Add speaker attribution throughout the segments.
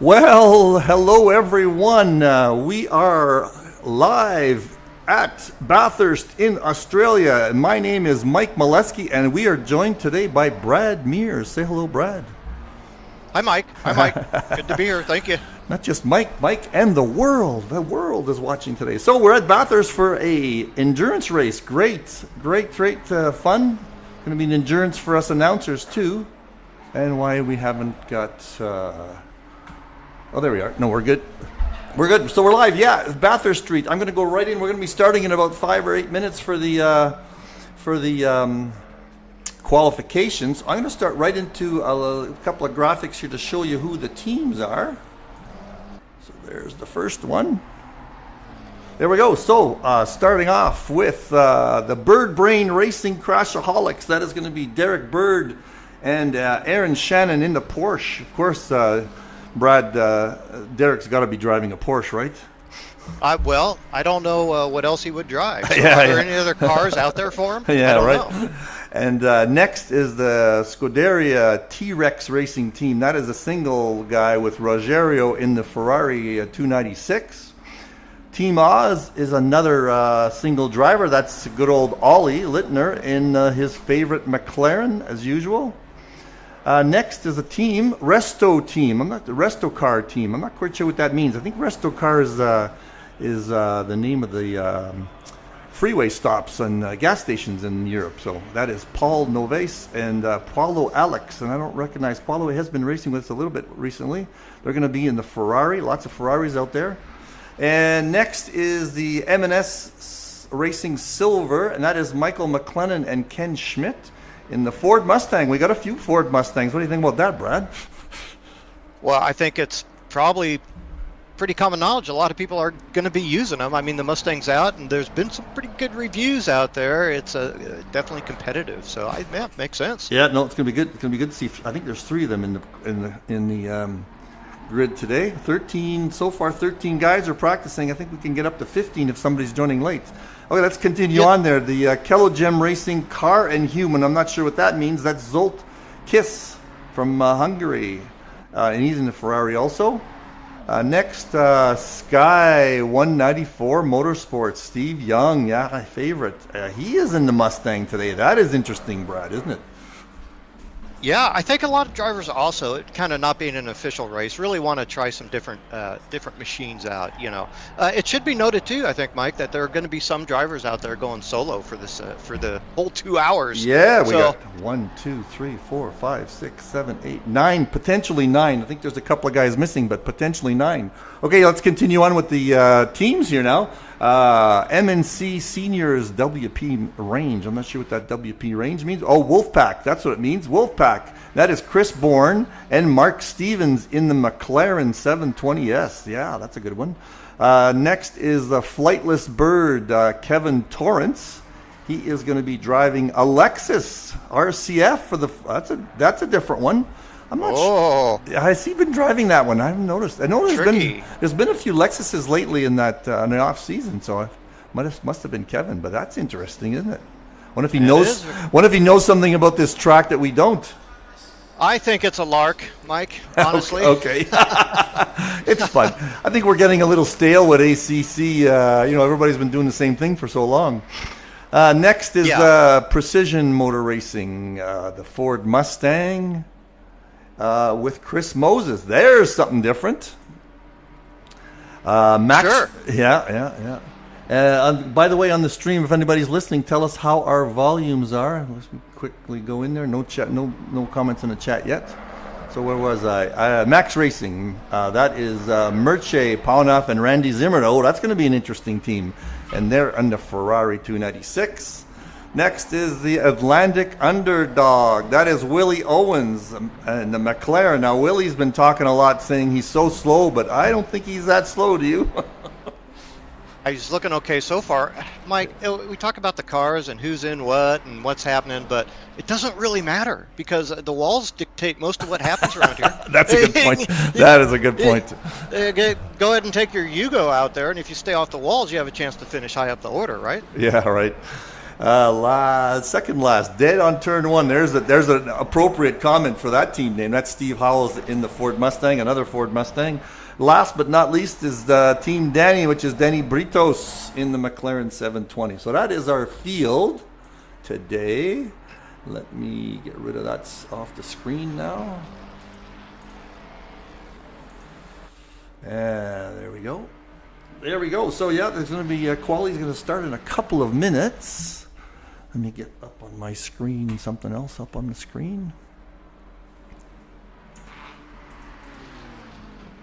Speaker 1: Well, hello everyone. We are live at Bathurst in Australia. My name is Mike Molesky, and we are joined today by Brad Mears. Say hello, Brad.
Speaker 2: Hi, Mike. Hi, Mike. Good to be here. Thank you.
Speaker 1: Not just Mike, and the world. The world is watching today. So we're at Bathurst for a endurance race. Great fun. Going to be an endurance for us announcers too. And why we haven't got... Oh, there we are. No, we're good. We're good. So we're live. Yeah, it's Bathurst Street. I'm going to go right in. We're going to be starting in about 5 or 8 minutes for the qualifications. I'm going to start right into a couple of graphics here to show you who the teams are. So there's the first one. There we go. So starting off with the Bird Brain Racing Crashaholics. That is going to be Derek Bird and Aaron Shannon in the Porsche. Of course, Brad, Derek's got to be driving a Porsche, right?
Speaker 2: Well, I don't know what else he would drive. So
Speaker 1: Yeah,
Speaker 2: are there any other cars out there for him?
Speaker 1: Yeah,
Speaker 2: I
Speaker 1: right.
Speaker 2: don't know.
Speaker 1: And next is the Scuderia T-Rex Racing Team. That is a single guy with Rogerio in the Ferrari 296. Team Oz is another single driver. That's good old Ollie Littner in his favorite McLaren, as usual. Next is a team, Resto Team. The Resto Car Team. I'm not quite sure what that means. I think Resto Car is the name of the freeway stops and gas stations in Europe. So that is Paul Noves and Paulo Alex. And I don't recognize Paulo. He has been racing with us a little bit recently. They're going to be in the Ferrari. Lots of Ferraris out there. And next is the M&S Racing Silver, and that is Michael McLennan and Ken Schmidt. In the Ford Mustang. We got a few Ford Mustangs. What do you think about that, Brad?
Speaker 2: Well, I think it's probably pretty common knowledge. A lot of people are going to be using them. I mean, the Mustang's out, and there's been some pretty good reviews out there. It's definitely competitive. So, yeah, makes sense.
Speaker 1: Yeah, no, it's going to be good. It's going to be good to see. I think there's 3 of them in the grid today. 13 so far. 13 guys are practicing. I think we can get up to 15 if somebody's joining late. Okay, let's continue on there. The Kelogem Racing Car and Human. I'm not sure what that means. That's Zolt Kiss from Hungary. And he's in the Ferrari also. Next, Sky 194 Motorsports. Steve Young, yeah, my favorite. He is in the Mustang today. That is interesting, Brad, isn't it?
Speaker 2: Yeah, I think a lot of drivers also, kind of not being an official race, really want to try some different machines out. It should be noted too, I think, Mike, that there are going to be some drivers out there going solo for this for the whole 2 hours.
Speaker 1: Yeah, we got 1, 2, 3, 4, 5, 6, 7, 8, 9, potentially 9. I think there's a couple of guys missing, but potentially 9. Okay, let's continue on with the teams here now. MNC Seniors WP range. I'm not sure what that WP range means. Oh, Wolfpack. That's what it means. Wolfpack. That is Chris Bourne and Mark Stevens in the McLaren 720S. Yeah, that's a good one. Next is the Flightless Bird, Kevin Torrance. He is going to be driving a Lexus RCF for the. That's a different one. I'm not sure. Has he been driving that one? I haven't noticed. I know there's been a few Lexuses lately in that in the off season, so it must have been Kevin. But that's interesting, isn't it? What if he knows? What if he knows something about this track that we don't?
Speaker 2: I think it's a lark, Mike. Honestly.
Speaker 1: Okay. It's fun. I think we're getting a little stale with ACC. Everybody's been doing the same thing for so long. Next is Precision Motor Racing, the Ford Mustang. With Chris Moses. There's something different. Max.
Speaker 2: Sure.
Speaker 1: Yeah. By the way, on the stream, if anybody's listening, tell us how our volumes are. Let's quickly go in there. No chat. No comments in the chat yet. So where was I? Max Racing. That is Merche Paunoff and Randy Zimmer. Oh, that's going to be an interesting team. And they're on the Ferrari 296. Next is the Atlantic Underdog. That is Willie Owens and the McLaren. Now, Willie's been talking a lot saying he's so slow, but I don't think he's that slow, do you?
Speaker 2: He's looking okay so far. Mike, we talk about the cars and who's in what and what's happening, but it doesn't really matter because the walls dictate most of what happens around here.
Speaker 1: That's a good point. That is a good point.
Speaker 2: Go ahead and take your Yugo out there, and if you stay off the walls, you have a chance to finish high up the order, right?
Speaker 1: Yeah, right. Second last, dead on turn one. There's an appropriate comment for that team name. That's Steve Howells in the Ford Mustang, another Ford Mustang. Last but not least is the Team Danny, which is Danny Britos in the McLaren 720. So that is our field today. Let me get rid of that off the screen now. And there we go. There we go. So yeah, there's going to be quality's going to start in a couple of minutes. Let me get up on my screen, something else up on the screen.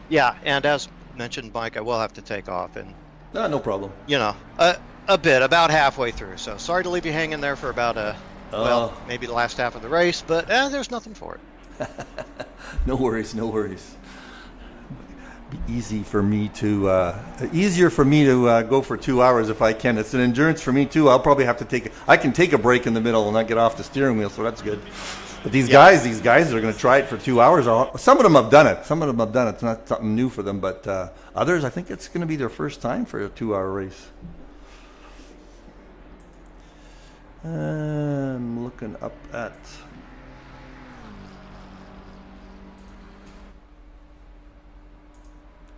Speaker 2: Yeah, and as mentioned, Mike, I will have to take off, and
Speaker 1: No problem.
Speaker 2: you know, about halfway through. So sorry to leave you hanging there for about maybe the last half of the race, but there's nothing for it.
Speaker 1: No worries, no worries. Be easier for me to go for 2 hours if I can. It's an endurance for me too. I'll probably have to I can take a break in the middle and not get off the steering wheel, so that's good. But these guys are going to try it for 2 hours. Some of them have done it. It's not something new for them, but others, I think it's going to be their first time for a 2-hour race. I'm looking up at.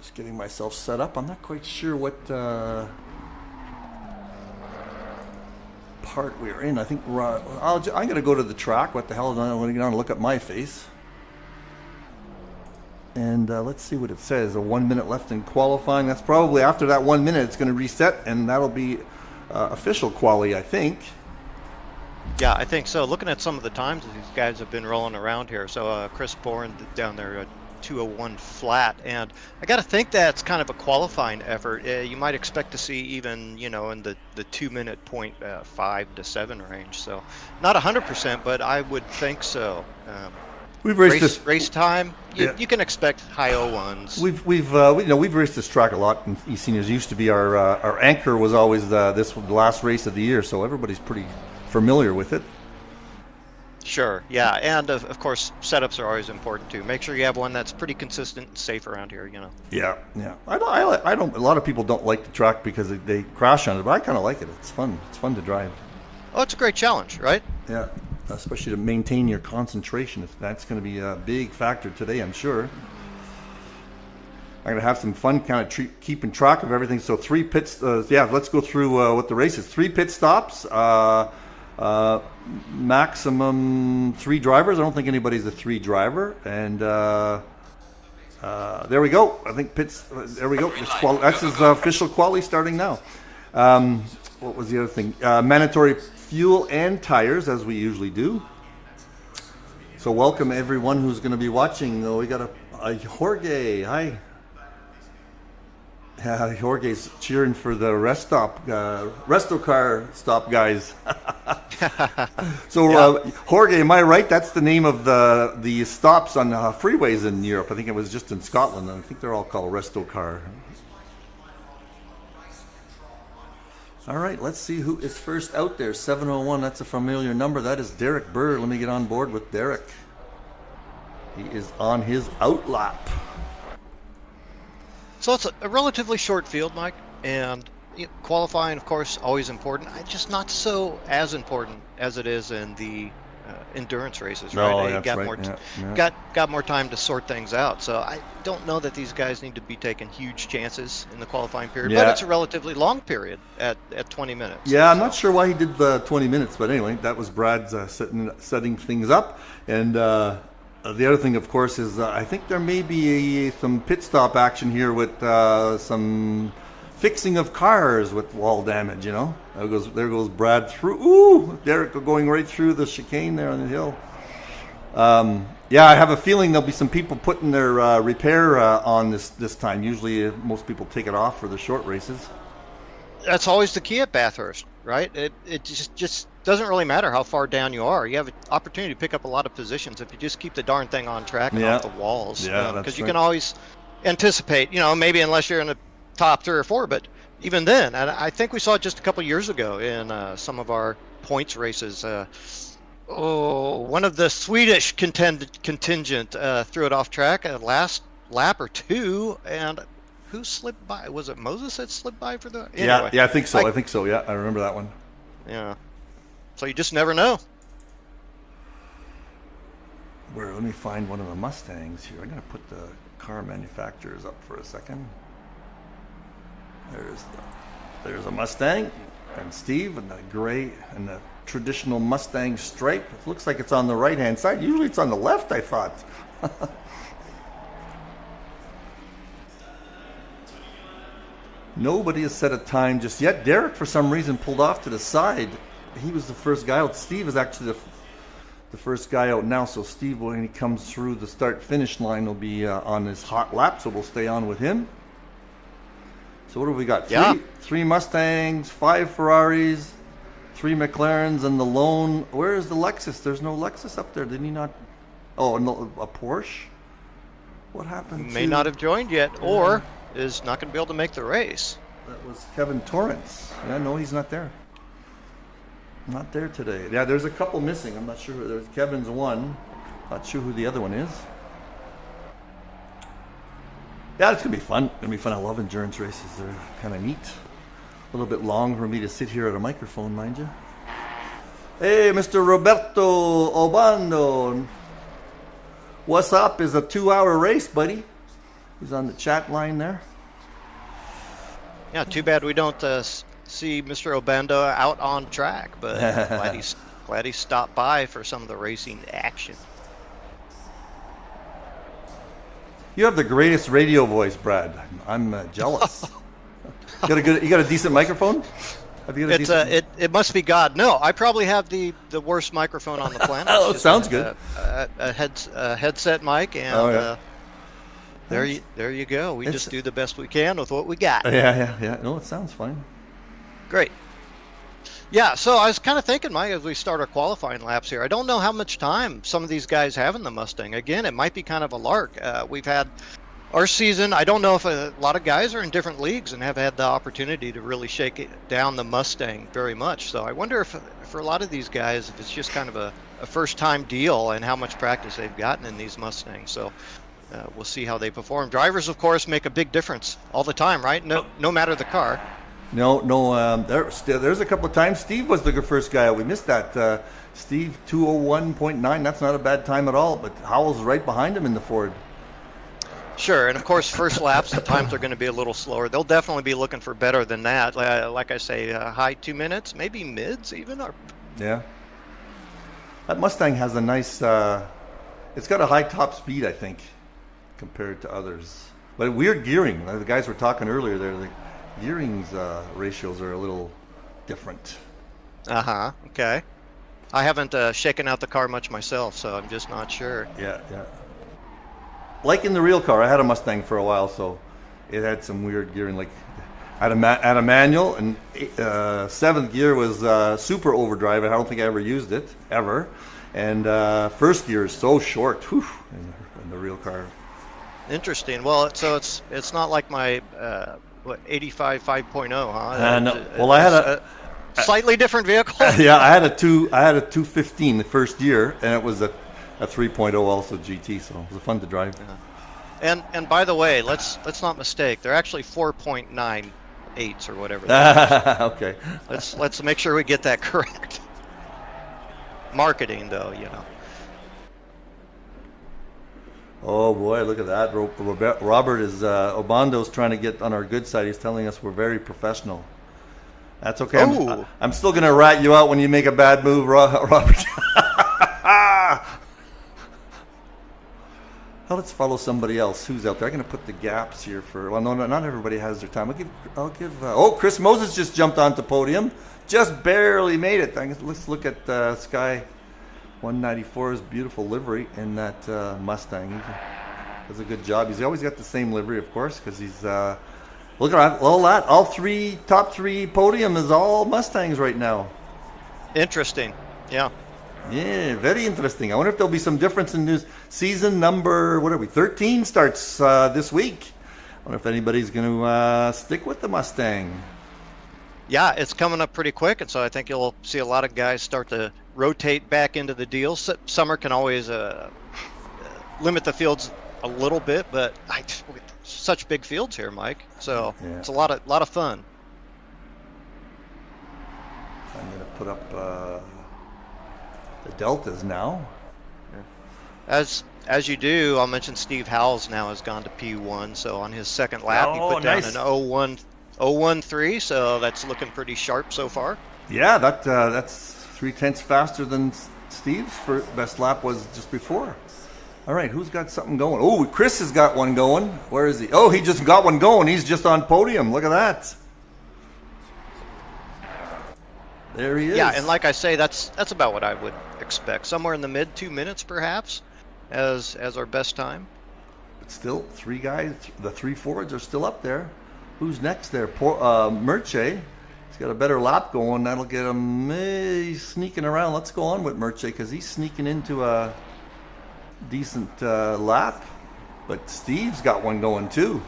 Speaker 1: Just getting myself set up. I'm not quite sure what part we're in. I think I'm going to go to the track. What the hell is I'm going to get on and look at my face. And let's see what it says. 1 minute left in qualifying. That's probably after that 1 minute it's going to reset, and that'll be official quali, I think.
Speaker 2: Yeah, I think so. Looking at some of the times these guys have been rolling around here. So Chris Bourne down there, 2:01 flat, and I got to think that's kind of a qualifying effort. You might expect to see even, in the 2 minute 0.5 to 7 range. So not 100%, but I would think so.
Speaker 1: We've raced
Speaker 2: race time. You can expect high 01s.
Speaker 1: We've raced this track a lot in eSeniors. Used to be our anchor was always the last race of the year, so everybody's pretty familiar with it.
Speaker 2: Sure, yeah, and of course setups are always important too. Make sure you have one that's pretty consistent and safe around here.
Speaker 1: Yeah. I don't. A lot of people don't like the track because they crash on it, but I kind of like it. It's fun. It's fun to drive.
Speaker 2: Oh, it's a great challenge, right?
Speaker 1: Yeah, especially to maintain your concentration. That's going to be a big factor today, I'm sure. I'm going to have some fun kind of keeping track of everything. So 3 pits. Let's go through what the race is. 3 pit stops. Maximum 3 drivers. I don't think anybody's a 3 driver. And there we go. I think pits. There we go. That's his official quali starting now. What was the other thing? Mandatory fuel and tires, as we usually do. So welcome everyone who's going to be watching. We got a Jorge. Hi. Jorge's cheering for the resto car stop guys. So Jorge, am I right? That's the name of the stops on freeways in Europe. I think it was just in Scotland. I think they're all called resto car. All right, let's see who is first out there. 701, that's a familiar number. That is Derek Burr. Let me get on board with Derek. He is on his out lap.
Speaker 2: So it's a relatively short field, Mike, and qualifying, of course, always important. Just not so as important as it is in the endurance races, right?
Speaker 1: No, that's
Speaker 2: got
Speaker 1: right.
Speaker 2: More got more time to sort things out. So I don't know that these guys need to be taking huge chances in the qualifying period, but it's a relatively long period at 20 minutes.
Speaker 1: Yeah, I'm not sure why he did the 20 minutes, but anyway, that was Brad's setting things up. And the other thing, of course, is I think there may be some pit stop action here with some fixing of cars with wall damage, There goes Brad through. Ooh, Derek going right through the chicane there on the hill. I have a feeling there'll be some people putting their repair on this time. Usually most people take it off for the short races.
Speaker 2: That's always the key at Bathurst, right? It just doesn't really matter how far down you are. You have an opportunity to pick up a lot of positions if you just keep the darn thing on track and off the walls.
Speaker 1: Yeah,
Speaker 2: because you can always anticipate, maybe unless you're in the top 3 or 4, but even then, and I think we saw it just a couple years ago in some of our points races. One of the Swedish contingent threw it off track at last lap or 2, and who slipped by? Was it Moses that slipped by for the? Anyway,
Speaker 1: Yeah, I think so. Yeah, I remember that one.
Speaker 2: Yeah. So you just never know.
Speaker 1: Let me find one of the Mustangs here. I'm going to put the car manufacturers up for a second. There's a Mustang, and Steve, and the gray and the traditional Mustang stripe. It looks like it's on the right-hand side. Usually it's on the left, I thought. Nobody has set a time just yet. Derek, for some reason, pulled off to the side. He was the first guy out. Steve is actually the first guy out now. So Steve, when he comes through the start-finish line, will be on his hot lap. So we'll stay on with him. So what have we got? Three Mustangs, 5 Ferraris, 3 McLarens, and the lone. Where is the Lexus? There's no Lexus up there. Didn't he not? Oh, no, a Porsche. What happened?
Speaker 2: May not have joined yet, or is not going to be able to make the race.
Speaker 1: That was Kevin Torrance. Yeah, no, he's not there. Not there today. Yeah, there's a couple missing. I'm not sure. There's Kevin's one. Not sure who the other one is. Yeah, it's gonna be fun. It's gonna be fun. I love endurance races. They're kind of neat. A little bit long for me to sit here at a microphone, mind you. Hey, Mr. Roberto Obando. What's up? Is a 2-hour race, buddy. He's on the chat line there.
Speaker 2: Yeah, too bad we don't see Mr. Obando out on track, but glad he stopped by for some of the racing action.
Speaker 1: You have the greatest radio voice, Brad. I'm jealous. You got a decent microphone? Have you got a decent...
Speaker 2: It must be God. No, I probably have the worst microphone on the planet.
Speaker 1: Oh, it sounds good.
Speaker 2: A headset mic, and there you go. We just do the best we can with what we got.
Speaker 1: Yeah. No, it sounds fine.
Speaker 2: Great. Yeah, so I was kind of thinking, Mike, as we start our qualifying laps here, I don't know how much time some of these guys have in the Mustang. Again, it might be kind of a lark. We've had our season. I don't know if a lot of guys are in different leagues and have had the opportunity to really shake it down the Mustang very much. So I wonder if for a lot of these guys, if it's just kind of a first-time deal and how much practice they've gotten in these Mustangs. So we'll see how they perform. Drivers, of course, make a big difference all the time, right? No matter the car.
Speaker 1: No. There's a couple of times Steve was the first guy. We missed that. Steve 201.9. That's not a bad time at all. But Howell's right behind him in the Ford.
Speaker 2: Sure, and of course, first laps, the times are going to be a little slower. They'll definitely be looking for better than that. Like I say, high 2 minutes, maybe mids even.
Speaker 1: Yeah. That Mustang has a nice. It's got a high top speed, I think, compared to others. But weird gearing. The guys were talking earlier there. The gearing's ratios are a little different.
Speaker 2: Okay. I haven't shaken out the car much myself, so I'm just not sure.
Speaker 1: Yeah. Like in the real car, I had a Mustang for a while, so it had some weird gearing. Like I had a manual, and 7th gear was super overdrive. I don't think I ever used it ever. And first gear is so short. Whew, in the real car.
Speaker 2: Interesting. Well, so it's not like my 85 5.0, huh?
Speaker 1: No. Well, I had a
Speaker 2: slightly different vehicle.
Speaker 1: Yeah, I had a 215 the first year, and it was a 3.0 also GT, so it was fun to drive.
Speaker 2: Yeah. And by the way, let's not mistake. They're actually 4.98s or whatever.
Speaker 1: Okay.
Speaker 2: Let's make sure we get that correct. Marketing, though, you know.
Speaker 1: Oh boy, look at that. Robert is Obando's trying to get on our good side. He's telling us we're very professional. That's okay. I'm still gonna rat you out when you make a bad move, Robert. Well, let's follow somebody else. Who's out there? I'm gonna put the gaps here for. Well, no, not everybody has their time. I'll give. Oh, Chris Moses just jumped onto podium. Just barely made it. Let's look at Sky 194's beautiful livery in that Mustang. He does a good job. He's always got the same livery, of course, because he's look at all that. All top three podium is all Mustangs right now.
Speaker 2: Interesting. Yeah.
Speaker 1: Yeah, very interesting. I wonder if there'll be some difference in this season number. What are we? 13 starts this week. I wonder if anybody's going to stick with the Mustang.
Speaker 2: Yeah, it's coming up pretty quick, and so I think you'll see a lot of guys start to rotate back into the deal. Summer can always limit the fields a little bit, but such big fields here, Mike. So yeah. It's a lot of fun.
Speaker 1: I'm going to put up the deltas now.
Speaker 2: As you do, I'll mention Steve Howells now has gone to P1. So on his second lap, he put down an 0.13. So that's looking pretty sharp so far.
Speaker 1: Yeah, that's 0.3 faster than Steve's best lap was just before. All right, who's got something going? Oh, Chris has got one going. Where is he? Oh, he just got one going. He's just on podium. Look at that. There he is.
Speaker 2: Yeah, and like I say, that's about what I would expect. Somewhere in the mid 2 minutes, perhaps, as our best time.
Speaker 1: But still, 3 guys, the 3 Fords are still up there. Who's next there? Merche. He's got a better lap going. That'll get him sneaking around. Let's go on with Merche because he's sneaking into a decent lap. But Steve's got one going too.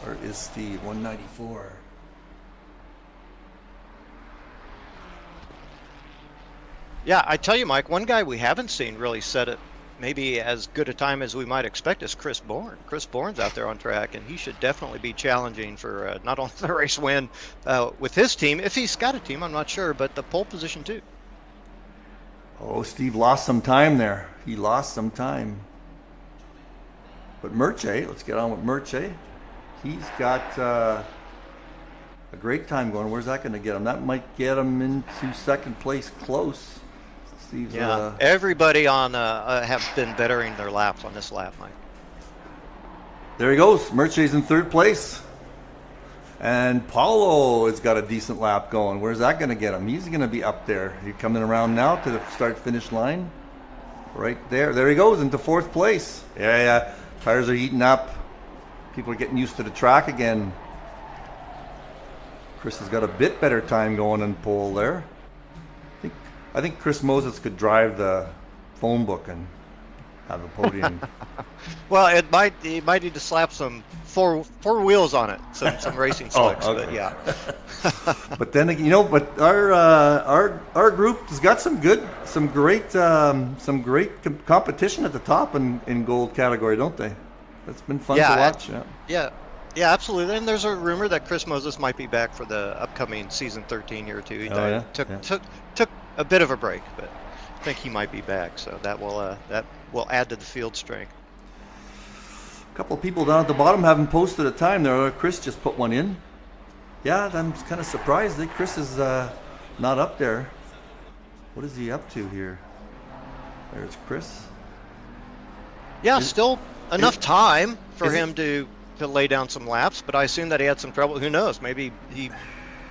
Speaker 1: Or is Steve? 194.
Speaker 2: Yeah, I tell you, Mike, one guy we haven't seen really set it maybe as good a time as we might expect is Chris Bourne. Chris Bourne's out there on track, and he should definitely be challenging for not only the race win with his team, if he's got a team, I'm not sure, but the pole position too.
Speaker 1: Oh, Steve lost some time there. He lost some time. But Merche, let's get on with Merche. He's got a great time going. Where's that going to get him? That might get him into second place close. Steve's,
Speaker 2: yeah, everybody on have been bettering their laps on this lap, Mike.
Speaker 1: There he goes. Merche's in third place. And Paulo has got a decent lap going. Where's that going to get him? He's going to be up there. He's coming around now to the start-finish line. Right there. There he goes into fourth place. Yeah. Tires are heating up. People are getting used to the track again. Chris has got a bit better time going in pole there. I think Chris Moses could drive the phone book and have a podium.
Speaker 2: Well, he might need to slap some four wheels on it, some racing slicks.
Speaker 1: Okay.
Speaker 2: But yeah.
Speaker 1: But then but our group has got some great competition at the top in gold category, don't they? That's been fun to watch.
Speaker 2: Yeah, absolutely. And there's a rumor that Chris Moses might be back for the upcoming season 13 here too. He took a bit of a break, but I think he might be back. So that will add to the field strength.
Speaker 1: A couple of people down at the bottom haven't posted a time there. Chris just put one in. Yeah, I'm kind of surprised that Chris is not up there. What is he up to here? There's Chris.
Speaker 2: Yeah, still enough time for him to lay down some laps, but I assume that he had some trouble. Who knows? Maybe he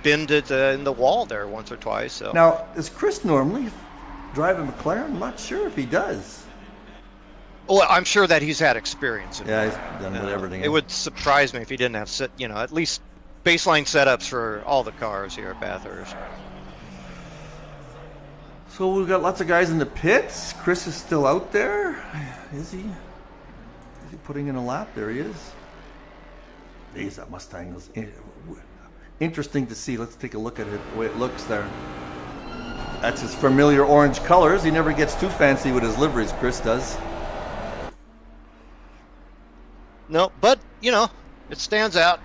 Speaker 2: bended in the wall there once or twice. So
Speaker 1: now, does Chris normally drive a McLaren? I'm not sure if he does.
Speaker 2: Well, I'm sure that he's had experience.
Speaker 1: He's done with everything.
Speaker 2: It would surprise me if he didn't have at least baseline setups for all the cars here at Bathurst.
Speaker 1: So we've got lots of guys in the pits. Chris is still out there. Is he? Is he putting in a lap? There he is. Geez, that Mustang is interesting to see. Let's take a look at it, the way it looks there. That's his familiar orange colors. He never gets too fancy with his liveries, Chris does.
Speaker 2: No, but, it stands out.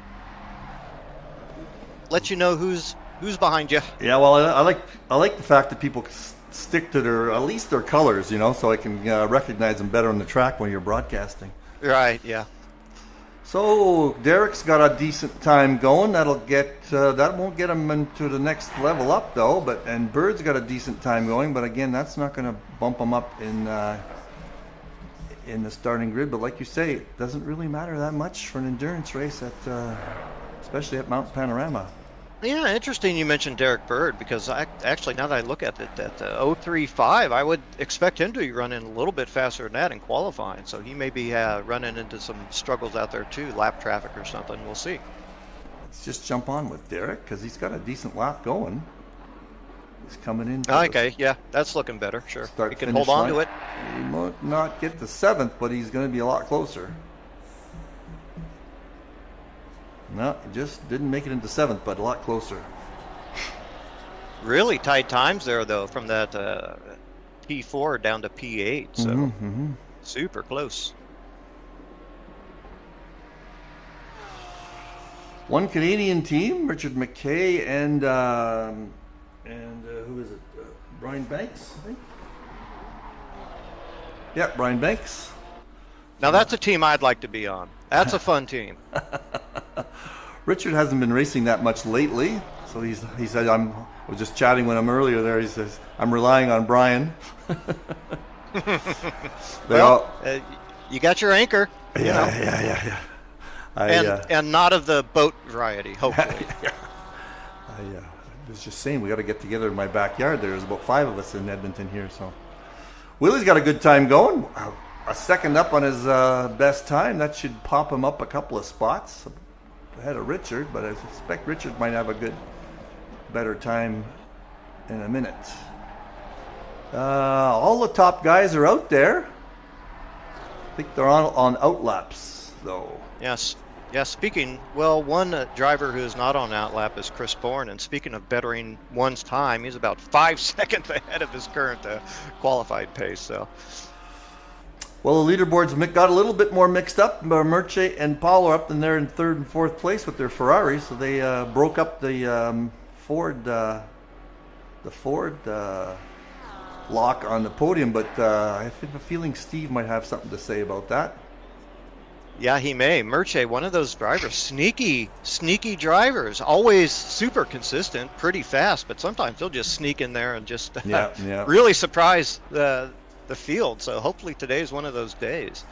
Speaker 2: Let you know who's behind you.
Speaker 1: Yeah, well, I like the fact that people stick to at least their colors, so I can recognize them better on the track when you're broadcasting.
Speaker 2: Right, yeah.
Speaker 1: So Derek's got a decent time going. That won't get him into the next level up though. And Bird's got a decent time going. But again, that's not going to bump him up in the starting grid. But like you say, it doesn't really matter that much for an endurance race especially at Mount Panorama.
Speaker 2: Yeah, interesting you mentioned Derek Bird, because actually now that I look at it, that 0.35, I would expect him to be running a little bit faster than that in qualifying. So he may be running into some struggles out there too, lap traffic or something. We'll see.
Speaker 1: Let's just jump on with Derek because he's got a decent lap going. He's coming in.
Speaker 2: Okay, yeah, that's looking better. Sure, he can hold on to it.
Speaker 1: He might not get to 7th, but he's going to be a lot closer. No, he just didn't make it into 7th, but a lot closer.
Speaker 2: Really tight times there, though, from that P4 down to P8. So super close.
Speaker 1: One Canadian team, Richard McKay and who is it? Brian Banks, I think. Yeah, Brian Banks.
Speaker 2: Now that's a team I'd like to be on. That's a fun team.
Speaker 1: Richard hasn't been racing that much lately, so he said I was just chatting with him earlier there. He says I'm relying on Brian.
Speaker 2: Well, you got your anchor.
Speaker 1: Yeah.
Speaker 2: And not of the boat variety, hopefully.
Speaker 1: I was just saying we got to get together in my backyard. There's about 5 of us in Edmonton here, so Willie's got a good time going. A second up on his best time. That should pop him up a couple of spots ahead of Richard, but I suspect Richard might have a better time in a minute. All the top guys are out there. I think they're on outlaps, though.
Speaker 2: Yes. Yeah, one driver who is not on outlap is Chris Bourne, and speaking of bettering one's time, he's about 5 seconds ahead of his current qualified pace. So,
Speaker 1: well, the leaderboards got a little bit more mixed up. Merche and Paul are up in there in 3rd and 4th place with their Ferraris, so they broke up the Ford lock on the podium. But I have a feeling Steve might have something to say about that.
Speaker 2: Yeah, he may. Merche, one of those drivers, sneaky drivers, always super consistent, pretty fast, but sometimes he'll just sneak in there and just really surprise the field. So hopefully today is one of those days.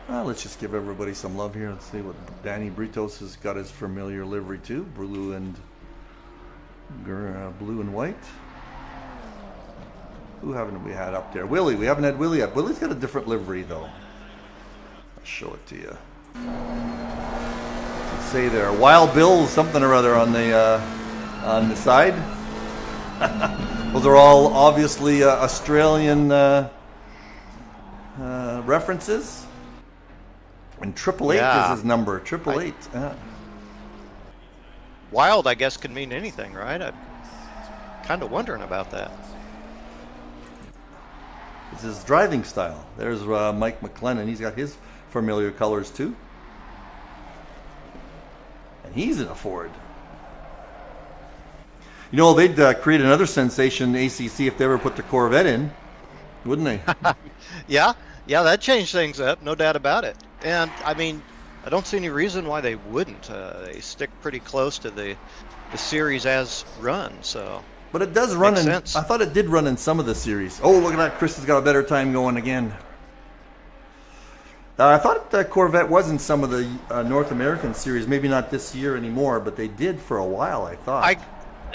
Speaker 1: Well, let's just give everybody some love here. Let's see what Danny Britos has got his familiar livery too, blue and white. Who haven't we had up there? Willie. We haven't had Willie up. Willie's got a different livery, though. I'll show it to you. Let's say there, Wild Bill something or other on the side. Those are all obviously Australian references. And 888 is his number. 888. Yeah.
Speaker 2: Wild, I guess, could mean anything, right? I'm kind of wondering about that.
Speaker 1: It's his driving style. There's Mike McLennan. He's got his familiar colors too. And he's in a Ford. You know, they'd create another sensation in ACC if they ever put the Corvette in, wouldn't they?
Speaker 2: Yeah, that changed things up, no doubt about it. And, I mean, I don't see any reason why they wouldn't. They stick pretty close to the series as run, so...
Speaker 1: But it does run
Speaker 2: Makes
Speaker 1: in.
Speaker 2: sense.
Speaker 1: I thought it did run in some of the series. Oh, look at that! Chris has got a better time going again. I thought the Corvette was in some of the North American series. Maybe not this year anymore, but they did for a while. I thought.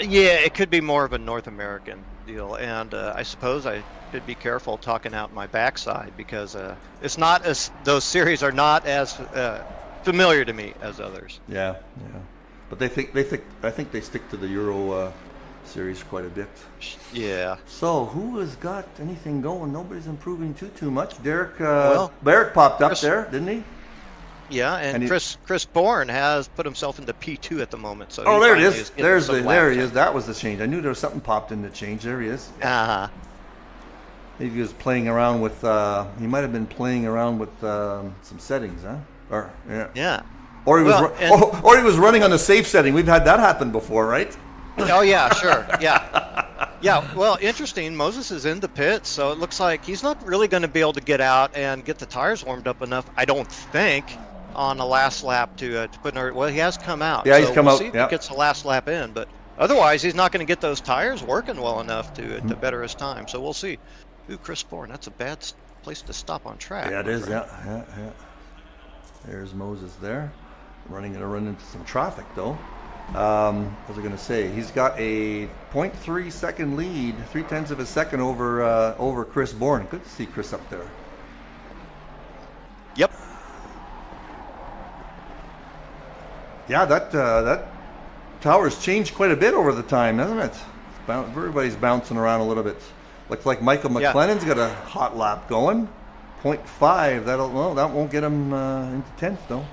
Speaker 2: Yeah, it could be more of a North American deal, and I suppose I should be careful talking out my backside because it's not as those series are not as familiar to me as others.
Speaker 1: Yeah. But I think they stick to the Euro. Series quite a bit.
Speaker 2: Yeah.
Speaker 1: So who has got anything going? Nobody's improving too much. Derek Barrett popped up there, didn't he?
Speaker 2: Yeah, and Chris Bourne has put himself into P2 at the moment. So
Speaker 1: there it is. There he is. That was the change. I knew there was something popped in the change. There he is. Maybe he was playing around with. He might have been playing around with some settings, huh?
Speaker 2: Yeah.
Speaker 1: Or he was running on the safe setting. We've had that happen before, right?
Speaker 2: Oh yeah, sure. Yeah. Well, interesting. Moses is in the pits, so it looks like he's not really going to be able to get out and get the tires warmed up enough, I don't think, on the last lap to put in. Well, he has come out.
Speaker 1: Yeah, he's come out.
Speaker 2: See if he gets the last lap in, but otherwise, he's not going to get those tires working well enough to better his time. So we'll see. Ooh, Chris Bourne. That's a bad place to stop on track.
Speaker 1: Yeah, it is. Yeah. There's Moses there, running into some traffic though. What was I going to say? He's got a 0.3 second lead, 0.3 of a second over Chris Bourne. Good to see Chris up there.
Speaker 2: Yep.
Speaker 1: Yeah, that tower's changed quite a bit over the time, hasn't it? Everybody's bouncing around a little bit. Looks like Michael McLennan's got a hot lap going. 0.5. That won't get him into 10th though.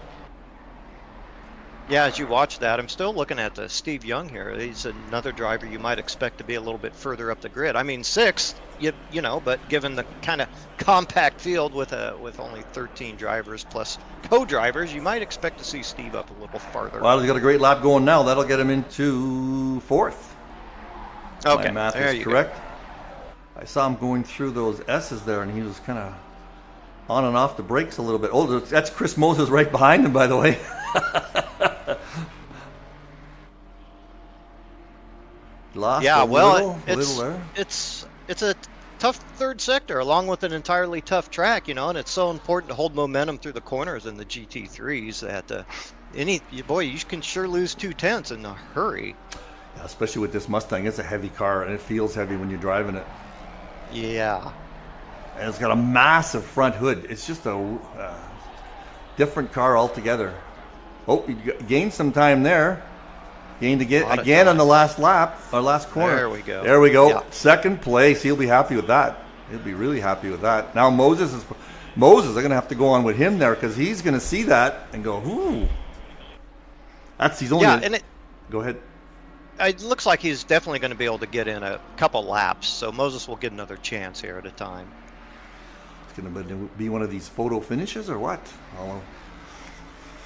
Speaker 2: Yeah, as you watch that, I'm still looking at Steve Young here. He's another driver you might expect to be a little bit further up the grid. I mean, 6th, you know, but given the kind of compact field with only 13 drivers plus co-drivers, you might expect to see Steve up a little farther.
Speaker 1: Well, he's got a great lap going now. That'll get him into 4th.
Speaker 2: Okay,
Speaker 1: my math
Speaker 2: there
Speaker 1: is
Speaker 2: you
Speaker 1: correct.
Speaker 2: Go.
Speaker 1: I saw him going through those S's there, and he was kind of on and off the brakes a little bit. Oh, that's Chris Moses right behind him, by the way. Lost
Speaker 2: yeah,
Speaker 1: a
Speaker 2: well,
Speaker 1: little there.
Speaker 2: it's a tough third sector, along with an entirely tough track, you know, and it's so important to hold momentum through the corners in the GT3s that you can sure lose 2/10 in a hurry.
Speaker 1: Yeah, especially with this Mustang. It's a heavy car, and it feels heavy when you're driving it.
Speaker 2: Yeah.
Speaker 1: And it's got a massive front hood. It's just a different car altogether. Oh, he gained some time there. Gained again on the last lap, or last corner.
Speaker 2: There we go.
Speaker 1: There we go.
Speaker 2: Yeah.
Speaker 1: Second place. He'll be happy with that. He'll be really happy with that. Now Moses, they're going to have to go on with him there, because he's going to see that and go, ooh. He's only.
Speaker 2: Yeah, and
Speaker 1: go ahead.
Speaker 2: it looks like he's definitely going to be able to get in a couple laps, so Moses will get another chance here at a time.
Speaker 1: It's going to be one of these photo finishes or what? Oh,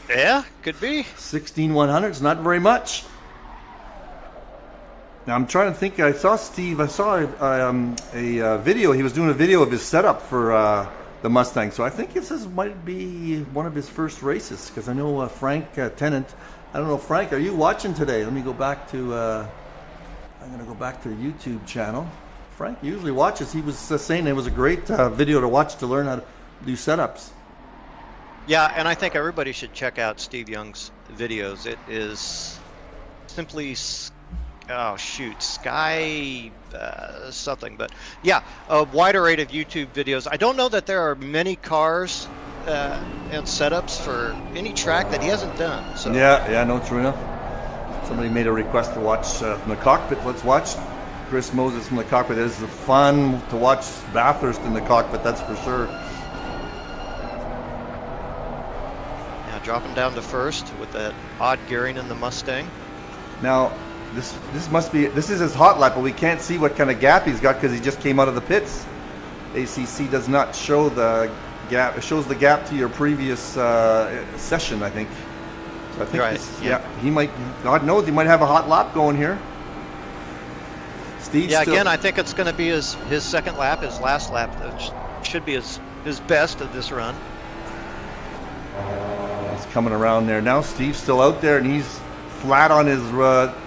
Speaker 2: yeah, could be.
Speaker 1: 16/100s, not very much. Now I'm trying to think. I saw Steve. I saw a video. He was doing a video of his setup for the Mustang. So I think this might be one of his first races, because I know Frank Tennant. I don't know, Frank. Are you watching today? Let me go back to. I'm going to go back to the YouTube channel. Frank usually watches. He was saying it was a great video to watch to learn how to do setups.
Speaker 2: Yeah, and I think everybody should check out Steve Young's videos. It is simply, Sky something. But yeah, a wide array of YouTube videos. I don't know that there are many cars and setups for any track that he hasn't done. So
Speaker 1: Yeah, no, true enough. Somebody made a request to watch from the cockpit. Let's watch Chris Moses from the cockpit. It is fun to watch Bathurst in the cockpit, that's for sure.
Speaker 2: Now dropping down to first with that odd gearing in the Mustang.
Speaker 1: Now, this is his hot lap, but we can't see what kind of gap he's got because he just came out of the pits. ACC does not show the gap. It shows the gap to your previous session, I think. So I think
Speaker 2: right.
Speaker 1: He might. God knows, he might have a hot lap going here. Steve.
Speaker 2: Yeah, again, I think it's going to be his second lap, his last lap. Which should be his best of this run.
Speaker 1: He's coming around there now. Steve's still out there, and he's flat on his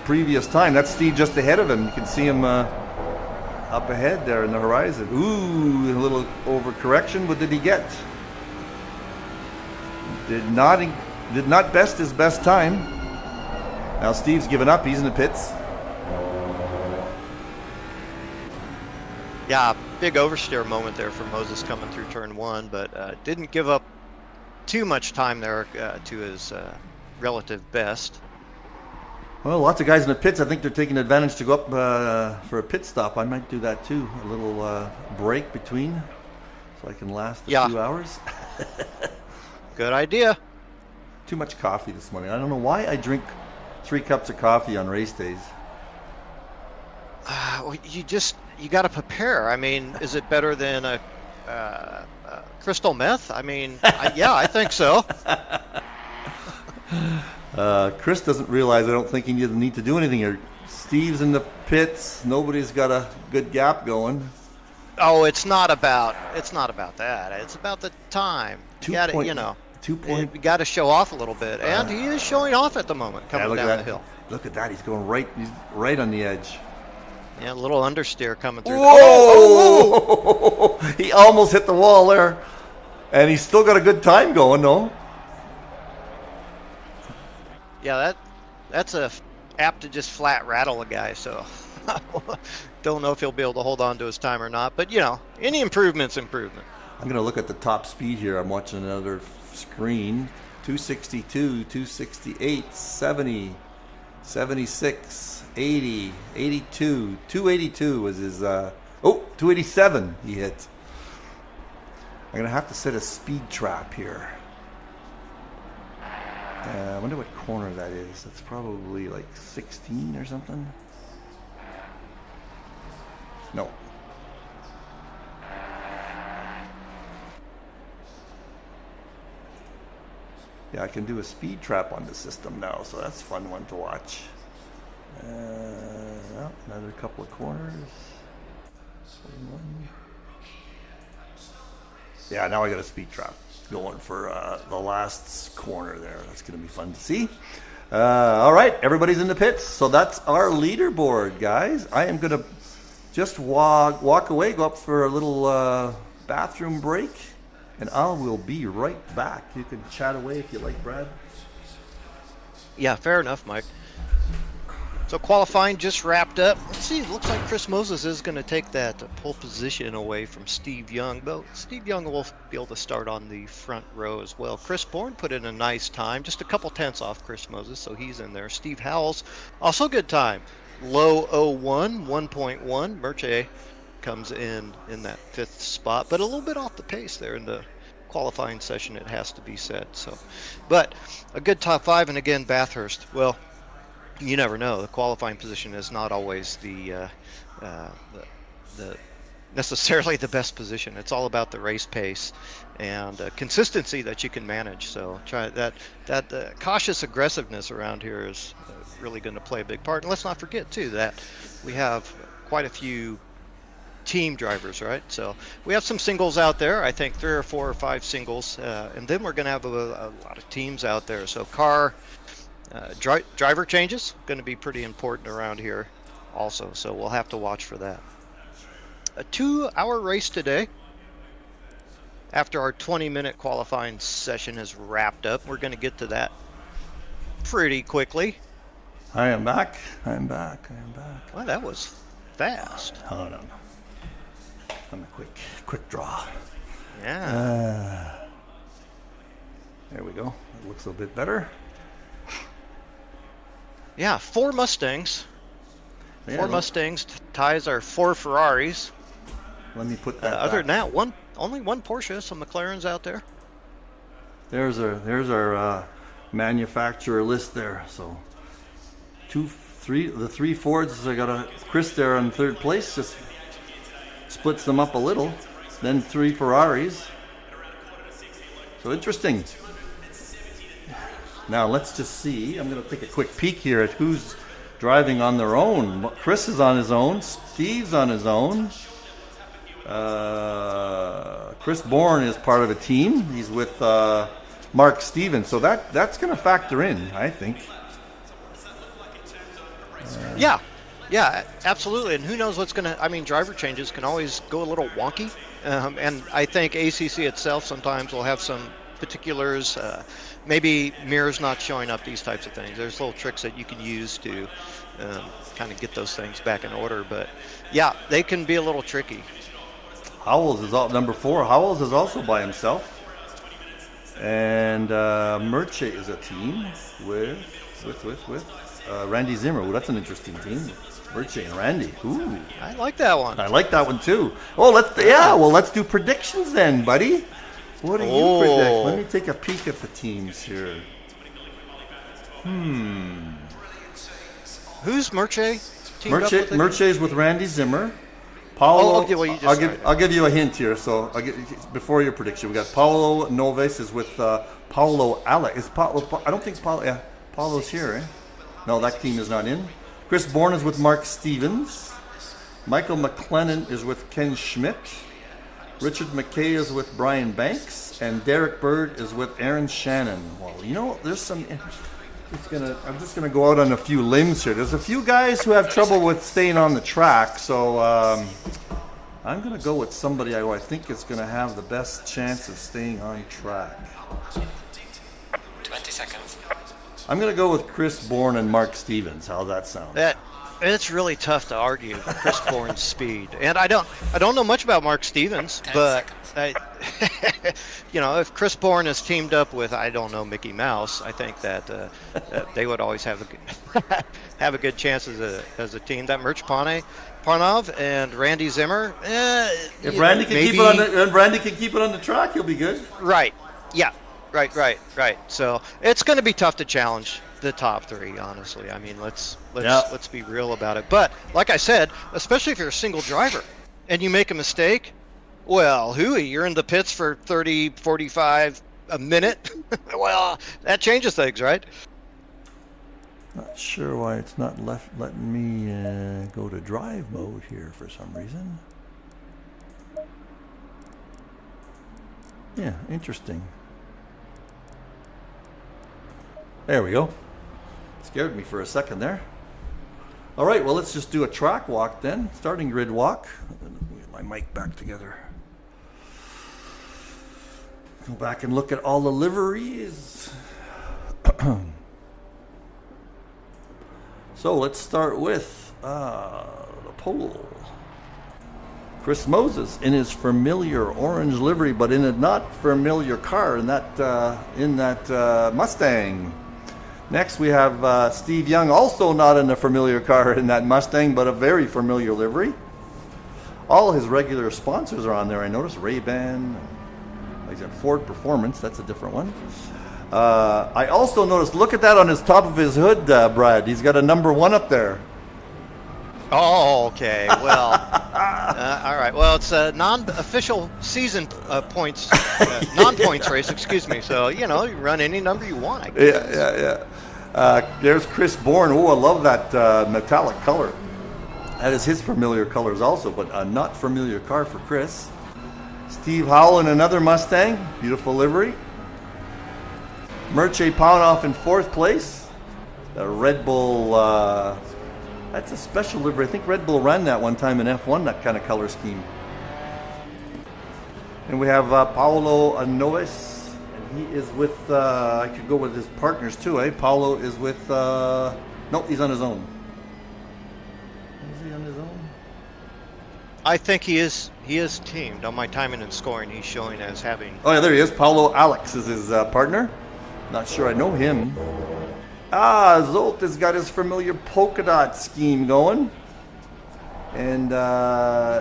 Speaker 1: previous time. That's Steve just ahead of him. You can see him up ahead there in the horizon. Ooh, a little overcorrection. What did he get? Did not best his best time. Now Steve's given up. He's in the pits.
Speaker 2: Yeah, big oversteer moment there for Moses coming through turn one, but didn't give up too much time there to his relative best.
Speaker 1: Well, lots of guys in the pits. I think they're taking advantage to go up for a pit stop. I might do that too. A little break between, so I can last a few hours.
Speaker 2: Good idea.
Speaker 1: Too much coffee this morning. I don't know why I drink 3 cups of coffee on race days.
Speaker 2: You got to prepare. I mean, is it better than a crystal meth? I mean, I think so.
Speaker 1: Chris doesn't realize I don't think he doesn't need to do anything here. Steve's in the pits. Nobody's got a good gap going.
Speaker 2: Oh, it's not about that. It's about the time. You got to show off a little bit, and he is showing off at the moment coming down the hill.
Speaker 1: Look at that. He's going right. He's right on the edge.
Speaker 2: Yeah, a little understeer coming through.
Speaker 1: Whoa! He almost hit the wall there, and he's still got a good time going, though.
Speaker 2: Yeah, that's apt to just flat rattle a guy. So don't know if he'll be able to hold on to his time or not. But any improvement's improvement.
Speaker 1: I'm going to look at the top speed here. I'm watching another screen. 262, 268, 70, 76, 80, 82. 282 was his. 287 he hit. I'm going to have to set a speed trap here. I wonder what corner that is. That's probably like 16 or something. No. Yeah, I can do a speed trap on the system now, so that's a fun one to watch. Another couple of corners. Yeah, now I got a speed trap going for the last corner there. That's going to be fun to see. All right, everybody's in the pits. So that's our leaderboard, guys. I am going to just walk away, go up for a little bathroom break, and I will be right back. You can chat away if you like, Brad.
Speaker 2: Yeah, fair enough, Mike. So qualifying just wrapped up. Let's see, it looks like Chris Moses is going to take that pole position away from Steve Young, but Steve Young will be able to start on the front row as well. Chris Bourne put in a nice time, just a couple tenths off Chris Moses, so he's in there. Steve Howells, also good time. Low 01, 1.1. Merche comes in that 5th spot, but a little bit off the pace there in the qualifying session, it has to be said. So, but a good top 5, and again, Bathurst, well, you never know. The qualifying position is not always the necessarily the best position. It's all about the race pace and consistency that you can manage. So try that cautious aggressiveness around here is really going to play a big part. And let's not forget too that we have quite a few team drivers, right? So we have some singles out there. I think 3 or 4 or 5 singles, and then we're going to have a lot of teams out there. So driver changes going to be pretty important around here also, so we'll have to watch for that. A 2-hour race today. After our 20-minute qualifying session is wrapped up, we're going to get to that pretty quickly.
Speaker 1: I am back. Well,
Speaker 2: that was fast.
Speaker 1: Hold on. I'm a quick draw.
Speaker 2: Yeah.
Speaker 1: There we go. It looks a bit better.
Speaker 2: Yeah, 4 Mustangs.
Speaker 1: Yeah,
Speaker 2: 4 Mustangs ties our 4 Ferraris.
Speaker 1: Let me put that
Speaker 2: other than that, only one Porsche, some McLarens out there.
Speaker 1: There's our manufacturer list there. So the 3 Fords. I got Chris there in 3rd place. Just splits them up a little. Then 3 Ferraris. So interesting. Now let's just see. I'm going to take a quick peek here at who's driving on their own. Chris is on his own. Steve's on his own. Chris Bourne is part of a team. He's with Mark Stevens. So that's going to factor in, I think.
Speaker 2: Yeah, absolutely. And who knows what's going to... I mean, driver changes can always go a little wonky. And I think ACC itself sometimes will have some particulars, maybe mirrors not showing up, these types of things. There's little tricks that you can use to kind of get those things back in order. But yeah, they can be a little tricky.
Speaker 1: Howells is number 4. Howells is also by himself. And Merche is a team with Randy Zimmer. Ooh, that's an interesting team. Merche and Randy. Ooh,
Speaker 2: I like that one.
Speaker 1: I like that one too. Oh, let's do predictions then, buddy. What do you predict? Let me take a peek at the teams here.
Speaker 2: Who's Merche?
Speaker 1: Merche's with Randy Zimmer. Paulo.
Speaker 2: Okay, well,
Speaker 1: I'll give you a hint here. So before your prediction, we got Paulo Noves is with Paulo Alec. I don't think Paulo. Yeah, Paulo's here. Eh? No, that team is not in. Chris Bourne is with Mark Stevens. Michael McLennan is with Ken Schmidt. Richard McKay is with Brian Banks, and Derek Bird is with Aaron Shannon. Well, there's some. I'm just gonna go out on a few limbs here. There's a few guys who have trouble with staying on the track, so I'm gonna go with somebody who I think is gonna have the best chance of staying on track.
Speaker 3: 20 seconds.
Speaker 1: I'm gonna go with Chris Bourne and Mark Stevens. How's that sound?
Speaker 2: It's really tough to argue Chris Bourne's speed, and I don't know much about Mark Stevens, but if Chris Bourne is teamed up with Mickey Mouse, I think that they would always have a good chance as a team. That Merch Parnov and Randy Zimmer.
Speaker 1: If Randy can keep it on the track, he'll be good.
Speaker 2: Right. Yeah. Right. So it's going to be tough to challenge the top 3, honestly. I mean, let's be real about it. But like I said, especially if you're a single driver and you make a mistake, well, hooey, you're in the pits for 30, 45 a minute. Well, that changes things, right?
Speaker 1: Not sure why it's not letting me go to drive mode here for some reason. Yeah, interesting. There we go. Scared me for a second there. All right, well, let's just do a track walk then. Starting grid walk. Let me get my mic back together. Go back and look at all the liveries. So let's start with the pole. Chris Moses in his familiar orange livery, but in a not familiar car in that Mustang. Next we have Steve Young, also not in a familiar car in that Mustang, but a very familiar livery. All his regular sponsors are on there. I noticed Ray-Ban, like that Ford Performance. That's a different one. I also noticed, look at that on his top of his hood, Brad. He's got a number 1 up there.
Speaker 2: Oh, okay. Well, all right. Well, it's a non-official season points, non-points race, excuse me. So, you know, you run any number you want, I guess.
Speaker 1: Yeah. There's Chris Bourne. Oh, I love that metallic color. That is his familiar colors also, but a not familiar car for Chris. Steve Howell in another Mustang. Beautiful livery. Mircea Paunoff in 4th place. The Red Bull, that's a special livery. I think Red Bull ran that one time in F1, that kind of color scheme. And we have Paulo Anoes, and he is with, I could go with his partners too, eh? Paulo is with, no, he's on his own. Is he on his own?
Speaker 2: I think he is teamed. On my timing and scoring, he's showing as having.
Speaker 1: Oh yeah, there he is. Paulo Alex is his partner. Not sure I know him. Zolt has got his familiar polka dot scheme going. And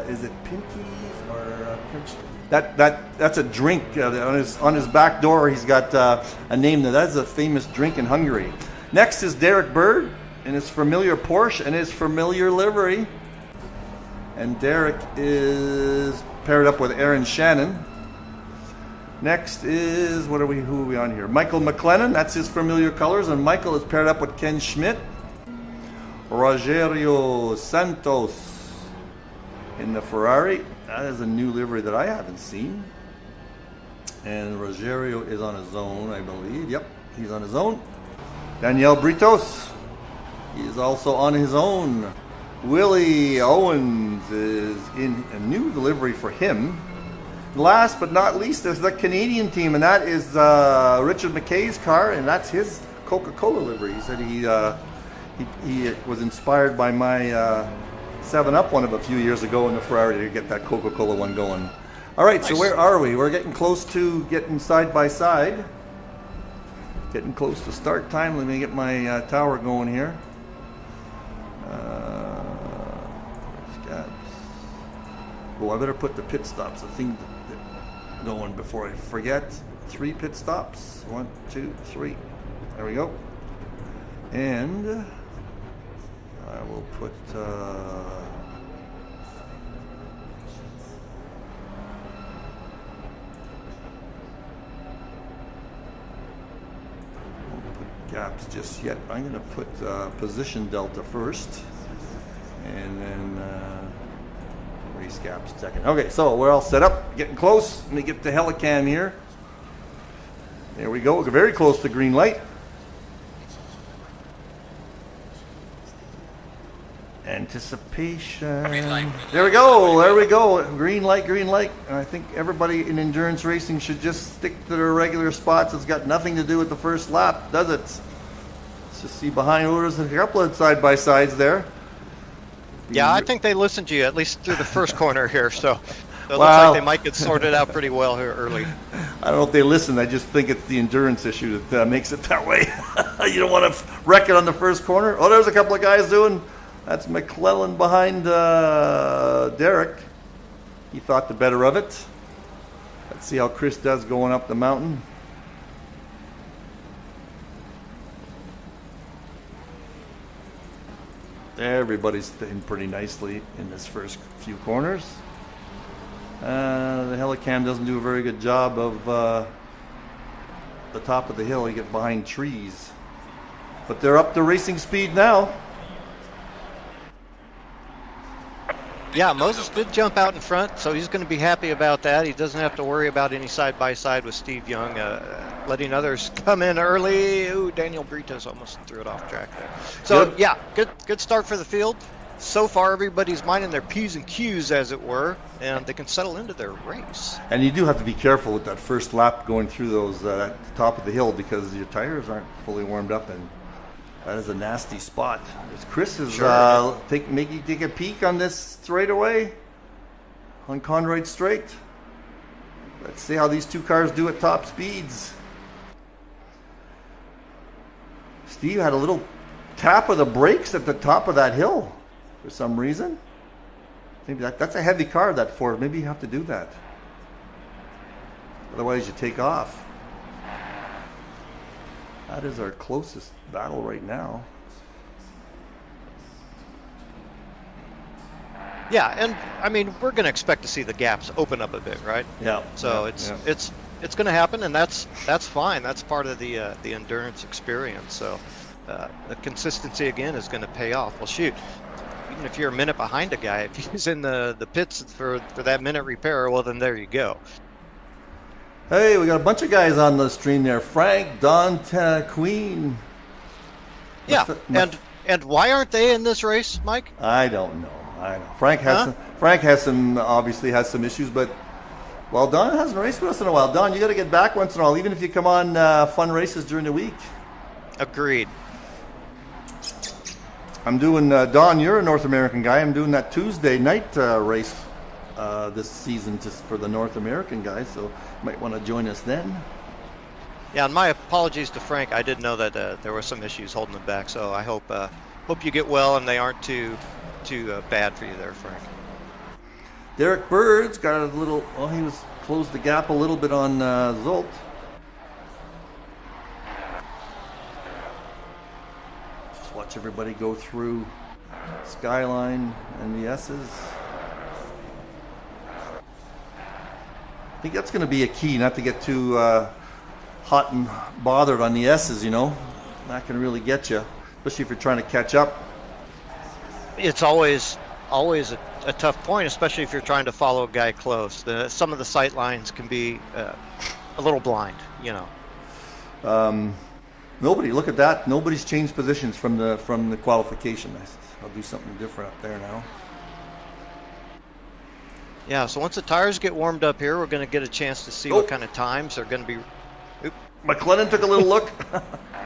Speaker 1: is it Pinkies or that's a drink on his back door. He's got a name that's a famous drink in Hungary. Next is Derek Bird in his familiar Porsche and his familiar livery. And Derek is paired up with Aaron Shannon. Next is, who are we on here? Michael McLennan, that's his familiar colors, and Michael is paired up with Ken Schmidt. Rogerio Santos in the Ferrari. That is a new livery that I haven't seen. And Rogerio is on his own, I believe. Yep, he's on his own. Daniel Britos, he is also on his own. Willie Owens is in a new livery for him. Last but not least, there's the Canadian team, and that is Richard McKay's car, and that's his Coca-Cola livery. He said he was inspired by my 7-Up one of a few years ago in the Ferrari to get that Coca-Cola one going. All right, nice. So where are we? We're getting close to getting side by side. Getting close to start time. Let me get my tower going here. Oh, I better put the pit stops, the thing going before I forget. 3 pit stops. 1, 2, 3. There we go. And I will put gaps just yet. I'm going to put position delta first, and then race gaps second. Okay, so we're all set up, getting close. Let me get the helicam here. There we go. We're very close to green light. Anticipation. There we go. There we go. Green light, green light. And I think everybody in endurance racing should just stick to their regular spots. It's got nothing to do with the first lap, does it? Let's just see behind. Oh, there's a couple of side-by-sides there.
Speaker 2: Yeah, I think they listened to you, at least through the first corner here, so it looks like they might get sorted out pretty well here early.
Speaker 1: I don't know if they listen. I just think it's the endurance issue that makes it that way. You don't want to wreck it on the first corner. Oh, there's a couple of guys doing. That's McClellan behind Derek. He thought the better of it. Let's see how Chris does going up the mountain. Everybody's in pretty nicely in this first few corners. The helicam doesn't do a very good job of the top of the hill. You get behind trees. But they're up to racing speed now.
Speaker 2: Yeah, Moses did jump out in front, so he's going to be happy about that. He doesn't have to worry about any side-by-side with Steve Young, letting others come in early. Ooh, Daniel Britos almost threw it off track there. So,
Speaker 1: Good.
Speaker 2: yeah, good start for the field. So far, everybody's minding their P's and Q's, as it were, and they can settle into their race.
Speaker 1: And you do have to be careful with that first lap going through those at the top of the hill because your tires aren't fully warmed up, and that is a nasty spot. As Chris is take a peek on this straightaway on Conroyd Straight. Let's see how these two cars do at top speeds. Steve had a little tap of the brakes at the top of that hill for some reason. Maybe that's a heavy car, that Ford. Maybe you have to do that. Otherwise you take off. That is our closest battle right now.
Speaker 2: Yeah, and I mean, we're going to expect to see the gaps open up a bit, right?
Speaker 1: Yeah.
Speaker 2: So it's going to happen, and that's fine. That's part of the endurance experience. So the consistency again is going to pay off. Well, shoot, even if you're a minute behind a guy, if he's in the pits for that minute repair, well, then there you go.
Speaker 1: Hey, we got a bunch of guys on the stream there. Frank, Don, Queen.
Speaker 2: Yeah, and why aren't they in this race, Mike?
Speaker 1: I don't know. Frank has some obviously has some issues, but well, Don hasn't raced with us in a while. Don, you got to get back once in a while, even if you come on fun races during the week.
Speaker 2: Agreed.
Speaker 1: I'm doing Don. You're a North American guy. I'm doing that Tuesday night race this season just for the North American guys, so you might want to join us then.
Speaker 2: Yeah, and my apologies to Frank. I did know that there were some issues holding him back, so I hope you get well and they aren't too bad for you there, Frank.
Speaker 1: Derek Bird's got a little. Oh, he was closed the gap a little bit on Zolt. Just watch everybody go through Skyline and the S's. I think that's going to be a key, not to get too hot and bothered on the S's, you know. That can really get you, especially if you're trying to catch up.
Speaker 2: It's always a tough point, especially if you're trying to follow a guy close. Some of the sight lines can be a little blind, you know.
Speaker 1: Nobody, look at that. Nobody's changed positions from the qualification. I'll do something different up there now.
Speaker 2: Yeah, so once the tires get warmed up here, we're going to get a chance to see what kind of times are going to be. Oop.
Speaker 1: McLennan took a little look.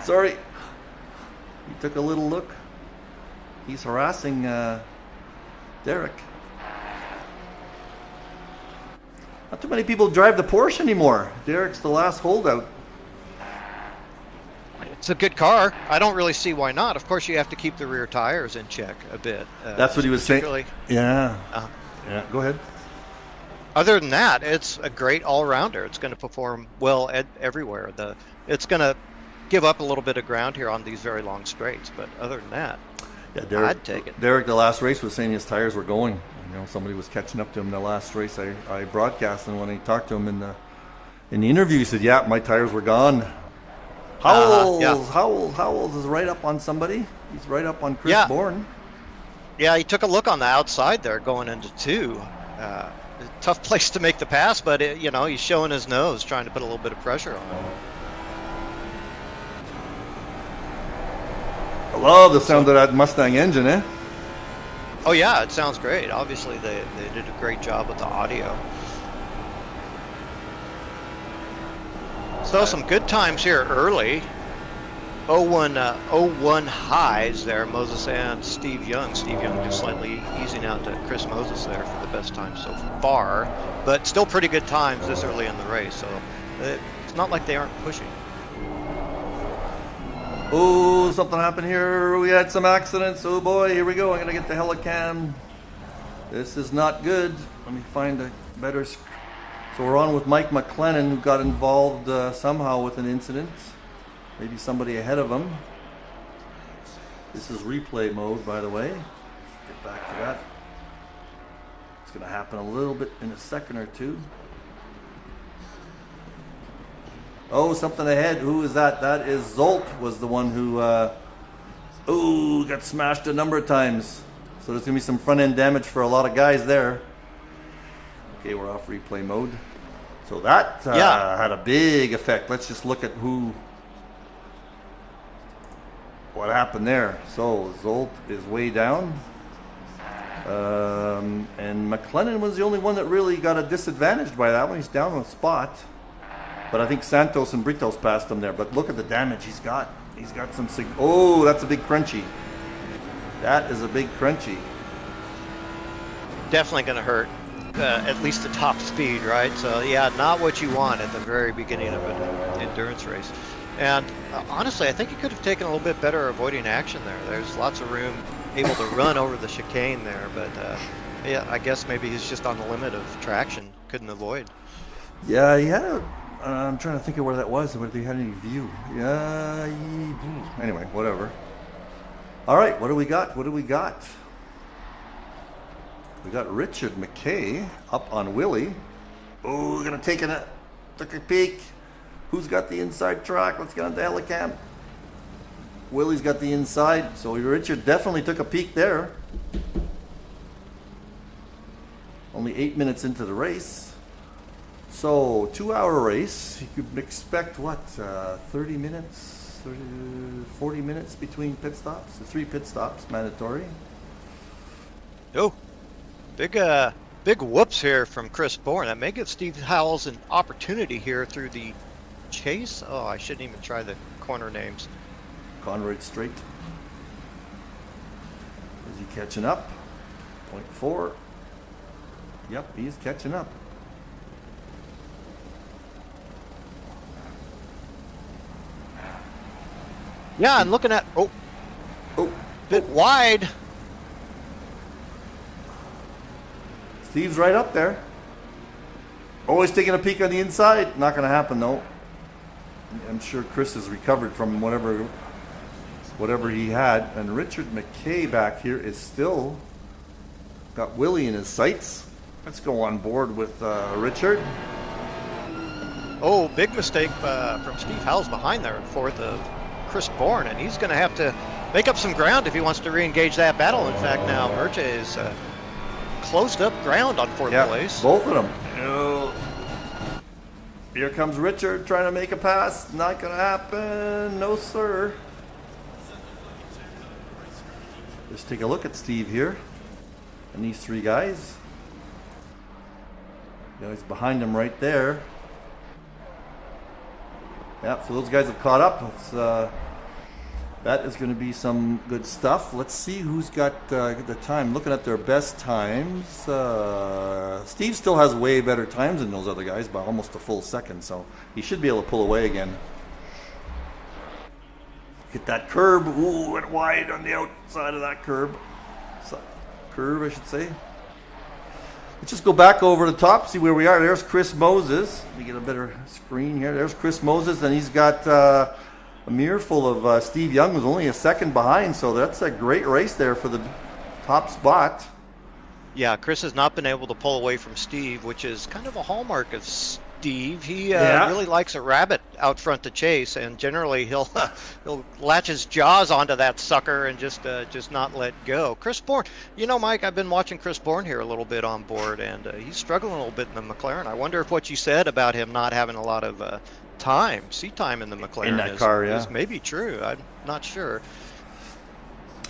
Speaker 1: Sorry. He took a little look. He's harassing Derek. Not too many people drive the Porsche anymore. Derek's the last holdout.
Speaker 2: It's a good car. I don't really see why not. Of course, you have to keep the rear tires in check a bit.
Speaker 1: That's what he was saying. Yeah. Yeah. Go ahead.
Speaker 2: Other than that, it's a great all-rounder. It's going to perform well everywhere. It's going to give up a little bit of ground here on these very long straights, but other than that, yeah, Derek, I'd take it.
Speaker 1: Derek, the last race, was saying his tires were going. You know, somebody was catching up to him in the last race I broadcast, and when I talked to him in the interview, he said, "Yeah, my tires were gone." Howells is right up on somebody. He's right up on Chris Bourne.
Speaker 2: Yeah, he took a look on the outside there going into two. Tough place to make the pass, but he's showing his nose, trying to put a little bit of pressure on him.
Speaker 1: I love the sound of that Mustang engine, eh?
Speaker 2: Oh yeah, it sounds great. Obviously, they did a great job with the audio. So some good times here early. 01 highs there, Moses and Steve Young. Steve Young just slightly easing out to Chris Moses there for the best time so far, but still pretty good times this early in the race. So it's not like they aren't pushing.
Speaker 1: Oh, something happened here. We had some accidents. Oh boy, here we go. I'm gonna get the helicam. This is not good. Let me find a better. So we're on with Mike McLennan, who got involved somehow with an incident. Maybe somebody ahead of him. This is replay mode, by the way. Get back to that. It's going to happen a little bit in a second or two. Oh, something ahead. Who is that? That is Zolt was the one who got smashed a number of times. So there's going to be some front end damage for a lot of guys there. Okay, we're off replay mode. So that had a big effect. Let's just look at what happened there. So Zolt is way down. And McLennan was the only one that really got a disadvantage by that one. He's down on a spot. But I think Santos and Britos passed him there. But look at the damage he's got. He's got some... Oh, that's a big crunchy. That is a big crunchy.
Speaker 2: Definitely going to hurt. At least the top speed, right? So, yeah, not what you want at the very beginning of an endurance race. And honestly, I think he could have taken a little bit better avoiding action there. There's lots of room, able to run over the chicane there. But, yeah, I guess maybe he's just on the limit of traction. Couldn't avoid.
Speaker 1: Yeah, he had a... I'm trying to think of where that was, whether he had any view. Yeah, anyway, whatever. All right, what do we got? What do we got? We got Richard McKay up on Willie. Oh, we're going to take a peek. Who's got the inside track? Let's get on the helicam. Willie's got the inside, so Richard definitely took a peek there. Only 8 minutes into the race. So, 2-hour race. You could expect, what, 30 minutes, 40 minutes between pit stops? 3 pit stops, mandatory.
Speaker 2: Oh, big whoops here from Chris Bourne. That may give Steve Howells an opportunity here through the chase. Oh, I shouldn't even try the corner names.
Speaker 1: Conrad straight. Is he catching up? 0.4. Yep, he's catching up.
Speaker 2: Yeah, and looking at bit wide.
Speaker 1: Steve's right up there. Always taking a peek on the inside. Not going to happen though. I'm sure Chris has recovered from whatever he had. And Richard McKay back here is still got Willie in his sights. Let's go on board with Richard.
Speaker 2: Oh, big mistake from Steve Howells behind there, fourth of Chris Bourne, and he's going to have to make up some ground if he wants to re-engage that battle. In fact, now Merche is closed up ground on fourth place.
Speaker 1: Both of them. Oh. Here comes Richard trying to make a pass. Not going to happen. No, sir. Let's take a look at Steve here and these 3 guys. Yeah, he's behind him right there. Yeah, so those guys have caught up. That is going to be some good stuff. Let's see who's got the time. Looking at their best times, Steve still has way better times than those other guys by almost a full second, so he should be able to pull away again. Hit that curb. Ooh, went wide on the outside of that curb. Curve, I should say. Let's just go back over the top, see where we are. There's Chris Moses. Let me get a better screen here. There's Chris Moses, and he's got a mirror full of Steve Young, who's only a second behind. So that's a great race there for the top spot.
Speaker 2: Yeah, Chris has not been able to pull away from Steve, which is kind of a hallmark of Steve. He really likes a rabbit out front to chase, and generally he'll latch his jaws onto that sucker and just not let go. Chris Bourne, you know, Mike, I've been watching Chris Bourne here a little bit on board, and he's struggling a little bit in the McLaren. I wonder if what you said about him not having a lot of seat time in the McLaren is maybe true. I'm not sure.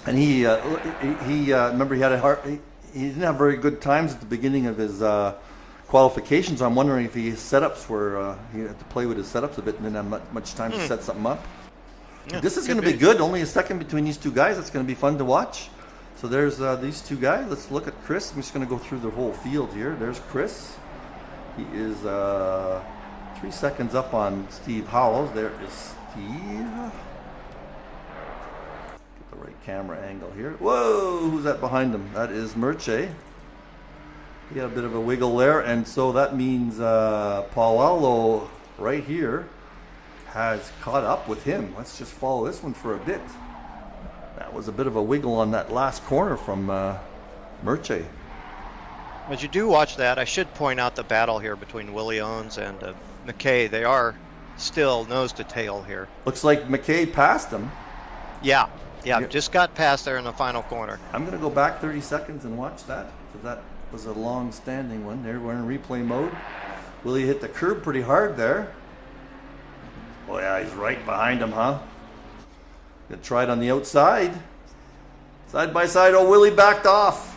Speaker 1: And he remember he didn't have very good times at the beginning of his qualifications. I'm wondering if his setups were he had to play with his setups a bit and didn't have much time to set something up. Yeah, this is going to be good. Only a second between these 2 guys. It's going to be fun to watch. So there's these 2 guys. Let's look at Chris. I'm just going to go through the whole field here. There's Chris. He is 3 seconds up on Steve Howells. There is Steve. Get the right camera angle here. Whoa, who's that behind him? That is Merche. He had a bit of a wiggle there, and so that means Paolo right here has caught up with him. Let's just follow this one for a bit. That was a bit of a wiggle on that last corner from Merche.
Speaker 2: As you do watch that, I should point out the battle here between Willie Owens and McKay. They are still nose to tail here.
Speaker 1: Looks like McKay passed him.
Speaker 2: Yeah, Yeah, just got past there in the final corner.
Speaker 1: I'm going to go back 30 seconds and watch that, because that was a long-standing one. There, we're in replay mode. Willie hit the curb pretty hard there. Oh yeah, he's right behind him, huh? Gonna try it on the outside. Side by side. Oh, Willie backed off.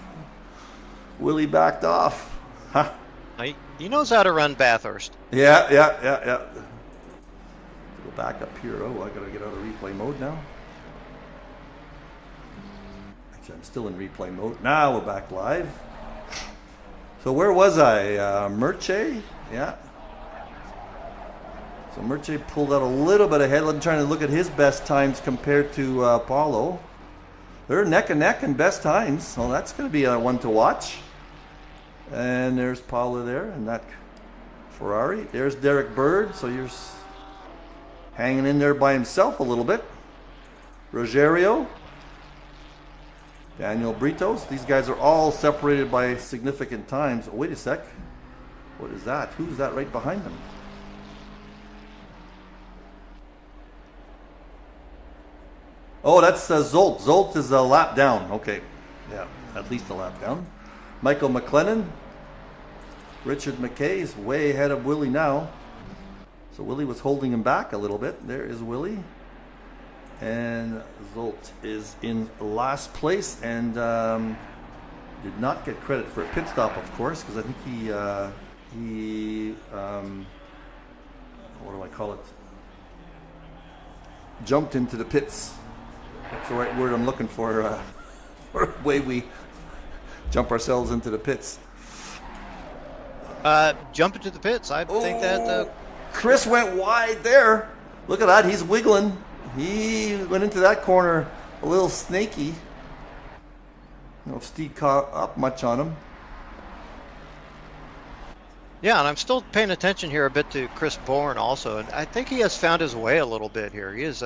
Speaker 1: Willie backed off. Huh.
Speaker 2: He knows how to run Bathurst.
Speaker 1: Yeah. Go back up here. Oh, I gotta get out of replay mode now. Actually, I'm still in replay mode. Now we're back live. So where was I? Merche? Yeah. So Merche pulled out a little bit ahead. I'm trying to look at his best times compared to Paulo. They're neck and neck in best times. So that's going to be one to watch. And there's Paulo there and that Ferrari. There's Derek Bird. So you're hanging in there by himself a little bit. Rogerio. Daniel Britos. These guys are all separated by significant times. Oh, wait a sec. What is that? Who's that right behind them? Oh, that's Zolt. Zolt is a lap down. Okay. Yeah, at least a lap down. Michael McLennan. Richard McKay is way ahead of Willie now. So Willie was holding him back a little bit. There is Willie. And Zolt is in last place and did not get credit for a pit stop, of course, because I think he what do I call it? Jumped into the pits. That's the right word I'm looking for the way we jump ourselves into the pits.
Speaker 2: Jump into the pits. I think that...
Speaker 1: Chris went wide there. Look at that. He's wiggling. He went into that corner a little snaky. I don't know if Steve caught up much on him.
Speaker 2: Yeah, and I'm still paying attention here a bit to Chris Bourne also. And I think he has found his way a little bit here. He is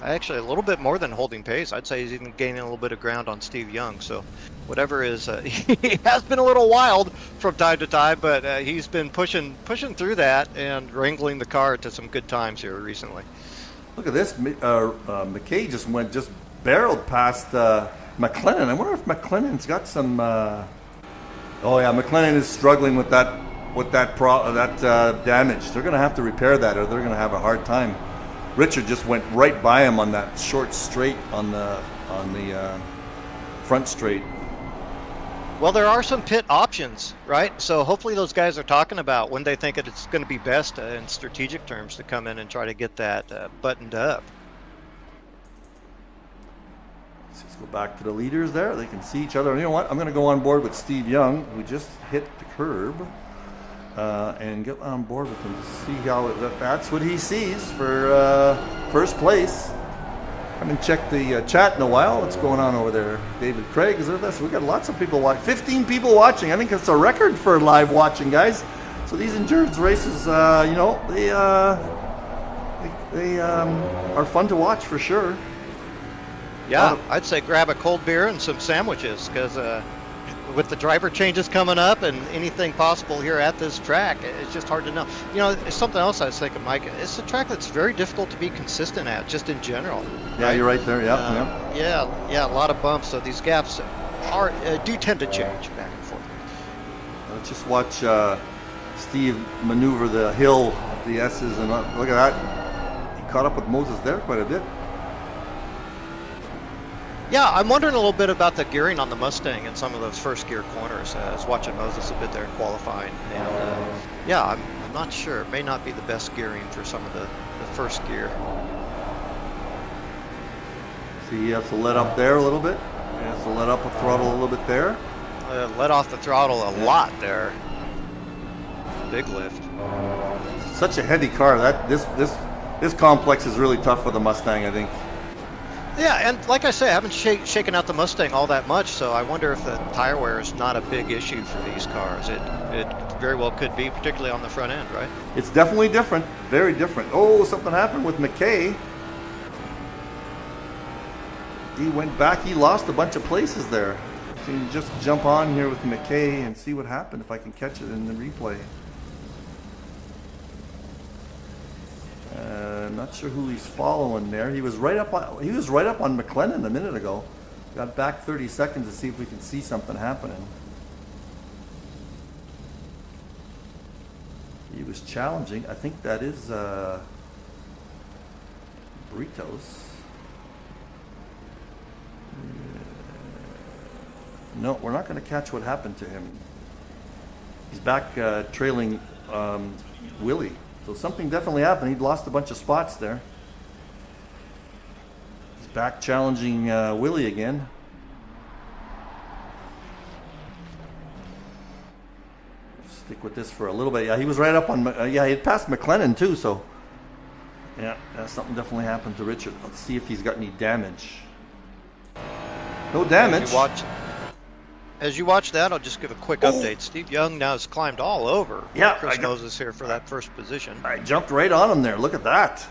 Speaker 2: actually a little bit more than holding pace. I'd say he's even gaining a little bit of ground on Steve Young. So whatever is, he has been a little wild from time to time, but he's been pushing through that and wrangling the car to some good times here recently.
Speaker 1: Look at this. McKay just barreled past McLennan. I wonder if McLennan's got some... Oh yeah, McLennan is struggling with that damage. They're going to have to repair that or they're going to have a hard time. Richard just went right by him on that short straight on the front straight.
Speaker 2: Well, there are some pit options, right? So hopefully those guys are talking about when they think it's going to be best in strategic terms to come in and try to get that buttoned up.
Speaker 1: Let's go back to the leaders there. They can see each other. And you know what? I'm going to go on board with Steve Young, who just hit the curb, and get on board with him to see how that's what he sees for first place. I haven't checked the chat in a while. What's going on over there? David Craig is with us. We got lots of people watching. 15 people watching. I think that's a record for live watching, guys. So these endurance races, they are fun to watch for sure.
Speaker 2: Yeah, I'd say grab a cold beer and some sandwiches because with the driver changes coming up and anything possible here at this track, it's just hard to know. You know, it's something else I was thinking, Mike. It's a track that's very difficult to be consistent at, just in general.
Speaker 1: Yeah, right? You're right there. Yeah.
Speaker 2: Yeah, a lot of bumps. So these gaps do tend to change back and forth.
Speaker 1: Let's just watch Steve maneuver the hill, the S's, and look at that. He caught up with Moses there quite a bit.
Speaker 2: Yeah, I'm wondering a little bit about the gearing on the Mustang in some of those first gear corners. I was watching Moses a bit there qualifying, and I'm not sure. It may not be the best gearing for some of the first gear.
Speaker 1: See, he has to let up there a little bit. He has to let up the throttle a little bit there.
Speaker 2: Let off the throttle a lot there. Big lift.
Speaker 1: Such a heavy car. This complex is really tough for the Mustang, I think.
Speaker 2: Yeah, and like I say, I haven't shaken out the Mustang all that much, so I wonder if the tire wear is not a big issue for these cars. It very well could be, particularly on the front end, right?
Speaker 1: It's definitely different, very different. Oh, something happened with McKay. He went back, he lost a bunch of places there. So you can just jump on here with McKay and see what happened if I can catch it in the replay. Not sure who he's following there. He was right up on McLennan a minute ago. Got back 30 seconds to see if we can see something happening. He was challenging. I think that is Britos. No, we're not going to catch what happened to him. He's back trailing Willie. So something definitely happened. He'd lost a bunch of spots there. He's back challenging Willie again. Stick with this for a little bit. Yeah, he was right up on. Yeah, he had passed McLennan too. So yeah, something definitely happened to Richard. Let's see if he's got any damage. No damage.
Speaker 2: As you watch that, I'll just give a quick update. Steve Young now has climbed all over Chris Moses here for that first position.
Speaker 1: I jumped right on him there. Look at that.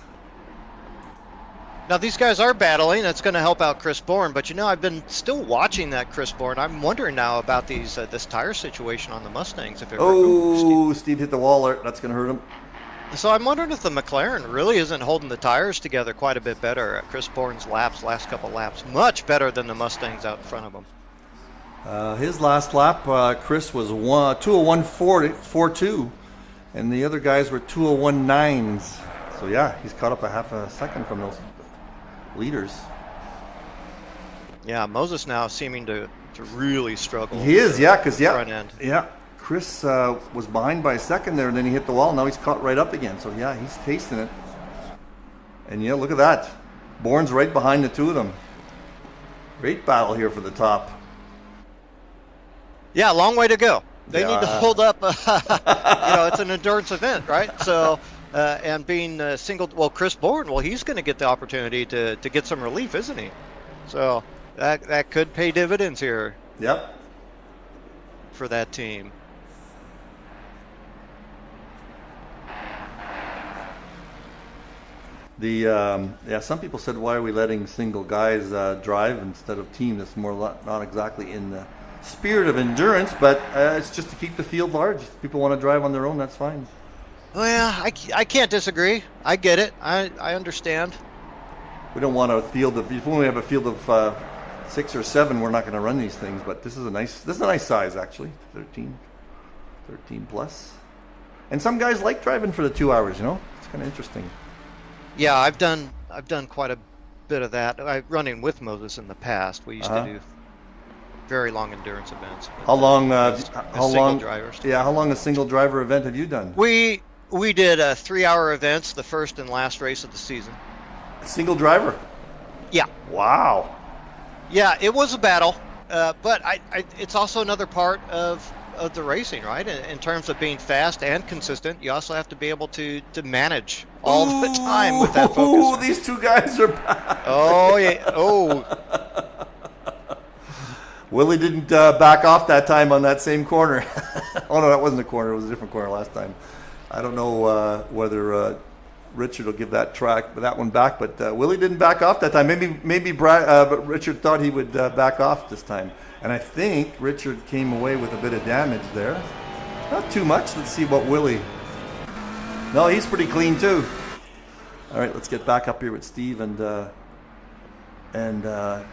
Speaker 2: Now, these guys are battling. That's going to help out Chris Bourne. But, I've been still watching that Chris Bourne. I'm wondering now about this tire situation on the Mustangs.
Speaker 1: Steve hit the wall there. That's going to hurt him.
Speaker 2: So I'm wondering if the McLaren really isn't holding the tires together quite a bit better. Chris Bourne's last couple laps, much better than the Mustangs out in front of him.
Speaker 1: His last lap, Chris was 2:01.42, and the other guys were 2:01.9s. So yeah, he's caught up a half a second from those leaders.
Speaker 2: Yeah, Moses now seeming to really struggle.
Speaker 1: He is, because
Speaker 2: front end.
Speaker 1: Yeah, Chris was behind by a second there, and then he hit the wall. Now he's caught right up again. So yeah, he's tasting it. And yeah, look at that. Bourne's right behind the two of them. Great battle here for the top.
Speaker 2: Yeah, long way to go. They need to hold up. It's an endurance event, right? So, and being Chris Bourne, he's going to get the opportunity to get some relief, isn't he? So that could pay dividends here.
Speaker 1: Yep.
Speaker 2: For that team.
Speaker 1: Some people said, why are we letting single guys drive instead of team? That's not exactly in the spirit of endurance, but it's just to keep the field large. If people want to drive on their own, that's fine.
Speaker 2: Well, I can't disagree. I get it. I understand.
Speaker 1: We don't want a field of. If we only have a field of 6 or 7, we're not going to run these things. But this is a nice size actually. 13 plus. And some guys like driving for the 2 hours. It's kind of interesting.
Speaker 2: Yeah, I've done quite a bit of that. Running with Moses in the past. We used to do very long endurance events.
Speaker 1: How long?
Speaker 2: Drivers.
Speaker 1: Yeah, how long a single driver event have you done?
Speaker 2: We did 3-hour events, the first and last race of the season.
Speaker 1: Single driver.
Speaker 2: Yeah.
Speaker 1: Wow.
Speaker 2: Yeah, it was a battle, but it's also another part of the racing, right? In terms of being fast and consistent, you also have to be able to manage all the time with that focus.
Speaker 1: Oh, these two guys are back.
Speaker 2: Oh yeah. Oh.
Speaker 1: Willie didn't back off that time on that same corner. Oh no, that wasn't a corner. It was a different corner last time. I don't know whether Richard will give that one back, but Willie didn't back off that time. Maybe but Richard thought he would back off this time, and I think Richard came away with a bit of damage there. Not too much. Let's see what Willie. No, he's pretty clean too. All right, let's get back up here with Steve and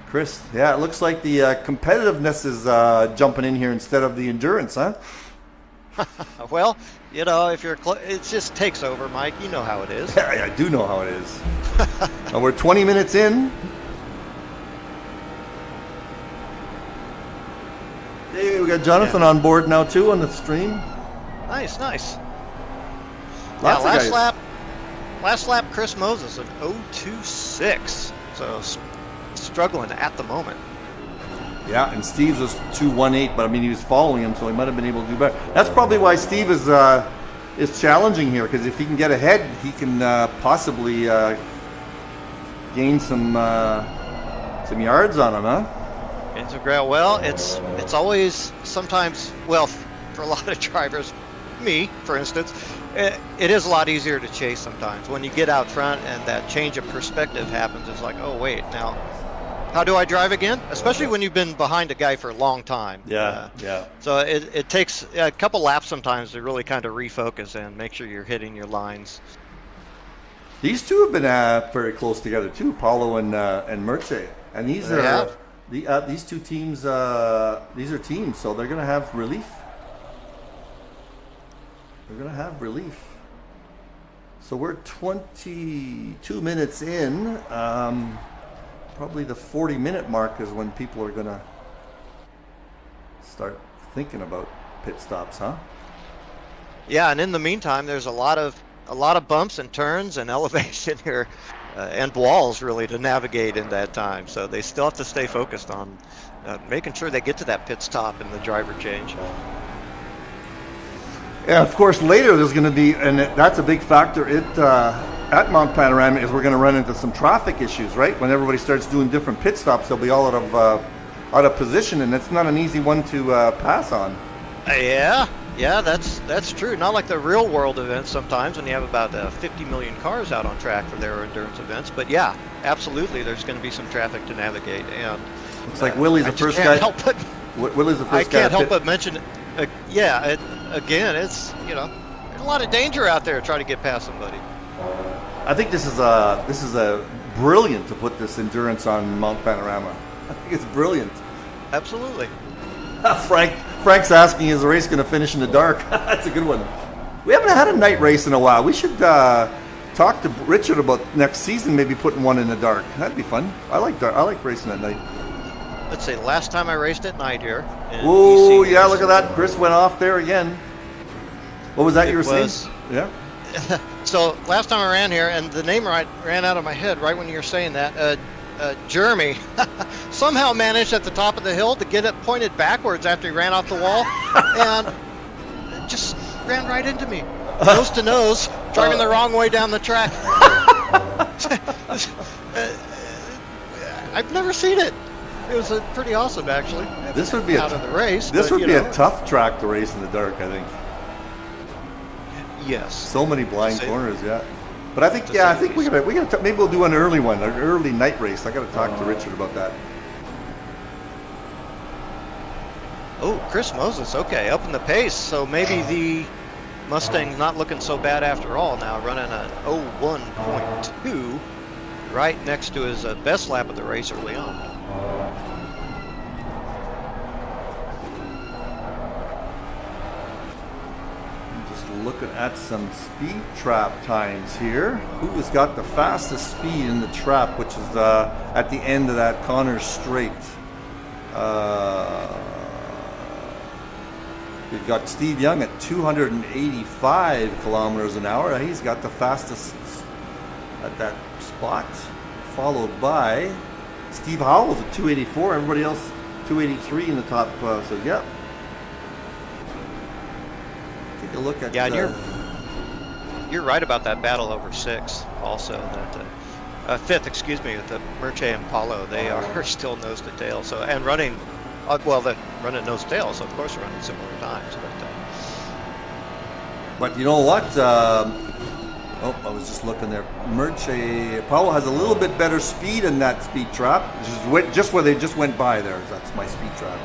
Speaker 1: Chris. Yeah, it looks like the competitiveness is jumping in here instead of the endurance, huh?
Speaker 2: Well, if you're it just takes over, Mike. You know how it is.
Speaker 1: Yeah, I do know how it is. Now we're 20 minutes in. Hey, we got Jonathan on board now too on the stream.
Speaker 2: Nice.
Speaker 1: Lots of guys.
Speaker 2: Last lap, Chris Moses of 0.26. So struggling at the moment.
Speaker 1: Yeah, and Steve's was 2:18, but he was following him, so he might have been able to do better. That's probably why Steve is challenging here, because if he can get ahead, he can possibly gain some yards on him, huh?
Speaker 2: Well, it's always sometimes, for a lot of drivers, me for instance, it is a lot easier to chase sometimes when you get out front and that change of perspective happens. It's like, oh wait, now how do I drive again? Especially when you've been behind a guy for a long time.
Speaker 1: Yeah.
Speaker 2: So it takes a couple laps sometimes to really kind of refocus and make sure you're hitting your lines.
Speaker 1: These two have been very close together too, Paulo and Merche. And these are these two teams. These are teams, so they're going to have relief. They're going to have relief. So we're 22 minutes in. Probably the 40-minute mark is when people are going to start thinking about pit stops, huh?
Speaker 2: Yeah, and in the meantime, there's a lot of bumps and turns and elevation here, and walls really to navigate in that time. So they still have to stay focused on making sure they get to that pit stop in the driver change.
Speaker 1: Yeah, of course, later there's going to be, and that's a big factor at Mount Panorama, is we're going to run into some traffic issues, right? When everybody starts doing different pit stops, they'll be all out of position, and it's not an easy one to pass on.
Speaker 2: Yeah, that's true. Not like the real world events sometimes when you have about 50 million cars out on track for their endurance events. But yeah, absolutely, there's going to be some traffic to navigate. And
Speaker 1: looks like Willie's the first guy. Willie's the first guy.
Speaker 2: I can't help but mention it. Again, it's, there's a lot of danger out there trying to get past somebody.
Speaker 1: I think this is a brilliant to put this endurance on Mount Panorama. I think it's brilliant.
Speaker 2: Absolutely.
Speaker 1: Frank's asking, is the race going to finish in the dark? That's a good one. We haven't had a night race in a while. We should talk to Richard about next season, maybe putting one in the dark. That'd be fun. I like racing at night.
Speaker 2: Let's say last time I raced at night here.
Speaker 1: Oh, yeah, look at that. Chris went off there again. What was that you were saying? Yeah.
Speaker 2: So last time I ran here, and the name ran out of my head right when you were saying that, Jeremy somehow managed at the top of the hill to get it pointed backwards after he ran off the wall, and just ran right into me, nose to nose, driving the wrong way down the track. I've never seen it. It was pretty awesome, actually.
Speaker 1: This would be
Speaker 2: out of the race.
Speaker 1: This would be a tough track to race in the dark, I think.
Speaker 2: Yes.
Speaker 1: So many blind corners, yeah. But I think we gotta maybe we'll do an early one, an early night race. I gotta talk to Richard about that.
Speaker 2: Oh, Chris Moses, okay, up in the pace. So maybe the Mustang's not looking so bad after all now, running an 01.2 right next to his best lap of the race early on.
Speaker 1: Looking at some speed trap times here. Who has got the fastest speed in the trap, which is at the end of that Connors Straight? We've got Steve Young at 285 kilometers an hour. He's got the fastest at that spot, followed by Steve Howells at 284. Everybody else 283 in the top. So yeah. Take a look at
Speaker 2: you're right about that battle over 6 also, that 5th, excuse me, with the Merche and Paulo. They are still nose to tail, so, and running they're running nose to tail, so of course they're running similar times,
Speaker 1: but you know what, I was just looking there. Paulo has a little bit better speed in that speed trap, just where they just went by there. That's my speed trap.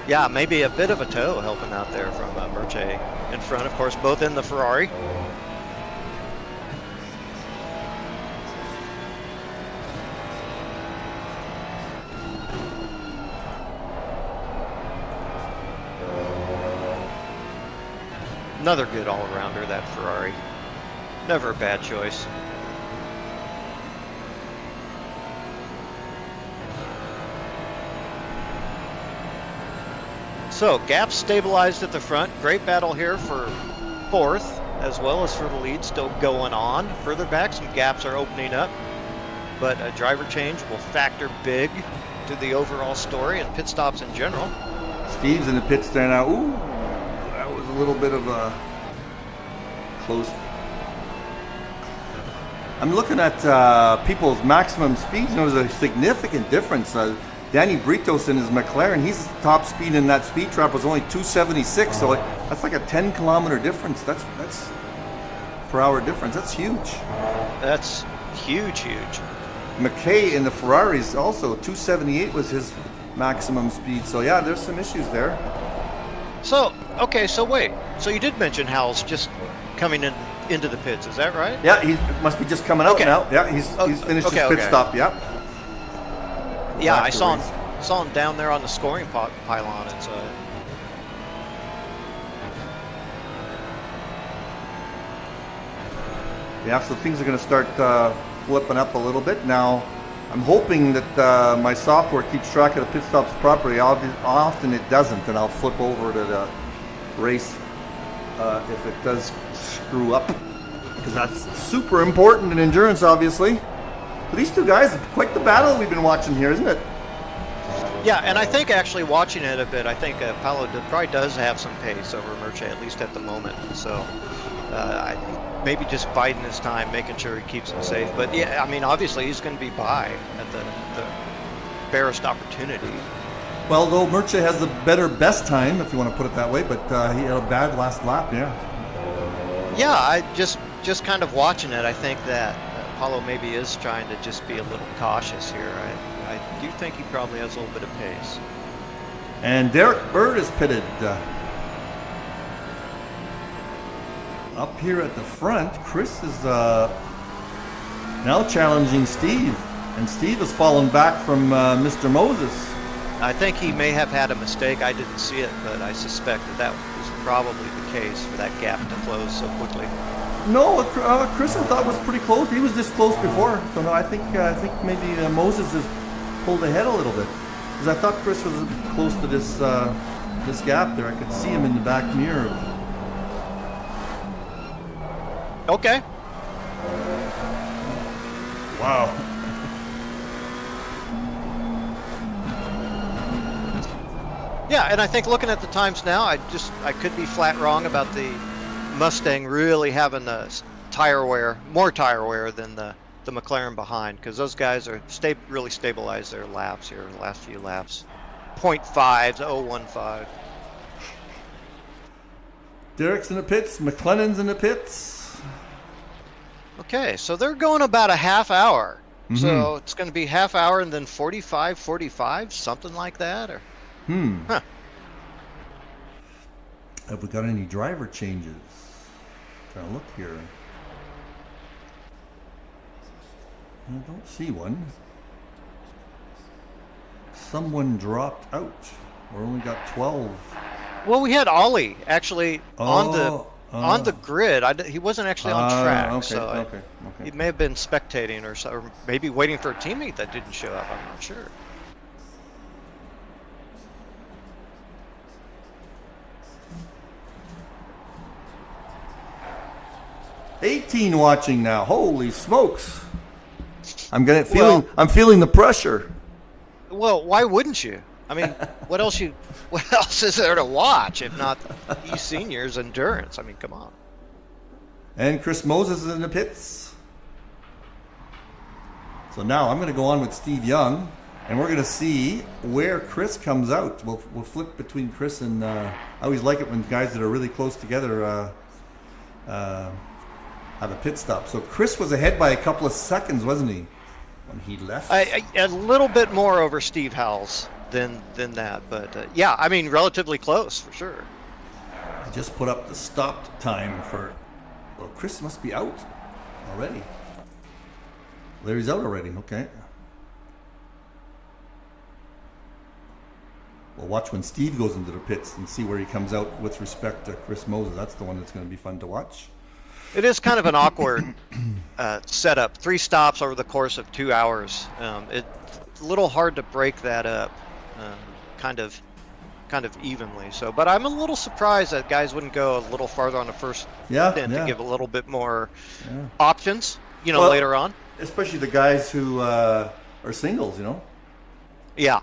Speaker 2: Yeah, maybe a bit of a tow helping out there from Merche in front, of course, both in the Ferrari. Another good all-arounder, that Ferrari. Never a bad choice. So, gaps stabilized at the front. Great battle here for 4th, as well as for the lead still going on. Further back, some gaps are opening up, but a driver change will factor big to the overall story and pit stops in general.
Speaker 1: Steve's in the pits there now. Ooh, that was a little bit of a close. I'm looking at people's maximum speeds. There's a significant difference. Danny Britos in his McLaren, his top speed in that speed trap was only 276, so that's like a 10-kilometer difference. That's per hour difference. That's huge.
Speaker 2: That's huge.
Speaker 1: McKay in the Ferraris also 278 was his maximum speed. So yeah, there's some issues there.
Speaker 2: So okay, so wait. So you did mention Howells just coming in into the pits. Is that right?
Speaker 1: Yeah, he must be just coming out
Speaker 2: Okay.
Speaker 1: now. Yeah, he's finished his pit stop. Yeah.
Speaker 2: Yeah,
Speaker 1: Back
Speaker 2: I
Speaker 1: to
Speaker 2: saw
Speaker 1: race.
Speaker 2: him down there on the scoring pylon. It's
Speaker 1: Yeah, so things are going to start flipping up a little bit now. I'm hoping that my software keeps track of the pit stops properly. Often it doesn't, and I'll flip over to the race if it does screw up, because that's super important in endurance, obviously. So these two guys, quite the battle we've been watching here, isn't it?
Speaker 2: Yeah, and I think actually watching it a bit, I think Paolo probably does have some pace over Merche, at least at the moment. So I think maybe just biding his time, making sure he keeps him safe. But yeah, I mean, obviously he's going to be by at the barest opportunity.
Speaker 1: Well, though Merche has the better best time, if you want to put it that way, but he had a bad last lap, yeah.
Speaker 2: Yeah, I just kind of watching it, I think that Paolo maybe is trying to just be a little cautious here. I do think he probably has a little bit of pace.
Speaker 1: And Derek Bird is pitted. Up here at the front, Chris is now challenging Steve. And Steve has fallen back from Mr. Moses.
Speaker 2: I think he may have had a mistake. I didn't see it, but I suspect that was probably the case for that gap to close so quickly.
Speaker 1: No, Chris I thought was pretty close. He was this close before. So no, I think maybe Moses has pulled ahead a little bit. Because I thought Chris was close to this gap there. I could see him in the back mirror.
Speaker 2: Okay.
Speaker 1: Wow.
Speaker 2: Yeah, and I think looking at the times now, I could be flat wrong about the Mustang really having the more tire wear than the McLaren behind, because those guys are really stabilized their laps here, the last few laps. 0.5 to 0.15.
Speaker 1: Derek's in the pits. McLennan's in the pits.
Speaker 2: Okay, so they're going about a half hour. Mm-hmm. So it's going to be half hour and then 45, something like that, or. Huh.
Speaker 1: Have we got any driver changes? Trying to look here. I don't see one. Someone dropped out. We only got 12.
Speaker 2: Well, we had Ollie actually on the grid. He wasn't actually on track,
Speaker 1: okay,
Speaker 2: so
Speaker 1: okay.
Speaker 2: He may have been spectating or maybe waiting for a teammate that didn't show up. I'm not sure.
Speaker 1: 18 watching now. Holy smokes! I'm feeling the pressure.
Speaker 2: Well, why wouldn't you? I mean, what else is there to watch if not eSeniors Endurance? I mean, come on.
Speaker 1: And Chris Moses is in the pits. So now I'm going to go on with Steve Young, and we're going to see where Chris comes out. We'll flip between Chris and I always like it when guys that are really close together have a pit stop. So Chris was ahead by a couple of seconds, wasn't he, when he left?
Speaker 2: A little bit more over Steve Howells than that, but yeah, I mean, relatively close for sure.
Speaker 1: I just put up the stopped time for. Well, Chris must be out already. Larry's out already. Okay. Well, watch when Steve goes into the pits and see where he comes out with respect to Chris Moses. That's the one that's going to be fun to watch.
Speaker 2: It is kind of an awkward setup. 3 stops over the course of 2 hours. It's a little hard to break that up, kind of evenly. So, but I'm a little surprised that guys wouldn't go a little farther on the first stint to give a little bit more options, later on.
Speaker 1: Especially the guys who are singles,
Speaker 2: Yeah.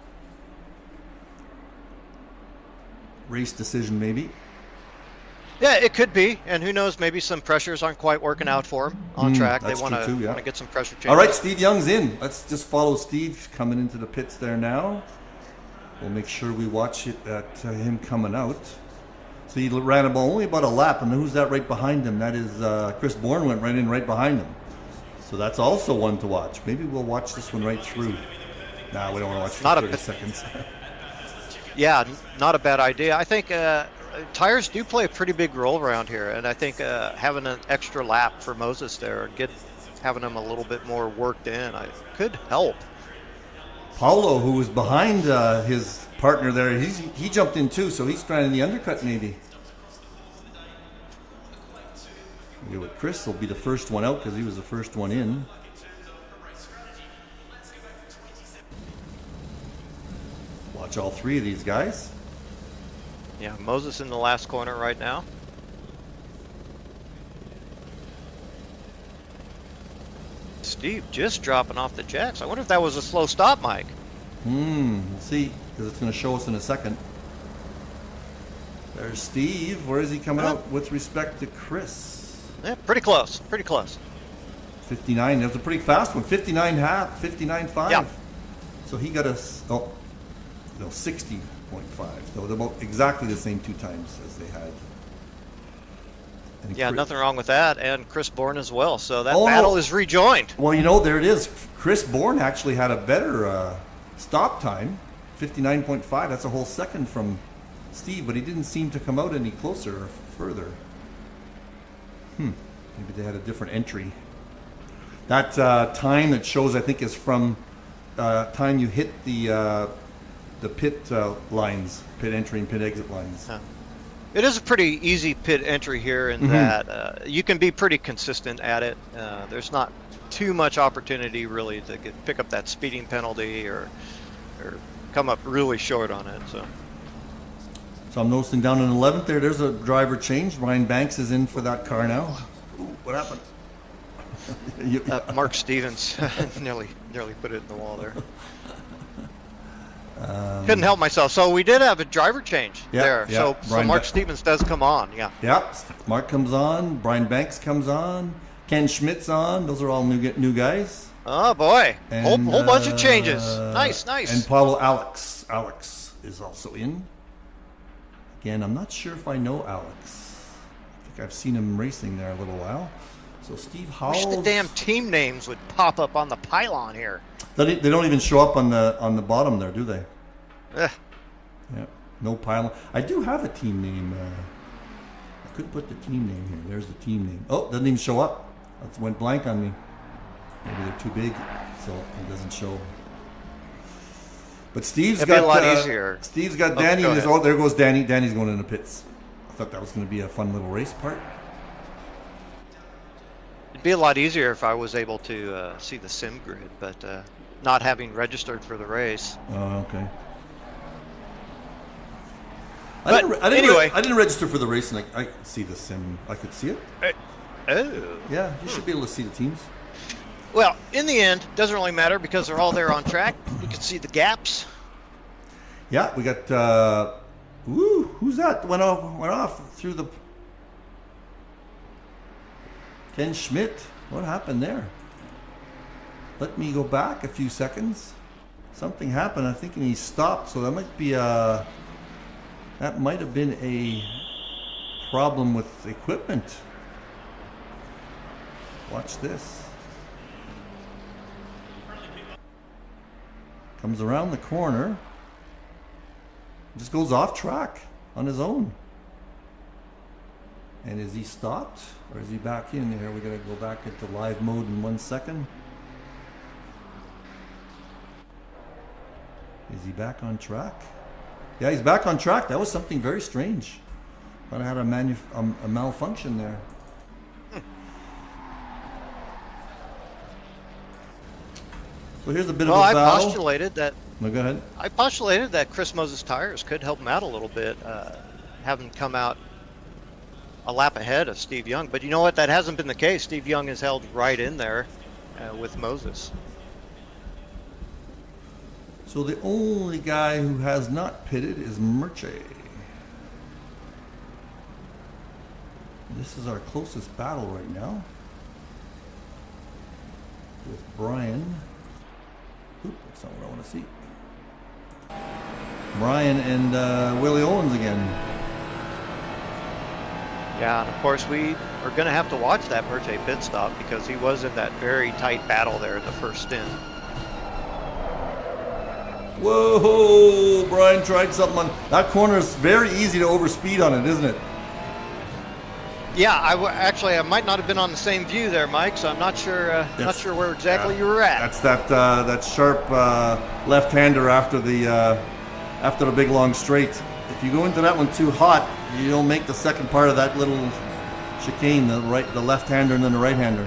Speaker 1: Race decision, maybe.
Speaker 2: Yeah, it could be, and who knows? Maybe some pressures aren't quite working out for him on track. They want to get some pressure changes.
Speaker 1: All right, Steve Young's in. Let's just follow Steve coming into the pits there now. We'll make sure we watch it at him coming out. So he ran only about a lap, and who's that right behind him? That is Chris Bourne went right behind him. So that's also one to watch. Maybe we'll watch this one right through. Nah, we don't want to watch it for 30 seconds.
Speaker 2: Yeah, not a bad idea. I think tires do play a pretty big role around here, and I think having an extra lap for Moses there, having him a little bit more worked in, could help.
Speaker 1: Paulo, who was behind his partner there, he jumped in too, so he's trying the undercut maybe. With Chris will be the first one out because he was the first one in. Watch all three of these guys.
Speaker 2: Yeah, Moses in the last corner right now. Steve just dropping off the jacks. I wonder if that was a slow stop, Mike.
Speaker 1: We'll see, because it's going to show us in a second. There's Steve. Where is he coming out with respect to Chris?
Speaker 2: Yeah, pretty close. Pretty close.
Speaker 1: 59. That was a pretty fast one. 59 half, 59.5.
Speaker 2: Yeah.
Speaker 1: So he got 60.5. So they're about exactly the same 2 times as they had. And
Speaker 2: yeah, nothing wrong with that. And Chris Bourne as well. So that battle is rejoined.
Speaker 1: Well, there it is. Chris Bourne actually had a better stop time, 59.5. That's a whole second from Steve, but he didn't seem to come out any closer or further. Maybe they had a different entry. That time that shows, I think, is from time you hit the pit lines, pit entry and pit exit lines.
Speaker 2: It is a pretty easy pit entry here in that you can be pretty consistent at it. There's not too much opportunity really to pick up that speeding penalty or come up really short on it.
Speaker 1: So I'm noticing down in 11th there's a driver change. Ryan Banks is in for that car now. Ooh, what happened?
Speaker 2: Mark Stevens nearly put it in the wall there. Couldn't help myself. So we did have a driver change there. So Mark Stevens does come on. Yeah.
Speaker 1: Mark comes on. Brian Banks comes on. Ken Schmidt's on. Those are all new guys.
Speaker 2: Oh boy, and, whole bunch of changes. Nice.
Speaker 1: And Paulo Alex is also in. Again, I'm not sure if I know Alex. I think I've seen him racing there a little while. So Steve Howells.
Speaker 2: Wish the damn team names would pop up on the pylon here.
Speaker 1: They don't even show up on the bottom there, do they?
Speaker 2: Yeah.
Speaker 1: No pylon. I do have a team name. I could put the team name here. There's the team name. Oh, doesn't even show up. It went blank on me. Maybe they're too big, so it doesn't show. But Steve's got
Speaker 2: a lot easier.
Speaker 1: Steve's got Danny. There goes Danny. Danny's going in the pits. I thought that was going to be a fun little race part.
Speaker 2: It'd be a lot easier if I was able to see the sim grid, but not having registered for the race.
Speaker 1: Oh, okay.
Speaker 2: I
Speaker 1: didn't register for the race, and I could see the sim. I could see it.
Speaker 2: Oh.
Speaker 1: Yeah, you should be able to see the teams.
Speaker 2: Well, in the end, doesn't really matter because they're all there on track. You can see the gaps.
Speaker 1: Yeah, we got. Who's that? Went off through the. Ken Schmidt. What happened there? Let me go back a few seconds. Something happened. I'm thinking he stopped, so that might be that might have been a problem with equipment. Watch this. Comes around the corner. Just goes off track on his own. And is he stopped or is he back in here? We're going to go back into live mode in 1 second. Is he back on track? Yeah, he's back on track. That was something very strange. But I had a malfunction there. So here's a bit of a battle.
Speaker 2: I postulated that.
Speaker 1: No, go ahead.
Speaker 2: I postulated that Chris Moses tires could help him out a little bit, have him come out a lap ahead of Steve Young. But you know what? That hasn't been the case. Steve Young is held right in there with Moses.
Speaker 1: So the only guy who has not pitted is Murche. This is our closest battle right now. With Brian. Oop, that's not what I want to see. Brian and Willie Owens again.
Speaker 2: Yeah, and of course we are going to have to watch that Murche pit stop because he was in that very tight battle there in the first stint.
Speaker 1: Whoa, Brian tried something on that corner. Is very easy to overspeed on it, isn't it?
Speaker 2: Yeah, actually I might not have been on the same view there, Mike. So I'm not sure. Not sure where exactly you were at.
Speaker 1: That's that sharp left-hander after the big long straight. If you go into that one too hot, you'll make the second part of that little chicane, the left-hander and then the right-hander.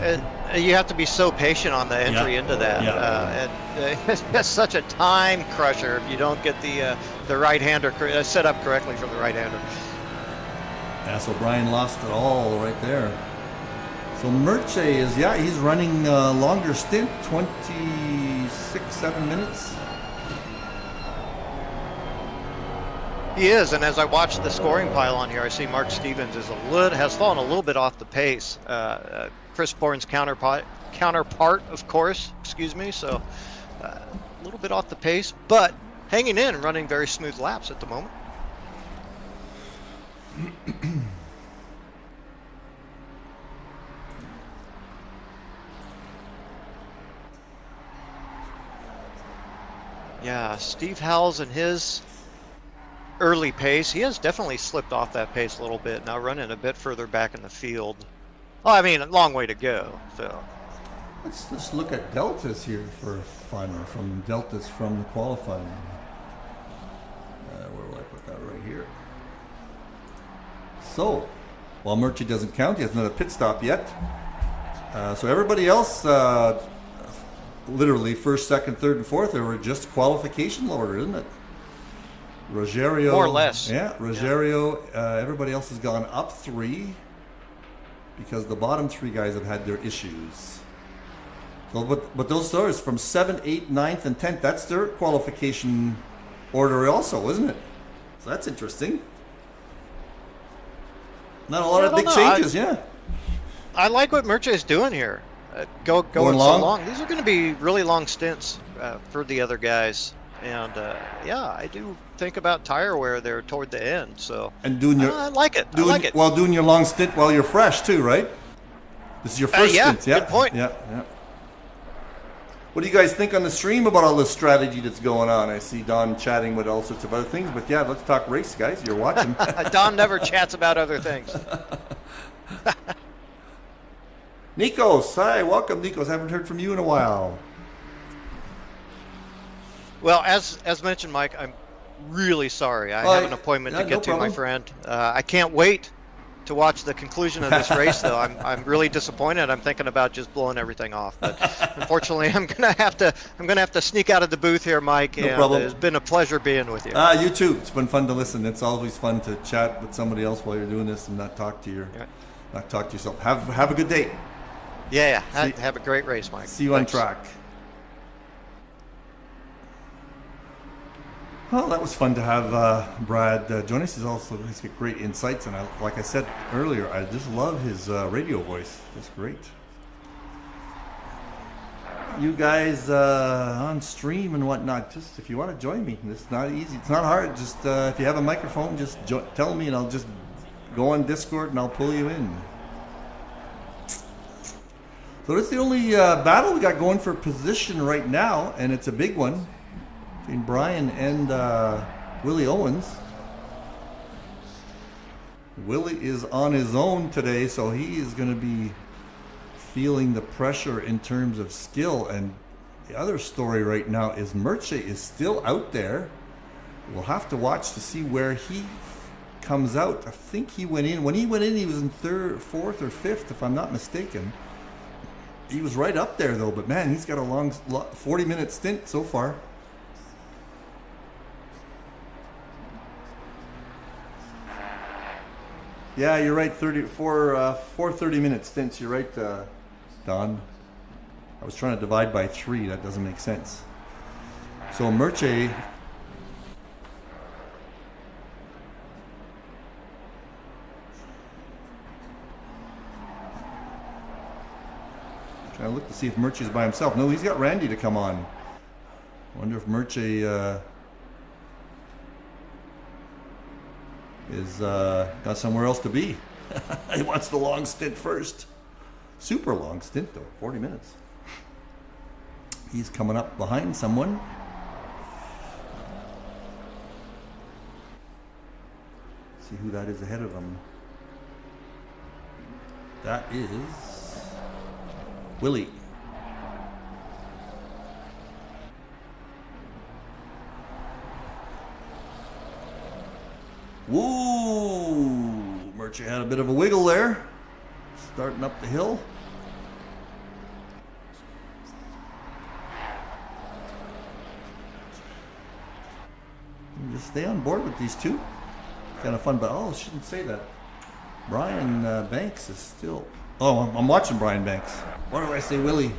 Speaker 2: You have to be so patient on the entry into that. It's such a time crusher if you don't get the right-hander set up correctly for the right-hander.
Speaker 1: Yeah, so Brian lost it all right there. So Merche is, he's running a longer stint, 7 minutes.
Speaker 2: He is, and as I watch the scoring pile on here, I see Mark Stevens has fallen a little bit off the pace. Chris Bourne's counterpart, of course, so a little bit off the pace, but hanging in and running very smooth laps at the moment. Yeah, Steve Howells and his early pace, he has definitely slipped off that pace a little bit, now running a bit further back in the field. Oh, I mean, a long way to go. So
Speaker 1: let's just look at deltas here for fun, from deltas from the qualifying. Where will I put that? Right here. So, while Murchie doesn't count, he has another pit stop yet. So everybody else, literally first, second, third, and fourth, they were just qualification order, isn't it? Rogerio,
Speaker 2: more or less.
Speaker 1: Yeah, Rogerio. Everybody else has gone up 3 because the bottom 3 guys have had their issues. So, but those stars from 7th, 8th, 9th, and 10th, that's their qualification order also, isn't it? So that's interesting. Not a lot of big changes,
Speaker 2: I like what Merche is doing here. Going so long. These are going to be really long stints for the other guys. And I do think about tire wear there toward the end. So
Speaker 1: and doing your,
Speaker 2: I like it.
Speaker 1: While doing your long stint while you're fresh too, right? This is your first stint. Yeah,
Speaker 2: good point.
Speaker 1: Yeah. What do you guys think on the stream about all this strategy that's going on? I see Don chatting with all sorts of other things, but let's talk race, guys. You're watching.
Speaker 2: Don never chats about other things.
Speaker 1: Nikos, hi, welcome, Nikos. Haven't heard from you in a while.
Speaker 2: Well, as mentioned, Mike, I'm really sorry. I have an appointment to get to, my friend. I can't wait to watch the conclusion of this race, though. I'm really disappointed. I'm thinking about just blowing everything off. But unfortunately, I'm gonna have to sneak out of the booth here, Mike.
Speaker 1: No problem.
Speaker 2: It's been a pleasure being with you.
Speaker 1: You too. It's been fun to listen. It's always fun to chat with somebody else while you're doing this and not talk to yourself. Have a good day.
Speaker 2: Yeah. Have a great race, Mike.
Speaker 1: See you on track. Well, that was fun to have Brad join us. He's got great insights, and like I said earlier, I just love his radio voice. It's great. You guys on stream and whatnot, just if you want to join me, it's not easy. It's not hard. Just if you have a microphone, just tell me, and I'll just go on Discord and I'll pull you in. So that's the only battle we got going for position right now, and it's a big one. Between Brian and Willie Owens. Willie is on his own today, so he is going to be feeling the pressure in terms of skill. And the other story right now is Merche is still out there. We'll have to watch to see where he comes out. I think he went in. When he went in, he was in fourth or fifth, if I'm not mistaken. He was right up there, though. But, man, he's got a long 40-minute stint so far. Yeah, you're right. 4 30-minute stints. You're right, Don. I was trying to divide by 3. That doesn't make sense. So Merche. Trying to look to see if Merche's by himself. No, he's got Randy to come on. Wonder if Merche is got somewhere else to be. He wants the long stint first. Super long stint though, 40 minutes. He's coming up behind someone. see who that is ahead of him. That is Willie. Woo! Murchie had a bit of a wiggle there, starting up the hill. Just stay on board with these two. Kind of fun, but oh, I shouldn't say that. Brian Banks is still. Oh, I'm watching Brian Banks. Why do I say Willie?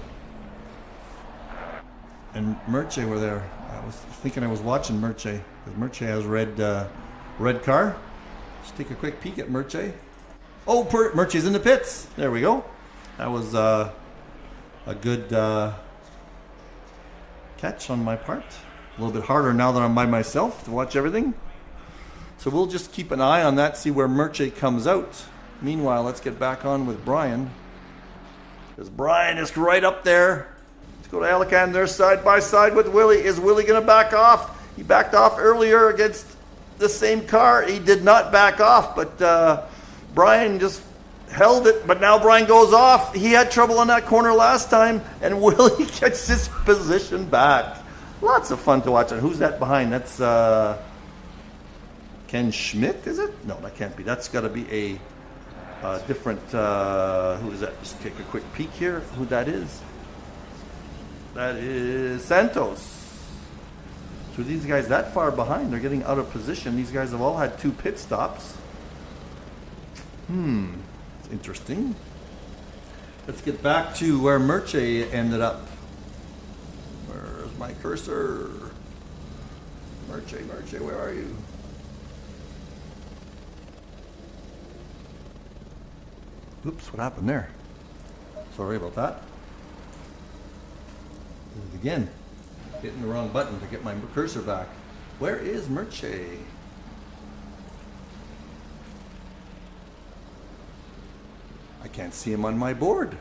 Speaker 1: And Murchie were there. I was thinking I was watching Murchie because Murchie has red car. Let's take a quick peek at Murchie. Oh, Murchie's in the pits. There we go. That was a good catch on my part. A little bit harder now that I'm by myself to watch everything. So we'll just keep an eye on that, see where Murchie comes out. Meanwhile, let's get back on with Brian. Because Brian is right up there. Let's go to Alican there side by side with Willie. Is Willie going to back off? He backed off earlier against the same car. He did not back off, but Brian just held it. But now Brian goes off. He had trouble on that corner last time, and Willie gets his position back. Lots of fun to watch. And who's that behind? That's Ken Schmidt, is it? No, that can't be. That's got to be a different, who is that? Just take a quick peek here, who that is. That is Santos. So these guys that far behind, they're getting out of position. These guys have all had 2 pit stops. It's interesting. Let's get back to where Murchie ended up. Where's my cursor? Murchie, where are you? Oops, what happened there? Sorry about that. Do it again. Hitting the wrong button to get my cursor back. Where is Murchie? I can't see him on my board.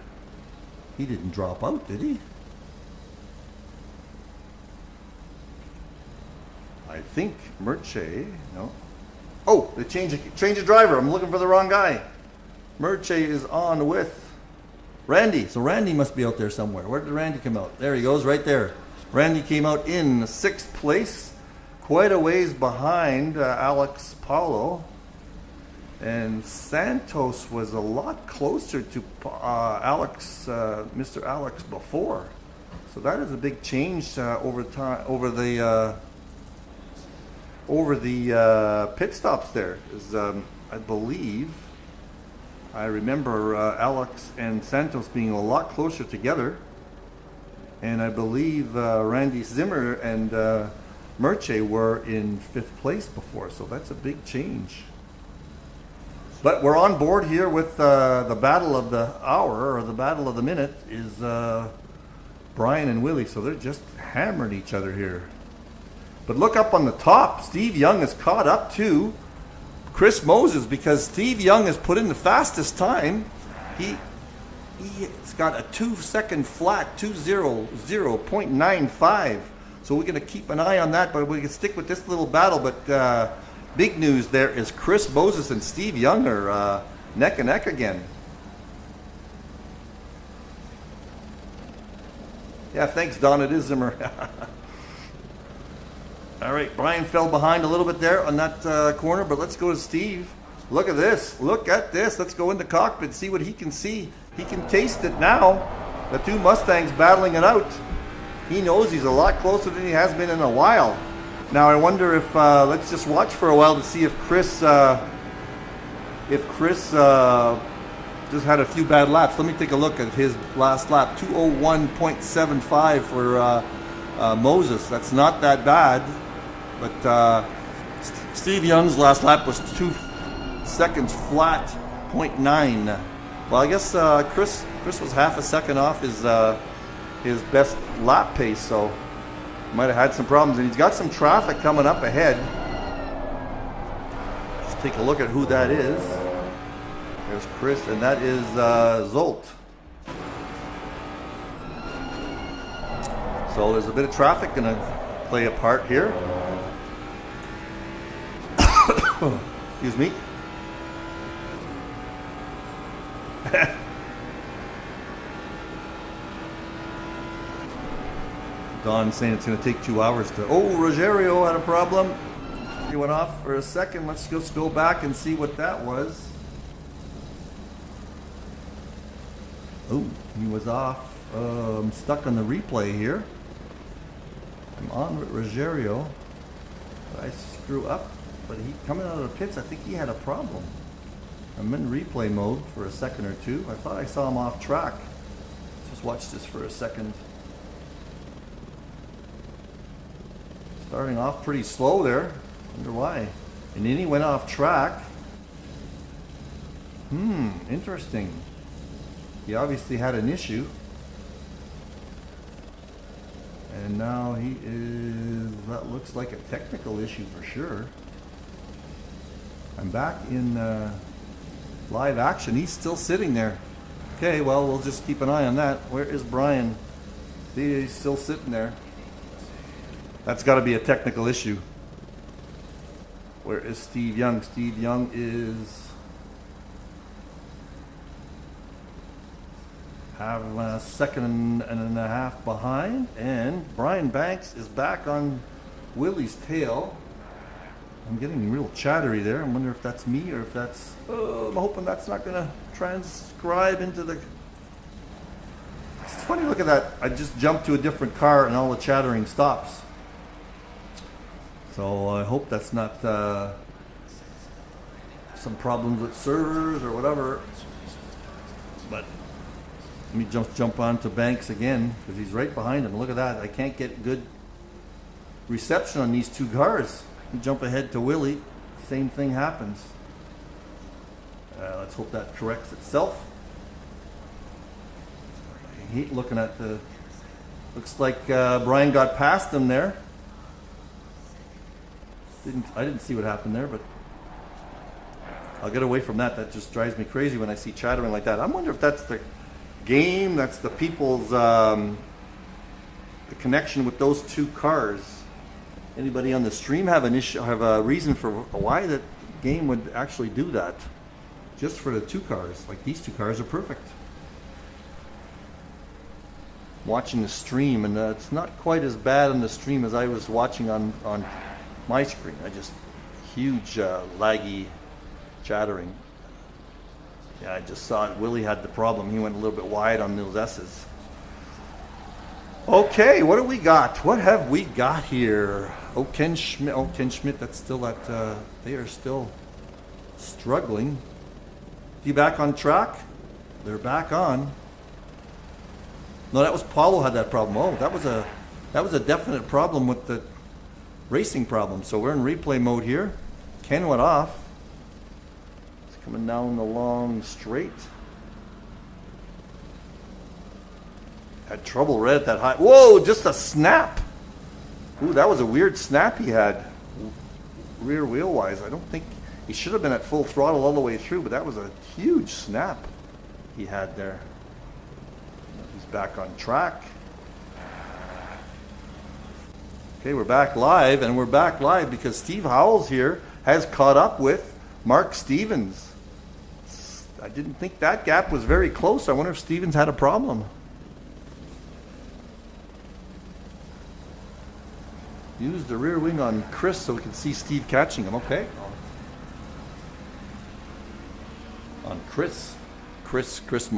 Speaker 1: He didn't drop out, did he? I think Murchie, no. Oh, they changed the driver. I'm looking for the wrong guy. Murchie is on with Randy. So Randy must be out there somewhere. Where did Randy come out? There he goes, right there. Randy came out in 6th place, quite a ways behind Alex Paulo. And Santos was a lot closer to Mr. Alex before. So that is a big change over the pit stops there. I believe I remember Alex and Santos being a lot closer together, and I believe Randy Zimmer and Murchie were in 5th place before, so that's a big change. But we're on board here with the battle of the hour, or the battle of the minute, is Brian and Willie, so they're just hammering each other here. But look up on the top, Steve Young is caught up to Chris Moses, because Steve Young has put in the fastest time. He's got a 2-second flat, 2:00.95. So we're going to keep an eye on that, but we can stick with this little battle. But big news there is Chris Moses and Steve Young are neck and neck again. Yeah, thanks, Don. It is Zimmer. All right, Brian fell behind a little bit there on that corner, but let's go to Steve. Look at this. Look at this. Let's go in the cockpit, see what he can see. He can taste it now. The 2 Mustangs battling it out. He knows he's a lot closer than he has been in a while. Now I wonder if, let's just watch for a while to see if Chris just had a few bad laps. Let me take a look at his last lap. 2:01.75 for Moses. That's not that bad. But Steve Young's last lap was 2 seconds flat, 0.9. Well, I guess Chris was half a second off his best lap pace, so might have had some problems. And he's got some traffic coming up ahead. Just take a look at who that is. There's Chris, and that is Zolt. So there's a bit of traffic going to play a part here. Excuse me. Don saying it's going to take 2 hours to... Oh, Rogerio had a problem. He went off for a second. Let's just go back and see what that was. Oh, he was off. I'm stuck on the replay here. I'm on with Rogerio. I screw up, but he coming out of the pits, I think he had a problem. I'm in replay mode for a second or two. I thought I saw him off track. Let's just watch this for a second. Starting off pretty slow there. Wonder why. And then he went off track. Interesting. He obviously had an issue. And now he is, that looks like a technical issue for sure. I'm back in live action. He's still sitting there. Okay, well, we'll just keep an eye on that. Where is Brian? See, he's still sitting there. That's got to be a technical issue. Where is Steve Young? Steve Young is... have a second and a half behind, and Brian Banks is back on Willie's tail. I'm getting real chattery there. I wonder if that's me or if that's... I'm hoping that's not going to transcribe into the... It's funny, look at that. I just jumped to a different car and all the chattering stops. So I hope that's not some problems with servers or whatever. But let me just jump on to Banks again because he's right behind him. Look at that. I can't get good reception on these two cars. You jump ahead to Willie, same thing happens. Let's hope that corrects itself. I hate looking at the... Looks like Brian got past him there. I didn't see what happened there, but I'll get away from that. That just drives me crazy when I see chattering like that. I wonder if that's the game, that's the people's the connection with those two cars. Anybody on the stream have an issue, have a reason for why that game would actually do that? Just for the two cars. Like these two cars are perfect. Watching the stream, and it's not quite as bad on the stream as I was watching on my screen. I just huge laggy chattering. Yeah, I just saw it. Willie had the problem. He went a little bit wide on those S's. Okay, what do we got? What have we got here? Oh, Ken Schmidt. Oh, Ken Schmidt. That's still at. They are still struggling. Is he back on track? They're back on. No, that was Paulo had that problem. Oh, that was a definite problem with the racing problem. So we're in replay mode here. Ken went off. He's coming down the long straight. Had trouble right at that high. Whoa, just a snap. Ooh, that was a weird snap he had. Rear wheel wise. I don't think he should have been at full throttle all the way through, but that was a huge snap he had there. He's back on track. Okay, we're back live, and we're back live because Steve Howells here has caught up with Mark Stevens. I didn't think that gap was very close. I wonder if Stevens had a problem. Use the rear wing on Chris so we can see Steve catching him. Okay. On Chris.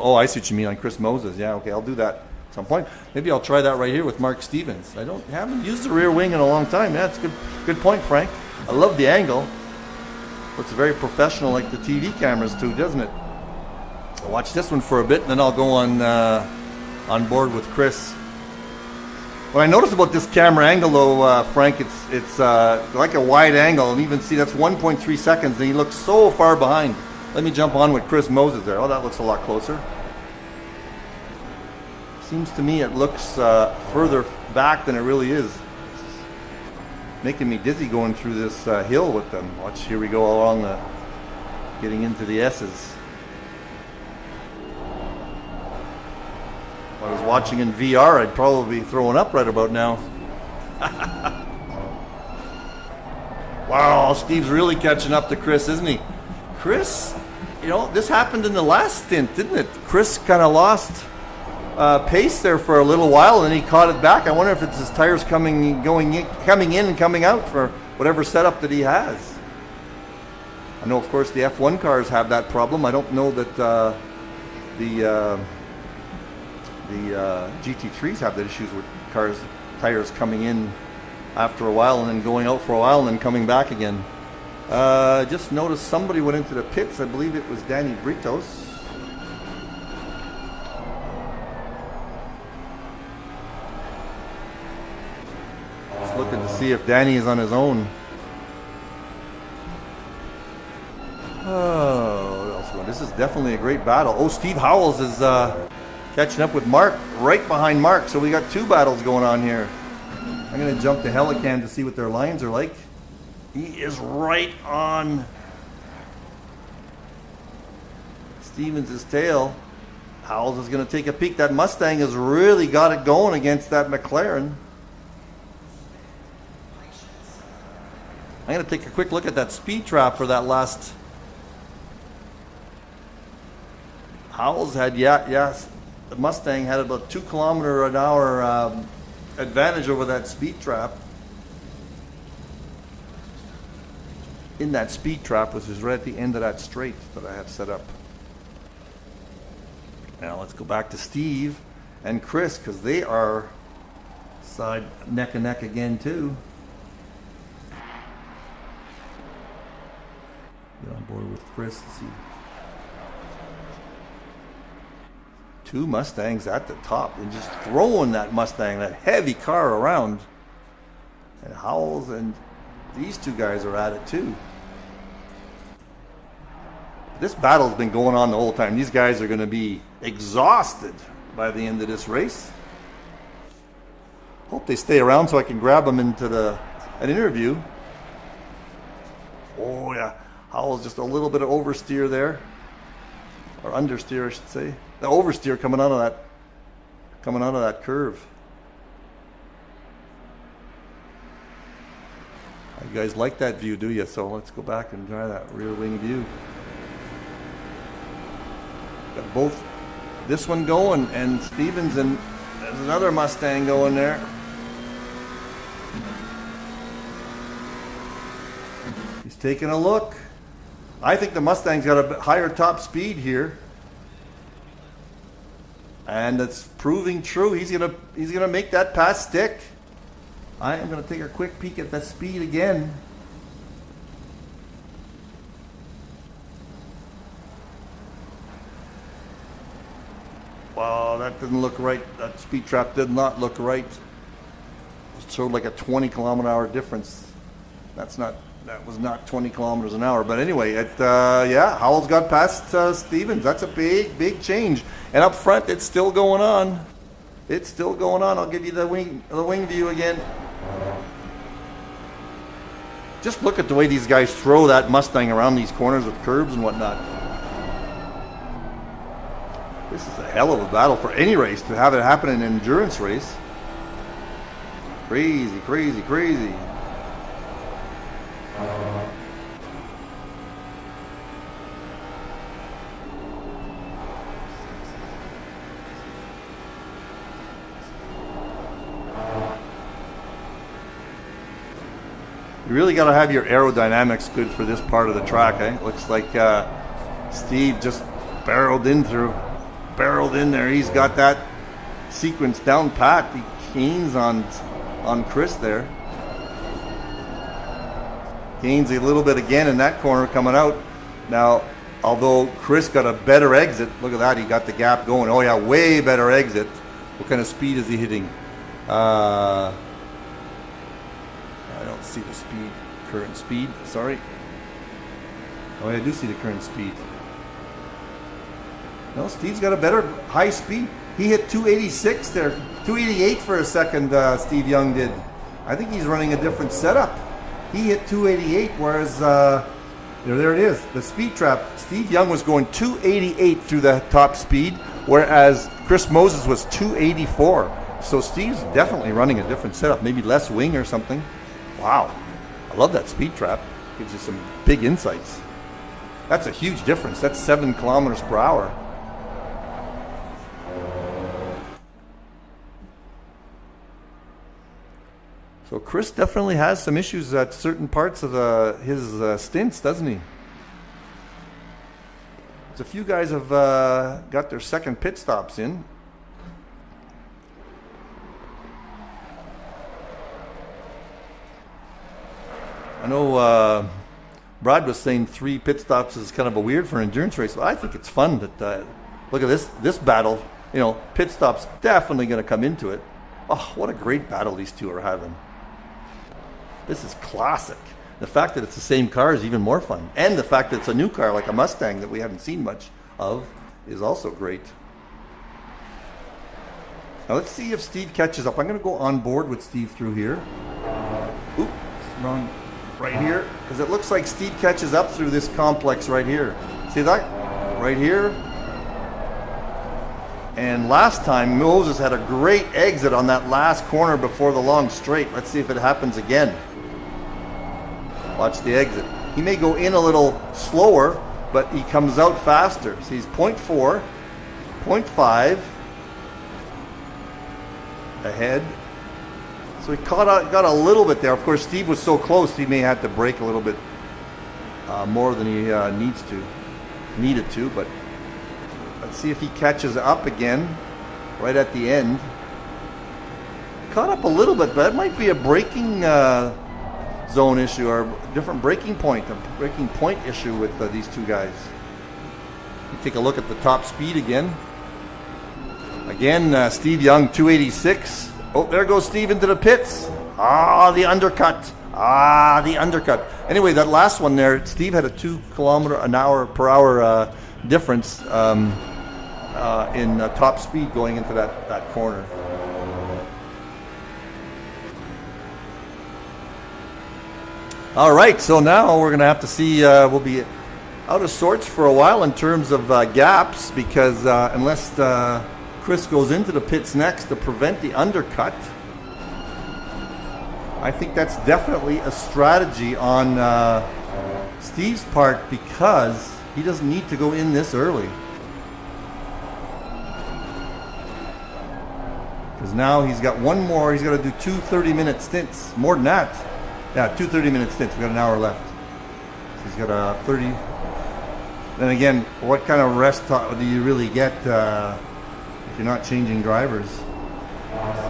Speaker 1: Oh, I see what you mean, on Chris Moses. Yeah, okay, I'll do that at some point. Maybe I'll try that right here with Mark Stevens. Haven't used the rear wing in a long time. Yeah, it's good point, Frank. I love the angle. Looks very professional, like the TV cameras too, doesn't it? I'll watch this one for a bit, and then I'll go on board with Chris. What I noticed about this camera angle, though, Frank, it's like a wide angle, and even see that's 1.3 seconds, and he looks so far behind. Let me jump on with Chris Moses there. Oh, that looks a lot closer. Seems to me it looks further back than it really is. It's making me dizzy going through this hill with them. Watch, here we go along getting into the S's. If I was watching in VR, I'd probably be throwing up right about now. Wow, Steve's really catching up to Chris, isn't he? Chris, you know, this happened in the last stint, didn't it? Chris kind of lost pace there for a little while, and then he caught it back. I wonder if it's his tires coming in and coming out for whatever setup that he has. I know, of course, the F1 cars have that problem. I don't know that the GT3s have that issues with tires coming in after a while and then going out for a while and then coming back again. Just noticed somebody went into the pits. I believe it was Danny Britos. Just looking to see if Danny is on his own. Oh, what else? This is definitely a great battle. Oh, Steve Howells is catching up with Mark, right behind Mark. So we got two battles going on here. I'm going to jump to Helicam to see what their lines are like. He is right on Stevens' tail. Howells is going to take a peek. That Mustang has really got it going against that McLaren. I'm going to take a quick look at that speed trap for that last. Howells had, yes, the Mustang had about 2 km/h advantage over that speed trap. In that speed trap, which is right at the end of that straight that I have set up. Now let's go back to Steve and Chris, because they are side neck and neck again too. Get on board with Chris to see. Two Mustangs at the top and just throwing that Mustang, that heavy car around. And Howells and these two guys are at it too. This battle's been going on the whole time. These guys are going to be exhausted by the end of this race. Hope they stay around so I can grab them into an interview. Oh yeah, Howells just a little bit of oversteer there, or understeer, I should say. The oversteer coming out of that curve. You guys like that view, do you? So let's go back and try that rear wing view. Got both this one going and Stevens, and there's another Mustang going there. He's taking a look. I think the Mustang's got a bit higher top speed here. And it's proving true. He's gonna make that pass stick. I am gonna take a quick peek at that speed again. Wow, that didn't look right. That speed trap did not look right. It showed like a 20 km/h difference. That was not 20 km/h. But anyway, yeah, Howells got past Stevens. That's a big change. And up front, it's still going on. It's still going on. I'll give you the wing view again. Just look at the way these guys throw that Mustang around these corners with curbs and whatnot. This is a hell of a battle for any race to have it happen in an endurance race. Crazy, crazy, crazy. You really got to have your aerodynamics good for this part of the track, eh? Looks like Steve just barreled in there. He's got that sequence down pat. He gains on Chris there. Gains a little bit again in that corner coming out. Now, although Chris got a better exit, look at that, he got the gap going. Oh yeah, way better exit. What kind of speed is he hitting? I don't see the speed, current speed, sorry. Oh, I do see the current speed. No, Steve's got a better high speed. He hit 286 there, 288 for a second, Steve Young did. I think he's running a different setup. He hit 288, whereas, there it is, the speed trap. Steve Young was going 288 through the top speed, whereas Chris Moses was 284. So Steve's definitely running a different setup, maybe less wing or something. Wow. I love that speed trap. Gives you some big insights. That's a huge difference. That's 7 kilometers per hour. So Chris definitely has some issues at certain parts of his stints, doesn't he? There's a few guys have got their second pit stops in. I know Brad was saying 3 pit stops is kind of a weird for an endurance race. But I think it's fun that look at this battle. You know, pit stops definitely going to come into it. Oh, what a great battle these two are having. This is classic. The fact that it's the same car is even more fun. And the fact that it's a new car like a Mustang that we haven't seen much of is also great. Now let's see if Steve catches up. I'm going to go on board with Steve through here. Oops, wrong. Right here. Because it looks like Steve catches up through this complex right here. See that? Right here. And last time Moses had a great exit on that last corner before the long straight. Let's see if it happens again. Watch the exit. He may go in a little slower, but he comes out faster. See, he's 0.4, 0.5 ahead. So he got a little bit there. Of course, Steve was so close, he may have to brake a little bit more than he needed to. But let's see if he catches up again right at the end. Caught up a little bit, but that might be a braking zone issue or a different braking point issue with these two guys. You take a look at the top speed again. Again, Steve Young, 286. Oh, there goes Steve into the pits. The undercut. The undercut. Anyway, that last one there, Steve had a 2 per hour difference in top speed going into that corner. All right, so now we're going to have to see, we'll be out of sorts for a while in terms of gaps because unless Chris goes into the pits next to prevent the undercut, I think that's definitely a strategy on Steve's part because he doesn't need to go in this early. Because now he's got one more, he's got to do 2 30-minute stints, more than that. Yeah, 2 30-minute stints. We've got an hour left. So he's got a 30. Then again, what kind of rest do you really get if you're not changing drivers?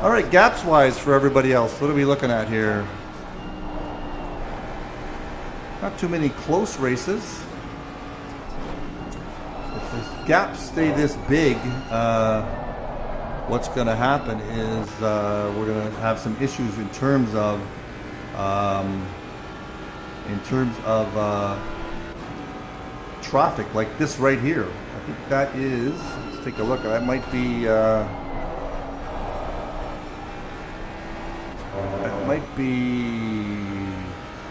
Speaker 1: All right, gaps-wise for everybody else, what are we looking at here? Not too many close races. If the gaps stay this big, what's going to happen is we're going to have some issues in terms of traffic, like this right here. I think that is, let's take a look. That might be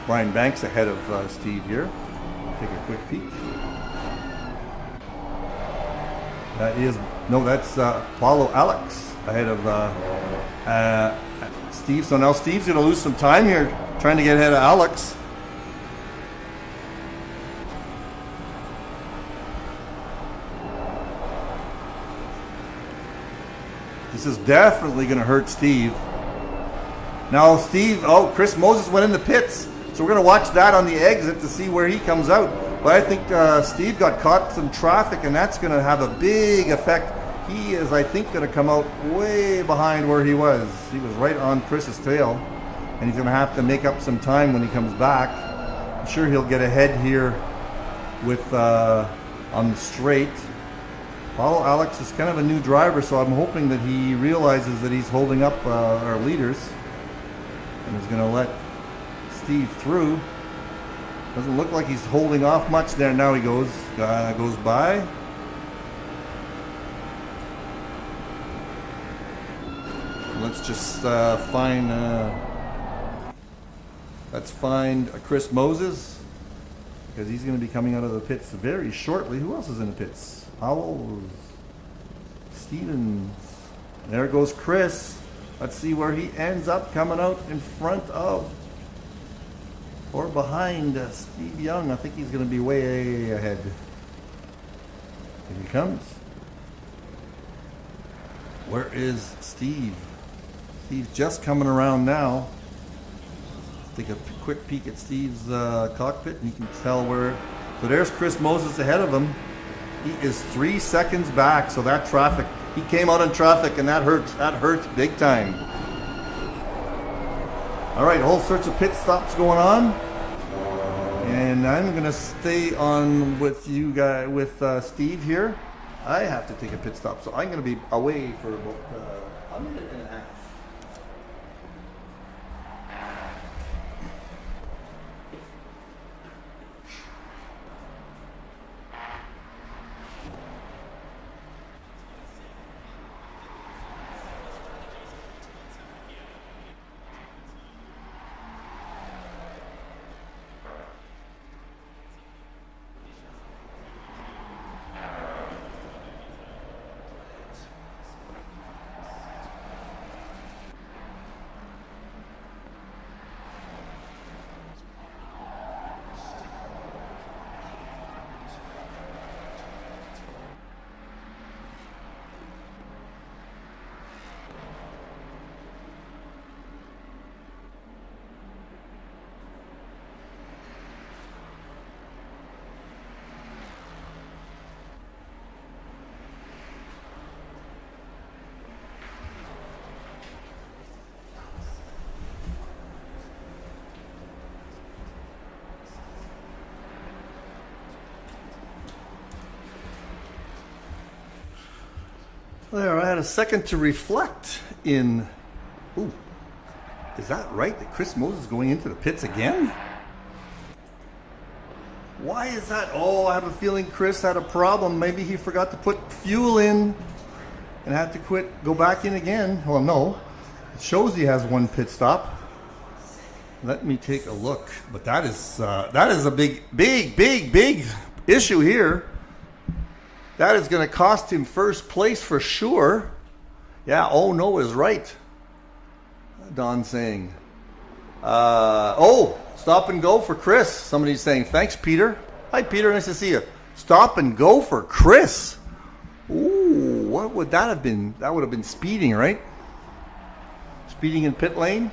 Speaker 1: Brian Banks ahead of Steve here. Take a quick peek. That's Paulo Alex ahead of Steve. So now Steve's going to lose some time here trying to get ahead of Alex. This is definitely going to hurt Steve. Now Chris Moses went in the pits. So we're going to watch that on the exit to see where he comes out. But I think Steve got caught in traffic and that's going to have a big effect. He is, I think, going to come out way behind where he was. He was right on Chris's tail. And he's going to have to make up some time when he comes back. I'm sure he'll get ahead here with on the straight. Paulo Alex is kind of a new driver, so I'm hoping that he realizes that he's holding up our leaders. And is going to let Steve through. Doesn't look like he's holding off much there. Now he goes by. Let's just find Chris Moses because he's going to be coming out of the pits very shortly. Who else is in the pits? Howell, Stevens. There goes Chris. Let's see where he ends up coming out in front of or behind Steve Young. I think he's going to be way ahead. Here he comes. Where is Steve? Steve's just coming around now. Take a quick peek at Steve's cockpit, and you can tell where. So there's Chris Moses ahead of him. He is 3 seconds back. So that traffic, he came out in traffic, and that hurts. That hurts big time. All right, a whole sorts of pit stops going on, and I'm gonna stay on with you guys with Steve here. I have to take a pit stop, so I'm gonna be away for about a minute and a half. There, I had a second to reflect in. Ooh, is that right? That Chris Moses is going into the pits again? Why is that? Oh, I have a feeling Chris had a problem. Maybe he forgot to put fuel in and had to go back in again. Well, no, it shows he has one pit stop. Let me take a look. But that is a big issue here. That is going to cost him first place for sure. Yeah, oh no is right. Don's saying. Stop and go for Chris. Somebody's saying, thanks, Peter. Hi, Peter. Nice to see you. Stop and go for Chris. Ooh, what would that have been? That would have been speeding, right? Speeding in pit lane.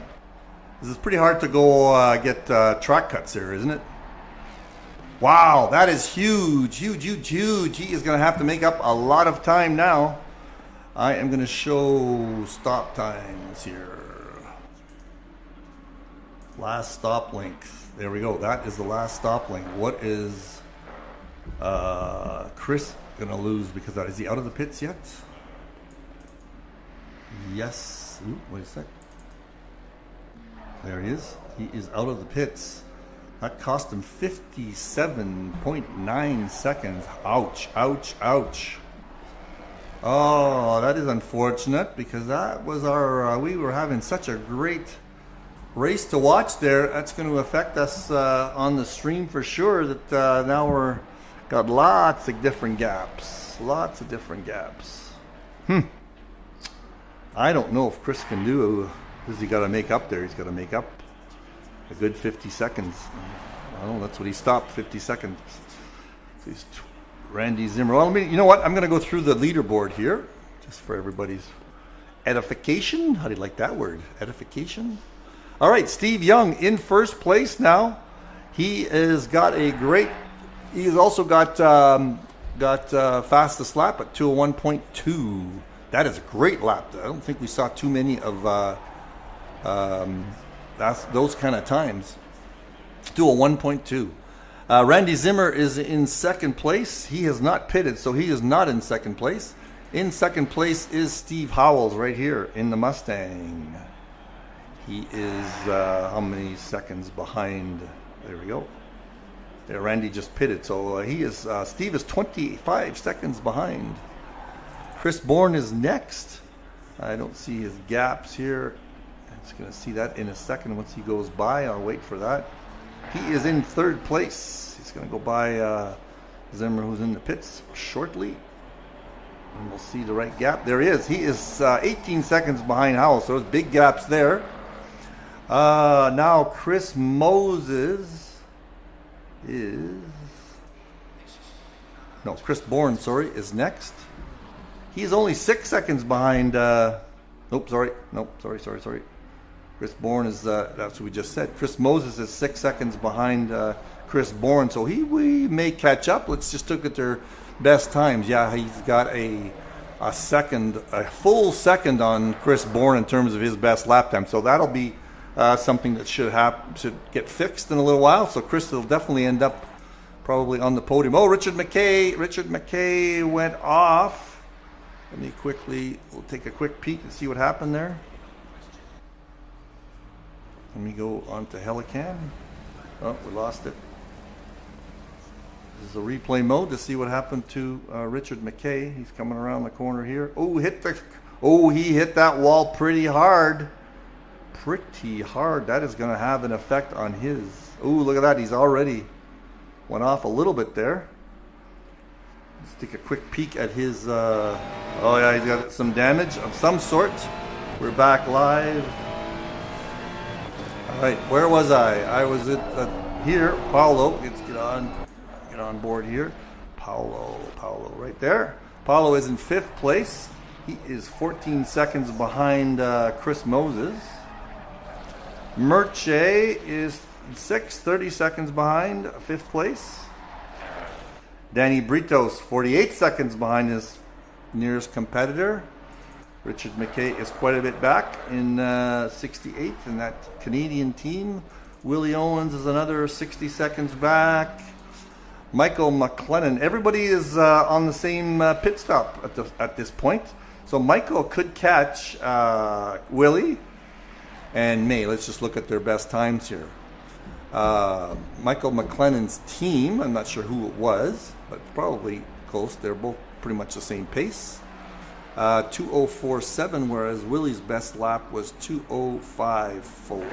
Speaker 1: This is pretty hard to go get track cuts here, isn't it? Wow, that is huge. He is going to have to make up a lot of time now. I am going to show stop times here. Last stop length. There we go. That is the last stop length. What is Chris going to lose because of that? Is he out of the pits yet? Yes. Ooh, wait a sec. There he is. He is out of the pits. That cost him 57.9 seconds. Ouch, ouch, ouch. Oh, that is unfortunate because that was our, we were having such a great race to watch there. That's going to affect us on the stream for sure, that now we're got lots of different gaps. Lots of different gaps. I don't know if Chris can do, because he got to make up there. He's got to make up a good 50 seconds. Well, that's what he stopped, 50 seconds. Randy Zimmer. Well, you know what? I'm going to go through the leaderboard here, just for everybody's edification. How do you like that word? Edification? All right, Steve Young in first place now. He has got a great, he's also got fastest lap at 201.2. That is a great lap. I don't think we saw too many of those kind of times. 201.2. Randy Zimmer is in second place. He has not pitted, so he is not in second place. In second place is Steve Howells right here in the Mustang. He is how many seconds behind? There we go. There, Randy just pitted, so he is. Steve is 25 seconds behind. Chris Bourne is next. I don't see his gaps here. I'm just going to see that in a second once he goes by. I'll wait for that. He is in third place. He's going to go by Zimmer, who's in the pits shortly. And we'll see the right gap. There he is. He is 18 seconds behind Howell, so there's big gaps there. Now Chris Moses is... No, Chris Bourne, sorry, is next. He's only 6 seconds behind... Nope, sorry. Chris Bourne is... that's what we just said. Chris Moses is 6 seconds behind Chris Bourne, so we may catch up. Let's just look at their best times. Yeah, he's got a full second on Chris Bourne in terms of his best lap time. So that'll be something that should get fixed in a little while. So Chris will definitely end up probably on the podium. Oh, Richard McKay went off. We'll take a quick peek and see what happened there. Let me go on to Helican. Oh, we lost it. This is a replay mode to see what happened to Richard McKay. He's coming around the corner here. Oh, he hit that wall pretty hard. That is going to have an effect on his... Oh, look at that. He's already went off a little bit there. Let's take a quick peek at his... oh, yeah, he's got some damage of some sort. We're back live. All right, where was I? I was at here. Paulo, let's get on board here. Paulo, right there. Paulo is in 5th place. He is 14 seconds behind Chris Moses. Merche is 6th, 30 seconds behind 5th place. Danny Britos, 48 seconds behind his nearest competitor. Richard McKay is quite a bit back in 68th in that Canadian team. Willie Owens is another 60 seconds back. Michael McLennan. Everybody is on the same pit stop at this point. So Michael could catch Willie and May. Let's just look at their best times here. Michael McLennan's team, I'm not sure who it was, but probably close. They're both pretty much the same pace. 2047, whereas Willie's best lap was 2054.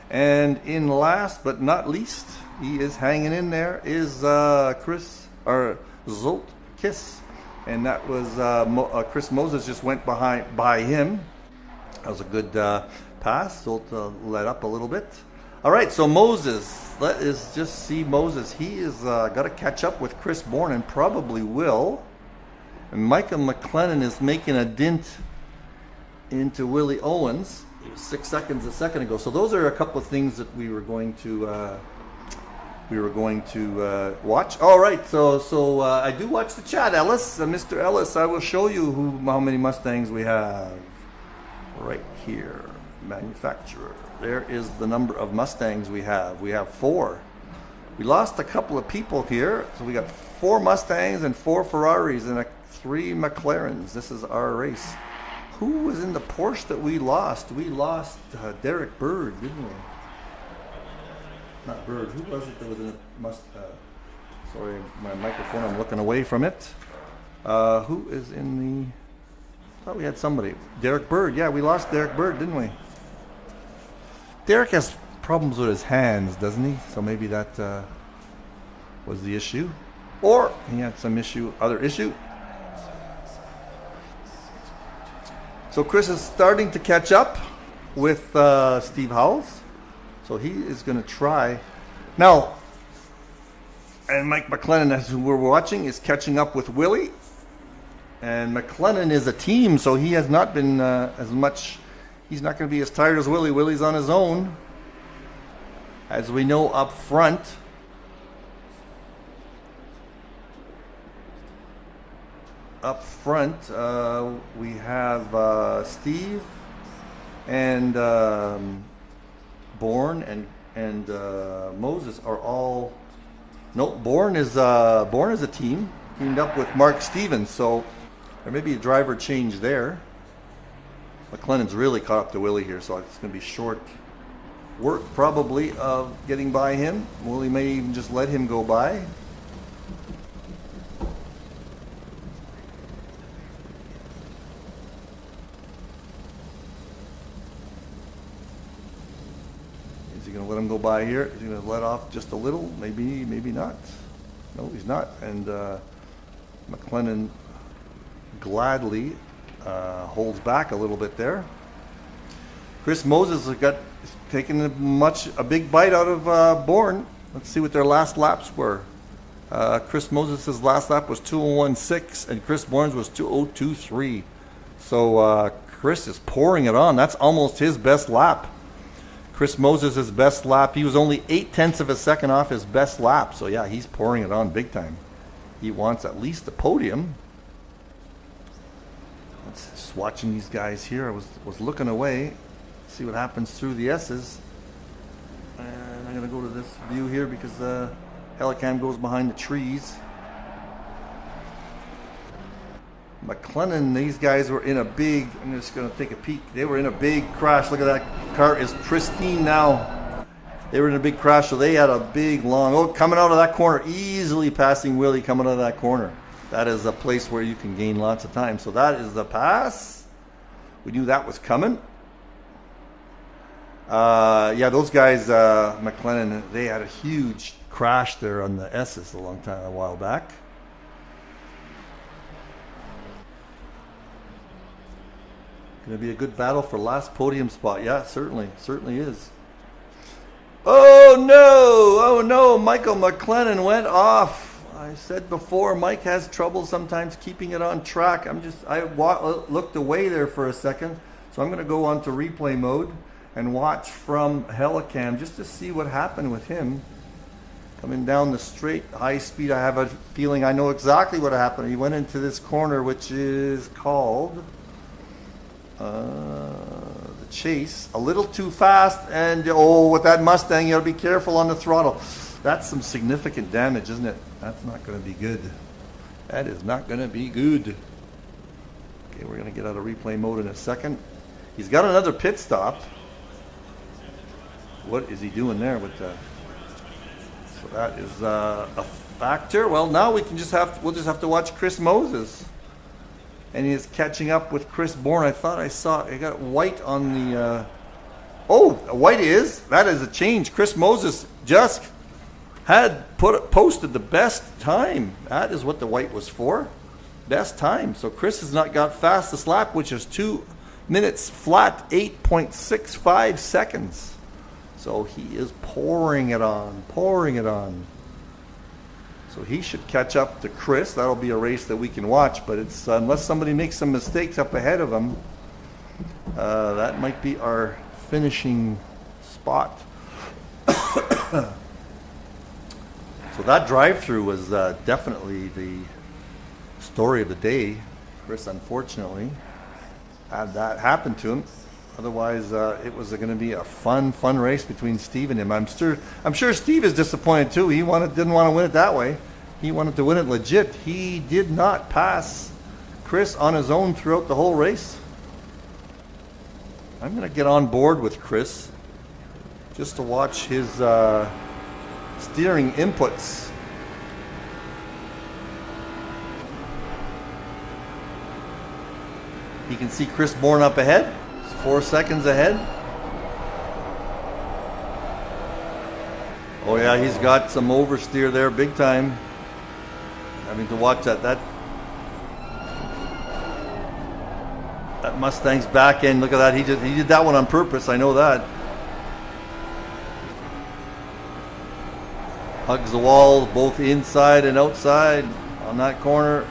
Speaker 1: And in last but not least, he is hanging in there, is Zolt Kiss. And that was Chris Moses just went by him. That was a good pass. Zolt let up a little bit. All right, so Moses, let us just see Moses. He is got to catch up with Chris Bourne and probably will. And Michael McLennan is making a dent into Willie Owens. It was 6 seconds a second ago. So those are a couple of things that we were going to watch. All right, so I do watch the chat, Ellis. Mr. Ellis, I will show you how many Mustangs we have right here. Manufacturer. There is the number of Mustangs we have. We have 4. We lost a couple of people here, so we got 4 Mustangs and 4 Ferraris and 3 McLarens. This is our race. Who was in the Porsche that we lost? We lost Derek Bird, didn't we? Not Bird. Who was it that was in the sorry, my microphone. I'm looking away from it. Who is in the? I thought we had somebody. Derek Bird. Yeah, we lost Derek Bird, didn't we? Derek has problems with his hands, doesn't he? So maybe that was the issue, or he had some other issue. So Chris is starting to catch up with Steve Howells. So he is going to try. Now, and Mike McLennan, as we're watching, is catching up with Willie. And McLennan is a team, so he has not been as much. He's not going to be as tired as Willie. Willie's on his own. As we know up front, we have Steve and Bourne and Moses are all. No, Bourne is a team teamed up with Mark Stevens, so there may be a driver change there. McLennan's really caught up to Willie here, so it's going to be short work probably of getting by him. Willie may even just let him go by. Is he going to let him go by here? Is he going to let off just a little? Maybe, maybe not. No, he's not. And McLennan gladly holds back a little bit there. Chris Moses has got taken a big bite out of Bourne. Let's see what their last laps were. Chris Moses' last lap was 2:01.6 and Chris Bourne's was 2:02.3. So Chris is pouring it on. That's almost his best lap. Chris Moses' best lap, he was only 0.8 of a second off his best lap. So yeah, he's pouring it on big time. He wants at least the podium. Let's just watching these guys here. I was looking away. See what happens through the S's. And I'm going to go to this view here because the Helicam goes behind the trees. McLennan, these guys were in a big, I'm just going to take a peek. They were in a big crash. Look at that car is pristine now. They were in a big crash, so they had a big long, coming out of that corner, easily passing Willie coming out of that corner. That is a place where you can gain lots of time. So that is the pass. We knew that was coming. Yeah, those guys, McLennan, they had a huge crash there on the S's a while back. Going to be a good battle for last podium spot. Yeah, certainly is. Oh no, Michael McLennan went off. I said before, Mike has trouble sometimes keeping it on track. I looked away there for a second, so I'm going to go on to replay mode and watch from Helicam just to see what happened with him. Coming down the straight, high speed, I have a feeling I know exactly what happened. He went into this corner, which is called the Chase, a little too fast, and with that Mustang, you gotta be careful on the throttle. That's some significant damage, isn't it? That's not gonna be good. That is not gonna be good. Okay, we're gonna get out of replay mode in a second. He's got another pit stop. What is he doing there with the? So that is a factor. Well, now we'll just have to watch Chris Moses. And he is catching up with Chris Bourne. I thought I saw, I got white on the, white that is a change. Chris Moses just had posted the best time. That is what the white was for. Best time. So Chris has not got fastest lap, which is 2 minutes flat, 8.65 seconds. So he is pouring it on. So he should catch up to Chris. That'll be a race that we can watch, but it's unless somebody makes some mistakes up ahead of him, that might be our finishing spot. So that drive-through was definitely the story of the day. Chris, unfortunately, had that happen to him. Otherwise, it was going to be a fun race between Steve and him. I'm sure Steve is disappointed too. He didn't want to win it that way. He wanted to win it legit. He did not pass Chris on his own throughout the whole race. I'm going to get on board with Chris just to watch his steering inputs. You can see Chris Bourne up ahead. 4 seconds ahead. Oh yeah, he's got some oversteer there big time. Having to watch that Mustang's back end. Look at that. He did that one on purpose. I know that. Hugs the wall both inside and outside on that corner.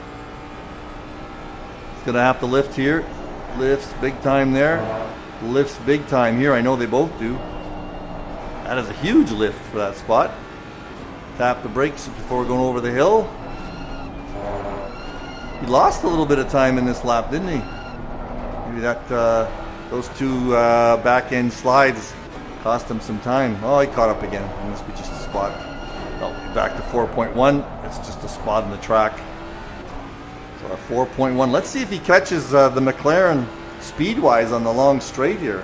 Speaker 1: He's gonna have to lift here. Lifts big time there. Lifts big time here. I know they both do. That is a huge lift for that spot. Tap the brakes before going over the hill. He lost a little bit of time in this lap, didn't he? Maybe those two back end slides cost him some time. Oh, he caught up again. It must be just a spot. No, back to 4.1. It's just a spot in the track. So a 4.1. Let's see if he catches the McLaren speed-wise on the long straight here.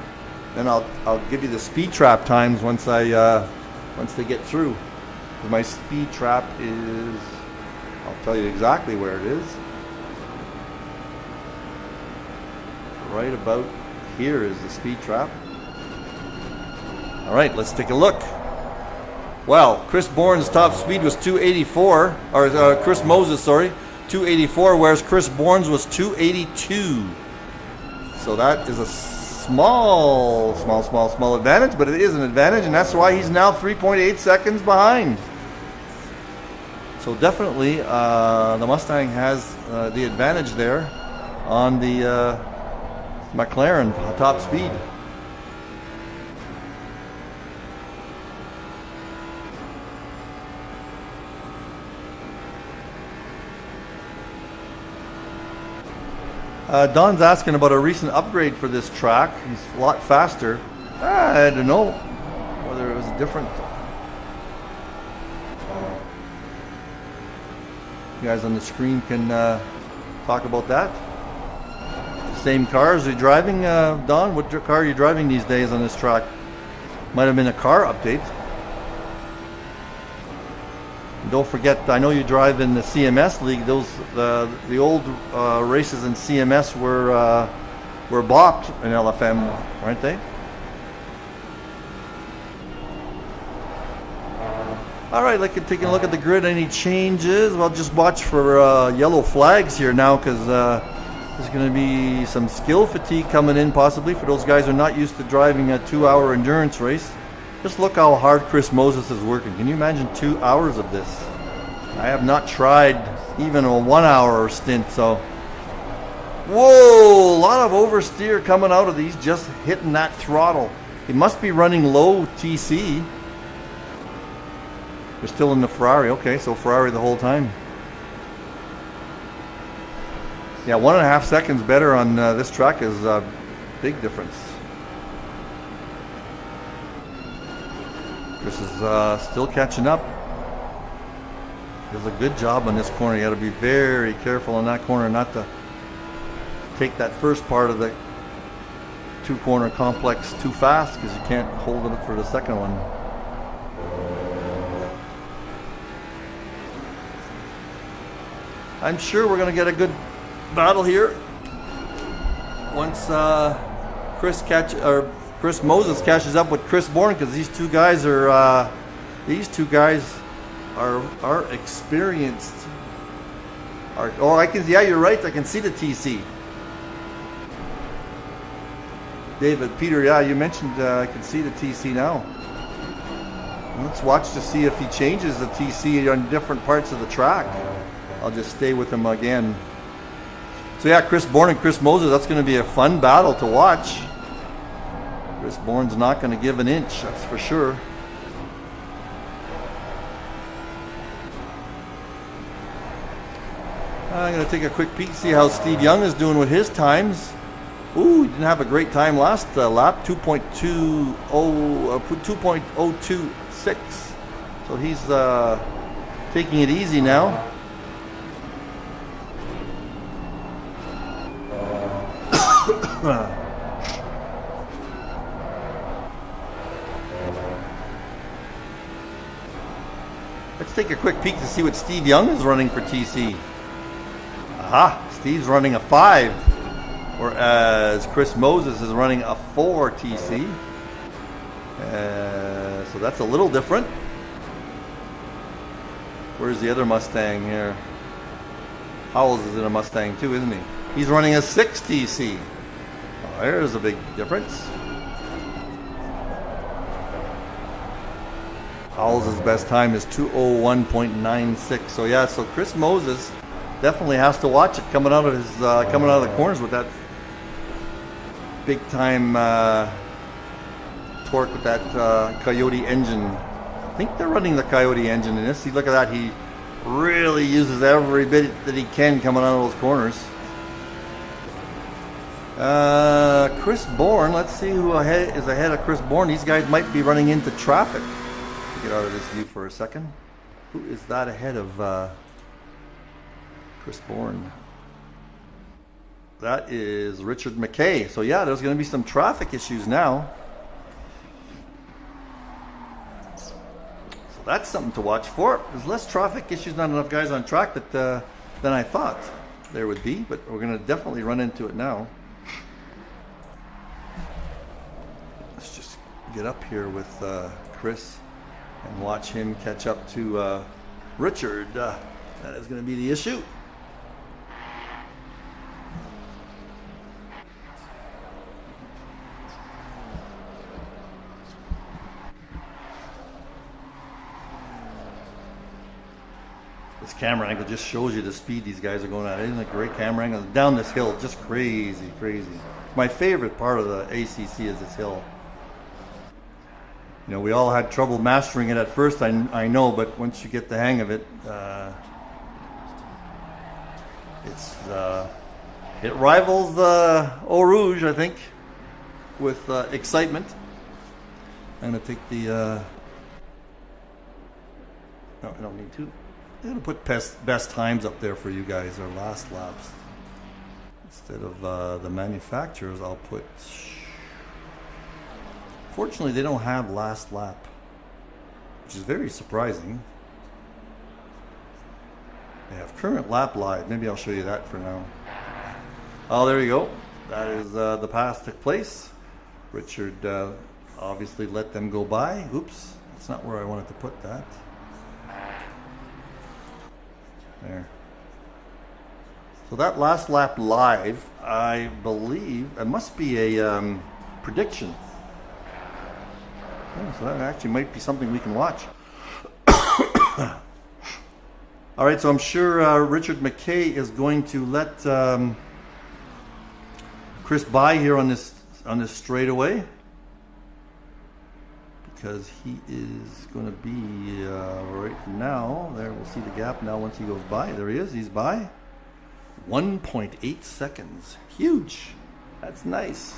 Speaker 1: Then I'll give you the speed trap times once they get through. My speed trap is, I'll tell you exactly where it is. Right about here is the speed trap. All right, let's take a look. Well, Chris Bourne's top speed was 284, or Chris Moses, sorry, 284, whereas Chris Bourne's was 282. So that is a small advantage, but it is an advantage, and that's why he's now 3.8 seconds behind. So definitely the Mustang has the advantage there on the McLaren top speed. Don's asking about a recent upgrade for this track. He's a lot faster. I don't know whether it was different. You guys on the screen can talk about that. Same cars you're driving, Don? What car are you driving these days on this track? Might have been a car update. Don't forget, I know you drive in the CMS league. Those the old races in CMS were bopped in LFM, weren't they? All right, let's take a look at the grid. Any changes? Well, just watch for yellow flags here now, because there's going to be some skill fatigue coming in, possibly for those guys who are not used to driving a 2-hour endurance race. Just look how hard Chris Moses is working. Can you imagine 2 hours of this? I have not tried even a 1-hour stint, so. Whoa, a lot of oversteer coming out of these, just hitting that throttle. He must be running low TC. They're still in the Ferrari. Okay, so Ferrari the whole time. Yeah, 1.5 seconds better on this track is a big difference. Chris is still catching up. Does a good job on this corner. You got to be very careful on that corner not to take that first part of the 2-corner complex too fast, because you can't hold it for the second one. I'm sure we're going to get a good battle here once Chris Moses catches up with Chris Bourne, because these two guys are experienced. Yeah, you're right. I can see the TC. David, Peter, yeah, you mentioned I can see the TC now. Let's watch to see if he changes the TC on different parts of the track. I'll just stay with him again. So yeah, Chris Bourne and Chris Moses, that's going to be a fun battle to watch. Chris Bourne's not going to give an inch, that's for sure. I'm going to take a quick peek, see how Steve Young is doing with his times. Ooh, he didn't have a great time last lap, 2.026. So he's taking it easy now. Let's take a quick peek to see what Steve Young is running for TC. Aha, Steve's running a 5, whereas Chris Moses is running a 4 TC. So that's a little different. Where's the other Mustang here? Howells is in a Mustang too, isn't he? He's running a 6 TC. Oh, there's a big difference. Howells' best time is 2:01.96. So yeah, so Chris Moses definitely has to watch it coming out of his coming out of the corners with that big time torque with that Coyote engine. I think they're running the Coyote engine in this. See, look at that. He really uses every bit that he can coming out of those corners. Chris Bourne, let's see who is ahead of Chris Bourne. These guys might be running into traffic. Get out of this view for a second. Who is that ahead of Chris Bourne? That is Richard McKay. So yeah, there's going to be some traffic issues now. So that's something to watch for. There's less traffic issues, not enough guys on track than I thought there would be, but we're going to definitely run into it now. Let's just get up here with Chris and watch him catch up to Richard. That is going to be the issue. This camera angle just shows you the speed these guys are going at. Isn't it a great camera angle? Down this hill, just crazy, crazy. My favorite part of the ACC is this hill. You know, we all had trouble mastering it at first, I know, but once you get the hang of it, it rivals Eau Rouge, I think, with excitement. I'm going to take the... no, I don't need to. I'm going to put best times up there for you guys, or last laps. Instead of the manufacturers, I'll put... Fortunately, they don't have last lap, which is very surprising. They have current lap live. Maybe I'll show you that for now. Oh, there you go. That is the pass took place. Richard obviously let them go by. Oops, that's not where I wanted to put that. There. So that last lap live, I believe, it must be a prediction. Oh, so that actually might be something we can watch. All right, so I'm sure Richard McKay is going to let Chris by here on this straightaway, because he is going to be right now. There, we'll see the gap now once he goes by. There he is. He's by 1.8 seconds. Huge. That's nice.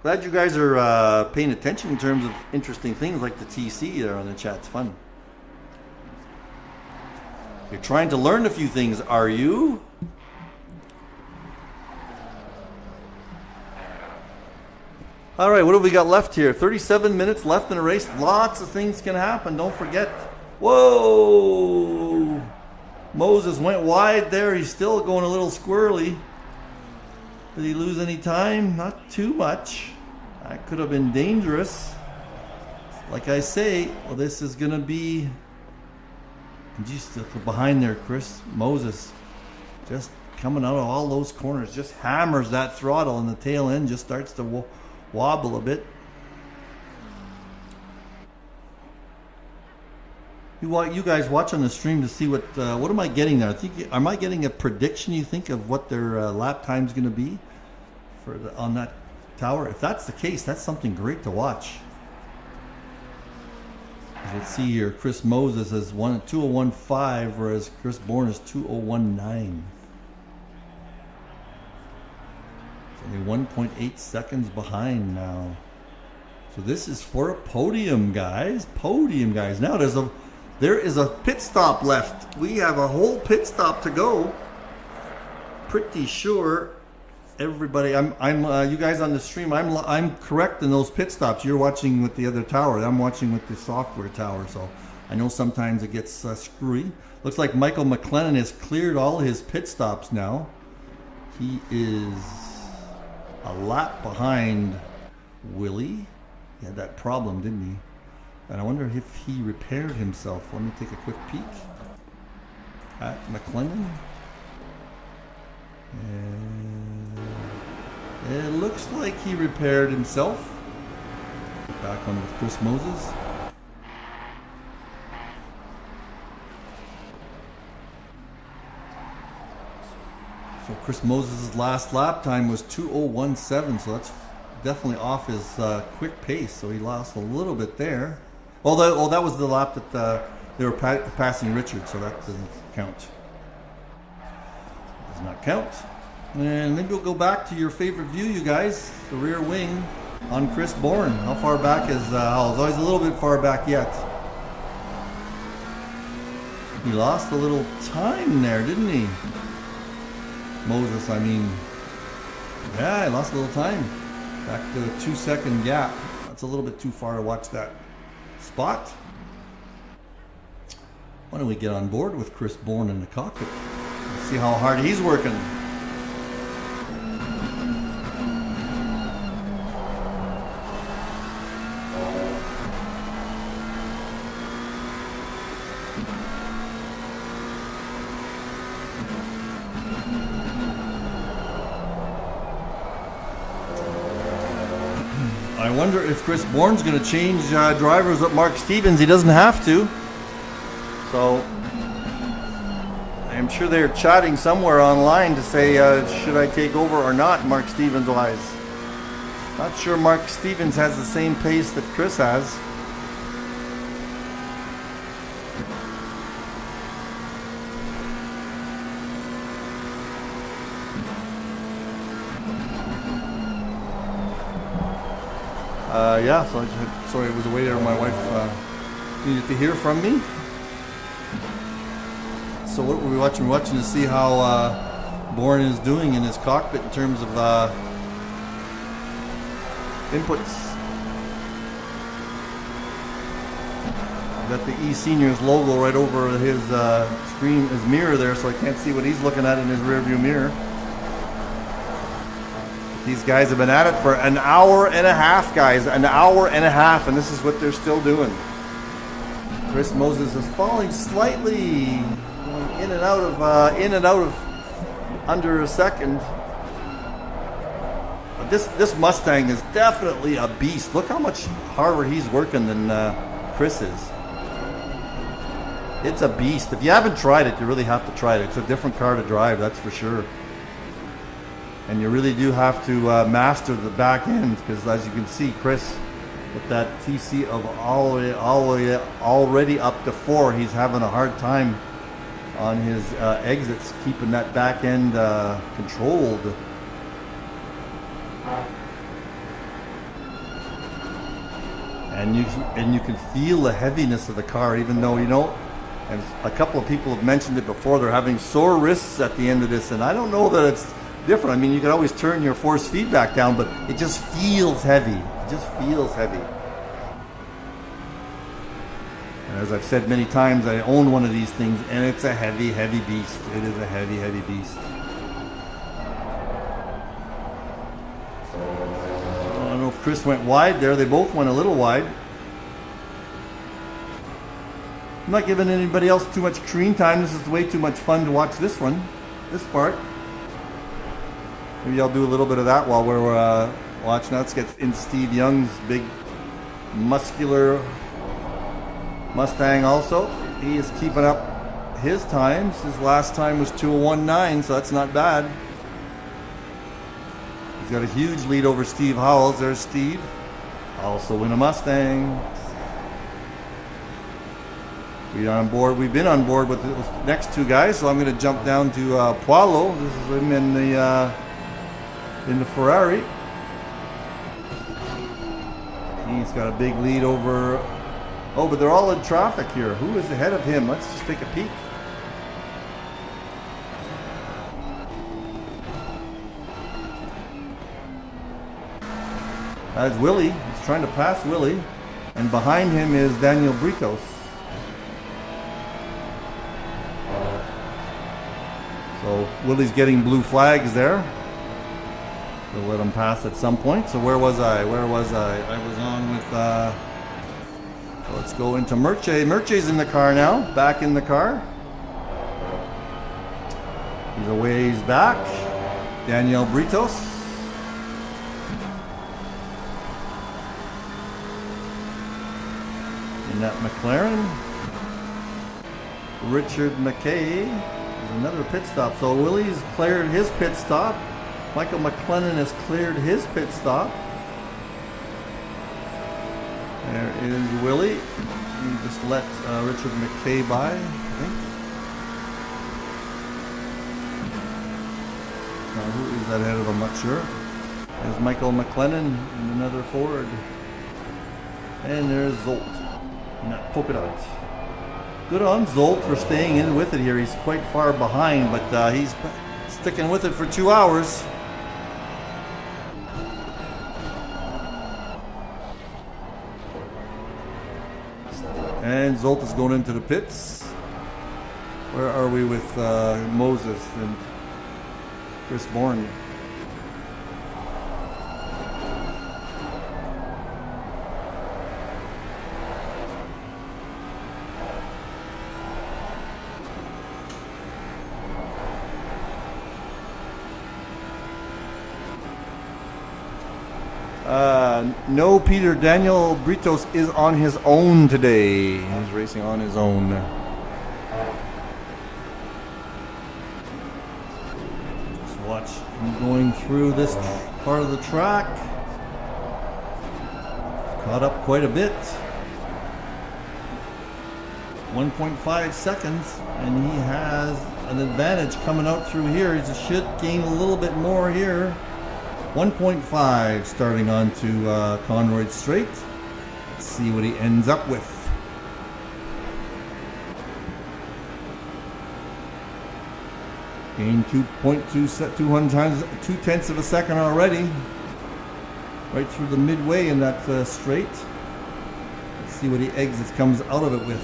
Speaker 1: Glad you guys are paying attention in terms of interesting things like the TC there on the chat. It's fun. You're trying to learn a few things, are you? All right, what have we got left here? 37 minutes left in the race. Lots of things can happen. Don't forget. Whoa! Moses went wide there. He's still going a little squirrely. Did he lose any time? Not too much. That could have been dangerous. Like I say, well, this is going to be... Geez, behind there, Chris. Moses just coming out of all those corners. Just hammers that throttle, and the tail end just starts to wobble a bit. You guys watch on the stream to see what am I getting there? Am I getting a prediction, you think, of what their lap time's going to be on that tower? If that's the case, that's something great to watch. Let's see here. Chris Moses is 2:01.5, whereas Chris Bourne is 2:01.9. It's only 1.8 seconds behind now. So this is for a podium, guys. Podium, guys. Now there is a pit stop left. We have a whole pit stop to go. Pretty sure everybody, you guys on the stream, I'm correct in those pit stops. You're watching with the other tower. I'm watching with the software tower. So I know sometimes it gets screwy. Looks like Michael McLennan has cleared all his pit stops now. He is a lap behind Willie. He had that problem, didn't he? And I wonder if he repaired himself. Let me take a quick peek at McLennan. And it looks like he repaired himself. Back on with Chris Moses. So Chris Moses' last lap time was 2:01.7, so that's definitely off his quick pace. So he lost a little bit there. Well, that was the lap that they were passing Richard, so that doesn't count. Does not count. And maybe we'll go back to your favorite view, you guys. The rear wing on Chris Bourne. How far back is it's always a little bit far back yet. He lost a little time there, didn't he? Moses, I mean. Yeah, he lost a little time. Back to a 2-second gap. That's a little bit too far to watch that spot. Why don't we get on board with Chris Bourne in the cockpit? Let's see how hard he's working. wonder if Chris Bourne's going to change drivers with Mark Stevens. He doesn't have to. So I'm sure they're chatting somewhere online to say, should I take over or not, Mark Stevens wise. Not sure Mark Stevens has the same pace that Chris has. Yeah, so sorry I was away there. My wife needed to hear from me. So what were we watching? We're watching to see how Bourne is doing in his cockpit in terms of inputs. Got the eSeniors logo right over his screen, his mirror there, so I can't see what he's looking at in his rearview mirror. These guys have been at it for an hour and a half, guys. An hour and a half, and this is what they're still doing. Chris Moses is falling slightly, going in and out of under a second. But this Mustang is definitely a beast. Look how much harder he's working than Chris is. It's a beast. If you haven't tried it, you really have to try it. It's a different car to drive, that's for sure. And you really do have to master the back end, because as you can see, Chris, with that TC of already up to 4, he's having a hard time on his exits, keeping that back end controlled. And you can feel the heaviness of the car, even though, you know, and a couple of people have mentioned it before, they're having sore wrists at the end of this, and I don't know that it's different. I mean, you can always turn your force feedback down, but it just feels heavy. It just feels heavy. And as I've said many times, I own one of these things, and it's a heavy, heavy beast. It is a heavy, heavy beast. I don't know if Chris went wide there. They both went a little wide. I'm not giving anybody else too much screen time. This is way too much fun to watch this one, this part. Maybe I'll do a little bit of that while we're watching. Let's get in Steve Young's big, muscular Mustang also. He is keeping up his times. His last time was 2:01.9, so that's not bad. He's got a huge lead over Steve Howells. There's Steve, also in a Mustang. We've been on board with the next two guys, so I'm going to jump down to Paulo. This is him in the Ferrari. He's got a big lead over. Oh, but they're all in traffic here. Who is ahead of him? Let's just take a peek. That's Willie. He's trying to pass Willie, and behind him is Daniel Britos. So Willie's getting blue flags there. We'll let him pass at some point. So where was I? I was on with, so let's go into Merche. Merche's in the car now, back in the car. He's a ways back. Daniel Britos. In that McLaren. Richard McKay. Another pit stop. So Willie's cleared his pit stop. Michael McLennan has cleared his pit stop. There is Willie. He just let Richard McKay by, I think. Now, who is that ahead of him? I'm not sure. There's Michael McLennan in another Ford. And there's Zolt in that polka dot. Good on Zolt for staying in with it here. He's quite far behind, but he's sticking with it for 2 hours. And Zolt is going into the pits. Where are we with Moses and Chris Bourne? No, Peter, Daniel Britos is on his own today. He's racing on his own. Just watch him going through this part of the track. Caught up quite a bit. 1.5 seconds, and he has an advantage coming out through here. He should gain a little bit more here. 1.5 starting onto Conroy Straight. Let's see what he ends up with. Gained 2 tenths of a second already. Right through the midway in that straight. Let's see what he exits, comes out of it with.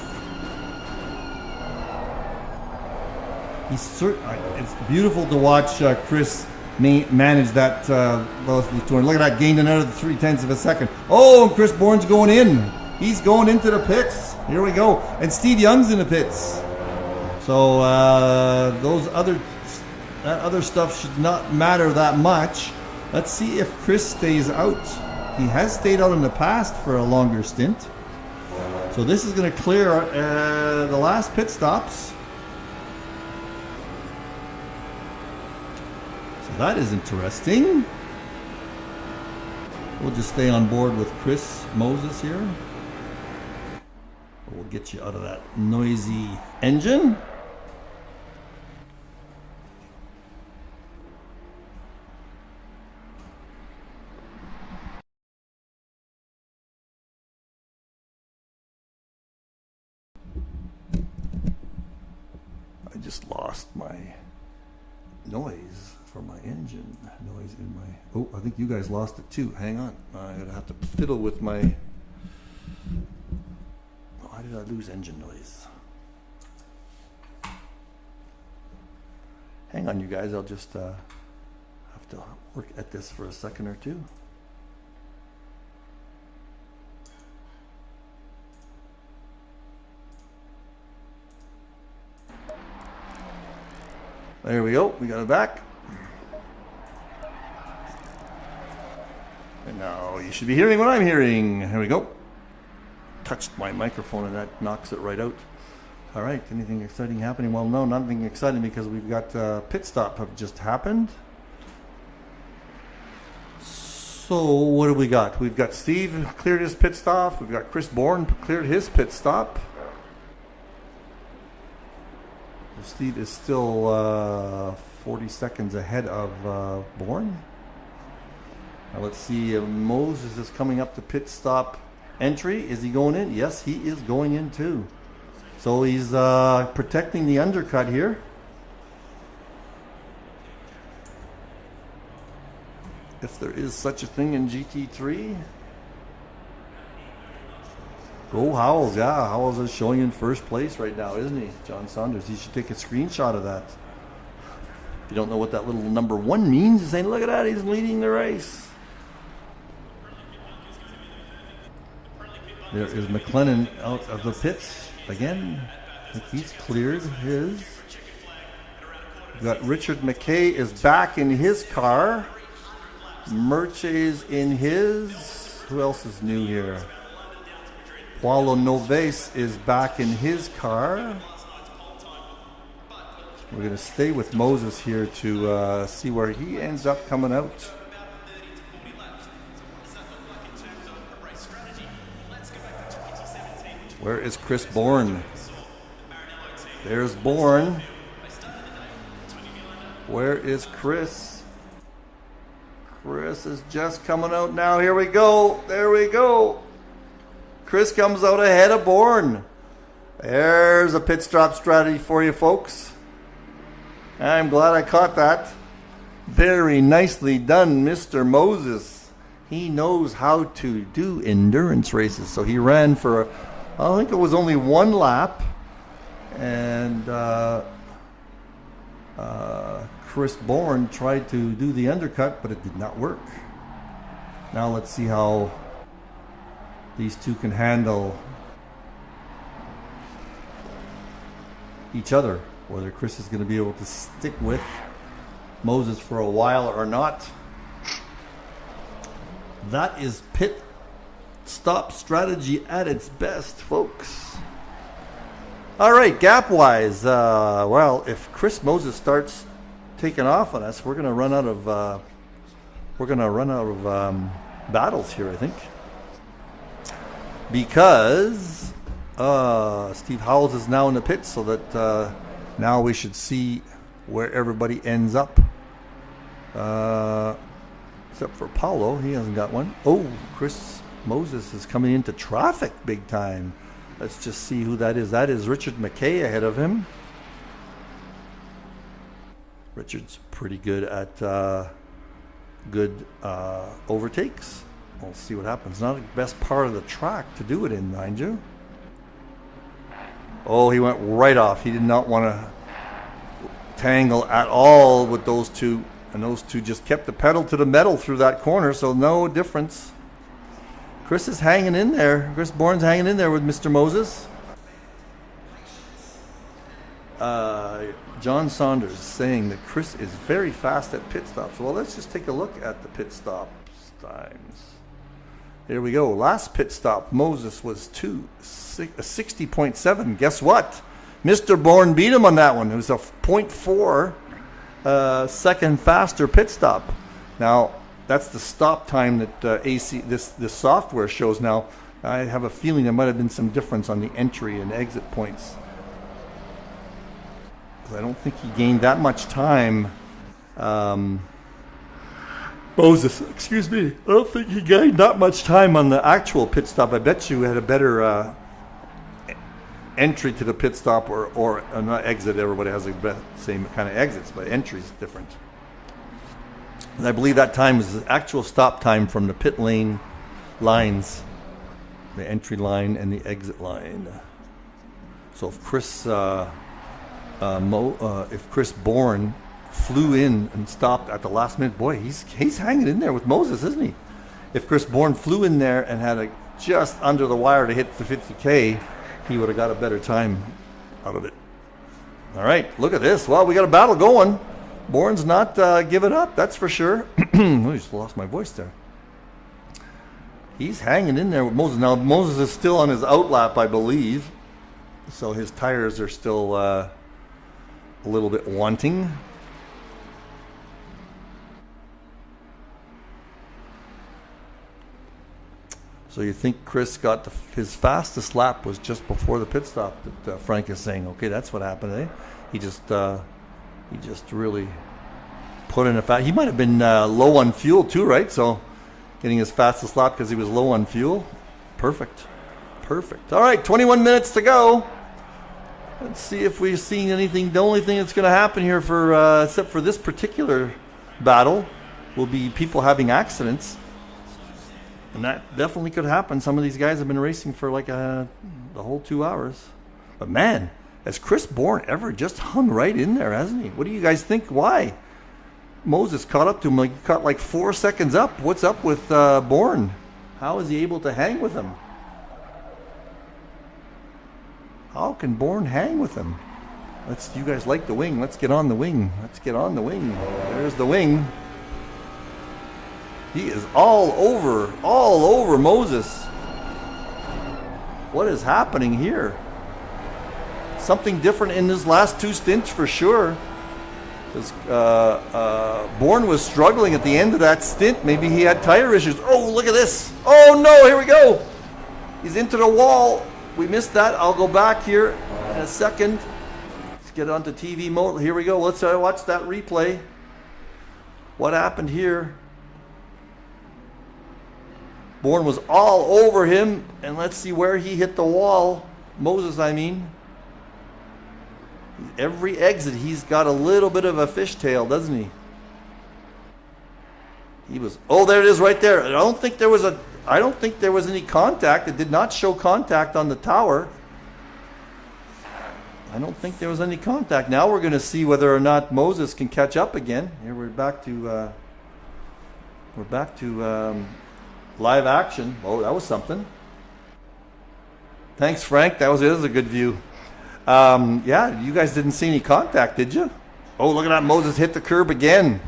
Speaker 1: It's beautiful to watch Chris manage that velocity turn. Look at that, gained another 3 tenths of a second. Oh, and Chris Bourne's going in. He's going into the pits. Here we go. And Steve Young's in the pits. So that other stuff should not matter that much. Let's see if Chris stays out. He has stayed out in the past for a longer stint. So this is going to clear the last pit stops. That is interesting. We'll just stay on board with Chris Moses here. We'll get you out of that noisy engine. I just lost my noise for my engine. Noise in my... Oh, I think you guys lost it too. Hang on. I'm going to have to fiddle with my... Why did I lose engine noise? Hang on, you guys. I'll just have to work at this for a second or two. There we go. We got it back. And now you should be hearing what I'm hearing. Here we go. Touched my microphone and that knocks it right out. All right. Anything exciting happening? Well, no, nothing exciting because we've got pit stop have just happened. So what do we got? We've got Steve cleared his pit stop. We've got Chris Bourne cleared his pit stop. Steve is still 40 seconds ahead of Bourne. Now let's see, Moses is coming up to pit stop entry. Is he going in? Yes, he is going in too. So he's protecting the undercut here. If there is such a thing in GT3. Go Howells, yeah. Howells is showing in first place right now, isn't he? John Saunders. He should take a screenshot of that. If you don't know what that little number 1 means, you're saying, look at that, he's leading the race. There is McLennan out of the pits again. I think he's cleared his. We've got Richard McKay is back in his car. Mercedes in his. Who else is new here? Paulo Noves is back in his car. We're going to stay with Moses here to see where he ends up coming out. Where is Chris Bourne? There's Bourne. Where is Chris? Chris is just coming out now. Here we go. There we go. Chris comes out ahead of Bourne. There's a pit stop strategy for you folks. I'm glad I caught that. Very nicely done, Mr. Moses. He knows how to do endurance races. So he ran for, I think it was only 1 lap. And Chris Bourne tried to do the undercut, but it did not work. Now let's see how these two can handle each other. Whether Chris is going to be able to stick with Moses for a while or not. That is pit stop strategy at its best, folks. All right, gap-wise, well, if Chris Moses starts taking off on us, we're gonna run out of battles here, I think, because Steve Howells is now in the pit, so that now we should see where everybody ends up. Except for Paulo, he hasn't got one. Oh, Chris Moses is coming into traffic big time. Let's just see who that is. That is Richard McKay ahead of him. Richard's pretty good at overtakes. We'll see what happens. Not the best part of the track to do it in, mind you. Oh, he went right off. He did not want to tangle at all with those two. And those two just kept the pedal to the metal through that corner, so no difference. Chris is hanging in there. Chris Bourne's hanging in there with Mr. Moses. John Saunders saying that Chris is very fast at pit stops. Well, let's just take a look at the pit stop times. Here we go. Last pit stop, Moses was 60.7. Guess what? Mr. Bourne beat him on that one. It was a 0.4 second faster pit stop. Now, that's the stop time that this software shows. Now, I have a feeling there might have been some difference on the entry and exit points. I don't think he gained that much time. Moses, excuse me. I don't think he gained that much time on the actual pit stop. I bet you had a better entry to the pit stop or not exit. Everybody has the same kind of exits, but entry is different. And I believe that time is the actual stop time from the pit lane lines, the entry line and the exit line. So if Chris Bourne flew in and stopped at the last minute, boy, he's hanging in there with Moses, isn't he? If Chris Bourne flew in there and had just under the wire to hit the 50K, he would have got a better time out of it. All right, look at this. Well, we got a battle going. Bourne's not giving up, that's for sure. I just lost my voice there. He's hanging in there with Moses. Now, Moses is still on his outlap, I believe. So his tires are still a little bit wanting. So you think Chris got his fastest lap was just before the pit stop that Frank is saying, okay, that's what happened, eh? He just really put in a fast. He might have been low on fuel too, right? So getting his fastest lap because he was low on fuel. Perfect. All right, 21 minutes to go. Let's see if we've seen anything. The only thing that's going to happen here except for this particular battle will be people having accidents. And that definitely could happen. Some of these guys have been racing for like the whole 2 hours. But man, has Chris Bourne ever just hung right in there, hasn't he? What do you guys think? Why? Moses caught up to him, caught like 4 seconds up. What's up with Bourne? How is he able to hang with him? How can Bourne hang with him? You guys like the wing. Let's get on the wing. There's the wing. He is all over Moses. What is happening here? Something different in his last 2 stints for sure. Bourne was struggling at the end of that stint. Maybe he had tire issues. Oh, look at this. Oh no, here we go. He's into the wall. We missed that. I'll go back here in a second. Let's get onto TV mode. Here we go. Let's watch that replay. What happened here? Bourne was all over him, and let's see where he hit the wall. Moses, I mean. Every exit, he's got a little bit of a fishtail, doesn't he? He was. Oh, there it is, right there. I don't think there was any contact. It did not show contact on the tower. I don't think there was any contact. Now we're going to see whether or not Moses can catch up again. Here we're back to live action. Oh, that was something. Thanks, Frank. That was a good view. Yeah, you guys didn't see any contact, did you? Oh, look at that. Moses hit the curb again.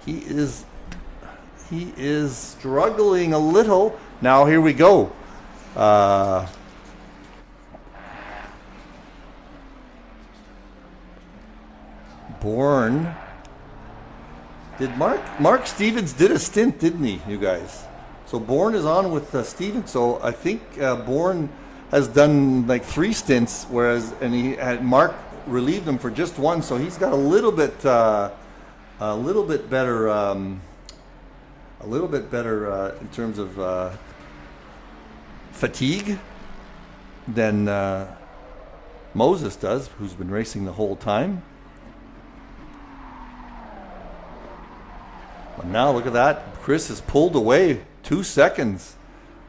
Speaker 1: He is he is struggling a little. Now here we go. Bourne. Did Mark Stevens did a stint, didn't he, you guys? So Bourne is on with Stevens. So I think Bourne has done like 3 stints, and he had Mark relieved him for just 1. So he's got a little bit better in terms of fatigue than Moses does, who's been racing the whole time. But now look at that. Chris has pulled away 2 seconds.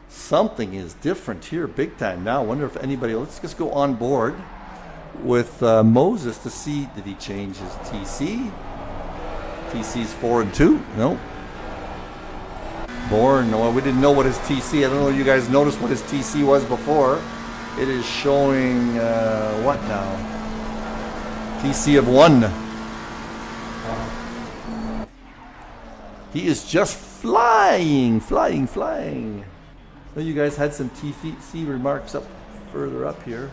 Speaker 1: Something is different here big time. Now I wonder if anybody, let's just go on board with Moses to see, did he change his TC? TC's 4 and 2. No. Bourne, well, we didn't know what his TC, I don't know if you guys noticed what his TC was before. It is showing, what now? TC of 1. He is just flying. So you guys had some TC remarks further up here.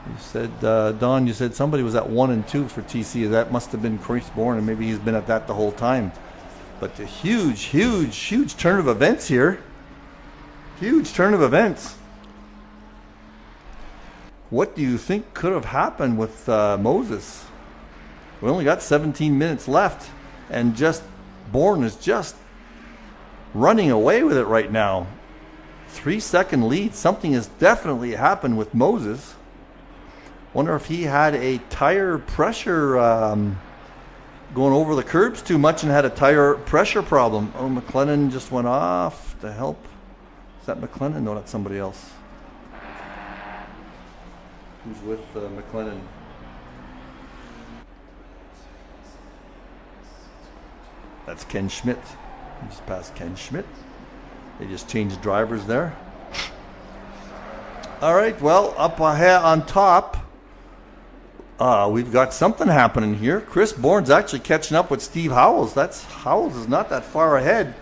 Speaker 1: You said, Don, you said somebody was at 1 and 2 for TC. That must have been Chris Bourne, and maybe he's been at that the whole time. But a huge turn of events here. Huge turn of events. What do you think could have happened with Moses? We only got 17 minutes left, and Bourne is just running away with it right now. 3-second lead. Something has definitely happened with Moses. Wonder if he had a tire pressure going over the curbs too much and had a tire pressure problem. Oh, McLennan just went off to help. Is that McLennan? No, that's somebody else. Who's with McLennan? That's Ken Schmidt. He just passed Ken Schmidt. They just changed drivers there. All right, well, up ahead on top, we've got something happening here. Chris Bourne's actually catching up with Steve Howells. Howells is not that far ahead.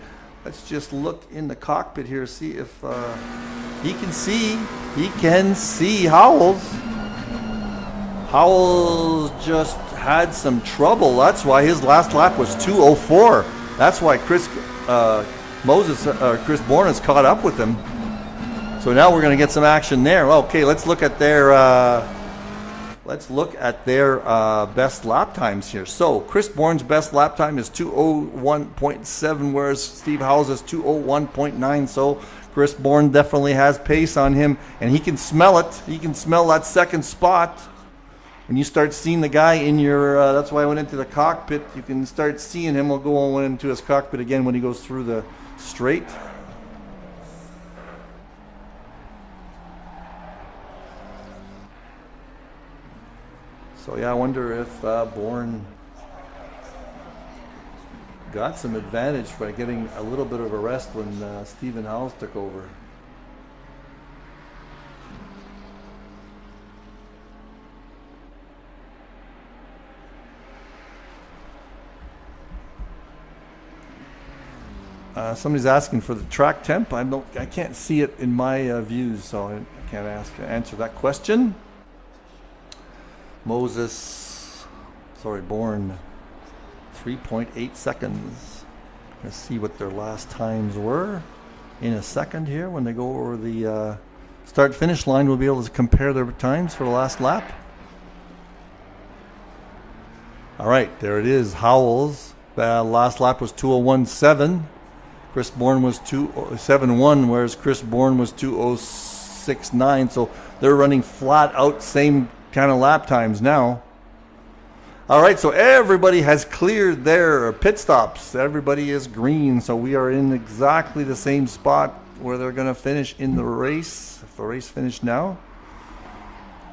Speaker 1: Let's just look in the cockpit here, see if he can see Howells. Howells just had some trouble. That's why his last lap was 2:04. That's why Chris Bourne has caught up with him. So now we're going to get some action there. Okay, let's look at their best lap times here. So Chris Bourne's best lap time is 2:01.7, whereas Steve Howells is 2:01.9. So Chris Bourne definitely has pace on him, and he can smell it. He can smell that second spot. When you start seeing the guy in your, that's why I went into the cockpit. You can start seeing him. We'll go into his cockpit again when he goes through the straight. So yeah, I wonder if Bourne got some advantage by getting a little bit of a rest when Stephen Howells took over. Somebody's asking for the track temp. I can't see it in my views, so I can't answer that question. Bourne, 3.8 seconds. Let's see what their last times were in a second here. When they go over the start-finish line, we'll be able to compare their times for the last lap. All right, there it is. Howells, last lap was 2:01.7. Chris Bourne was 2:07.1, whereas Chris Bourne was 2:06.9. So they're running flat out, same kind of lap times now. All right, so everybody has cleared their pit stops. Everybody is green, so we are in exactly the same spot where they're going to finish in the race. If the race finished now.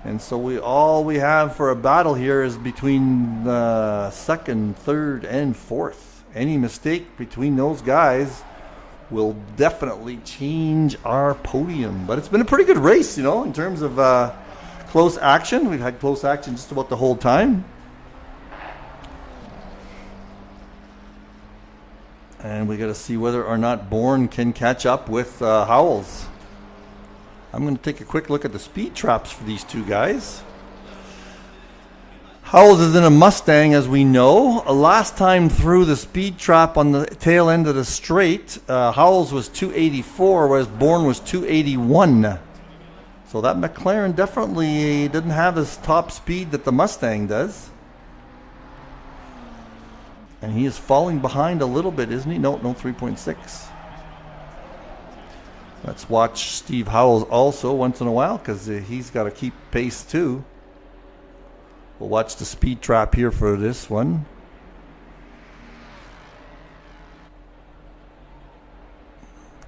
Speaker 1: And so all we have for a battle here is between the second, third, and fourth. Any mistake between those guys will definitely change our podium. But it's been a pretty good race, in terms of close action. We've had close action just about the whole time. And we got to see whether or not Bourne can catch up with Howells. I'm going to take a quick look at the speed traps for these two guys. Howells is in a Mustang, as we know. Last time through the speed trap on the tail end of the straight, Howells was 284, whereas Bourne was 281. So that McLaren definitely didn't have his top speed that the Mustang does. And he is falling behind a little bit, isn't he? No, 3.6. Let's watch Steve Howells also once in a while, because he's got to keep pace too. We'll watch the speed trap here for this one.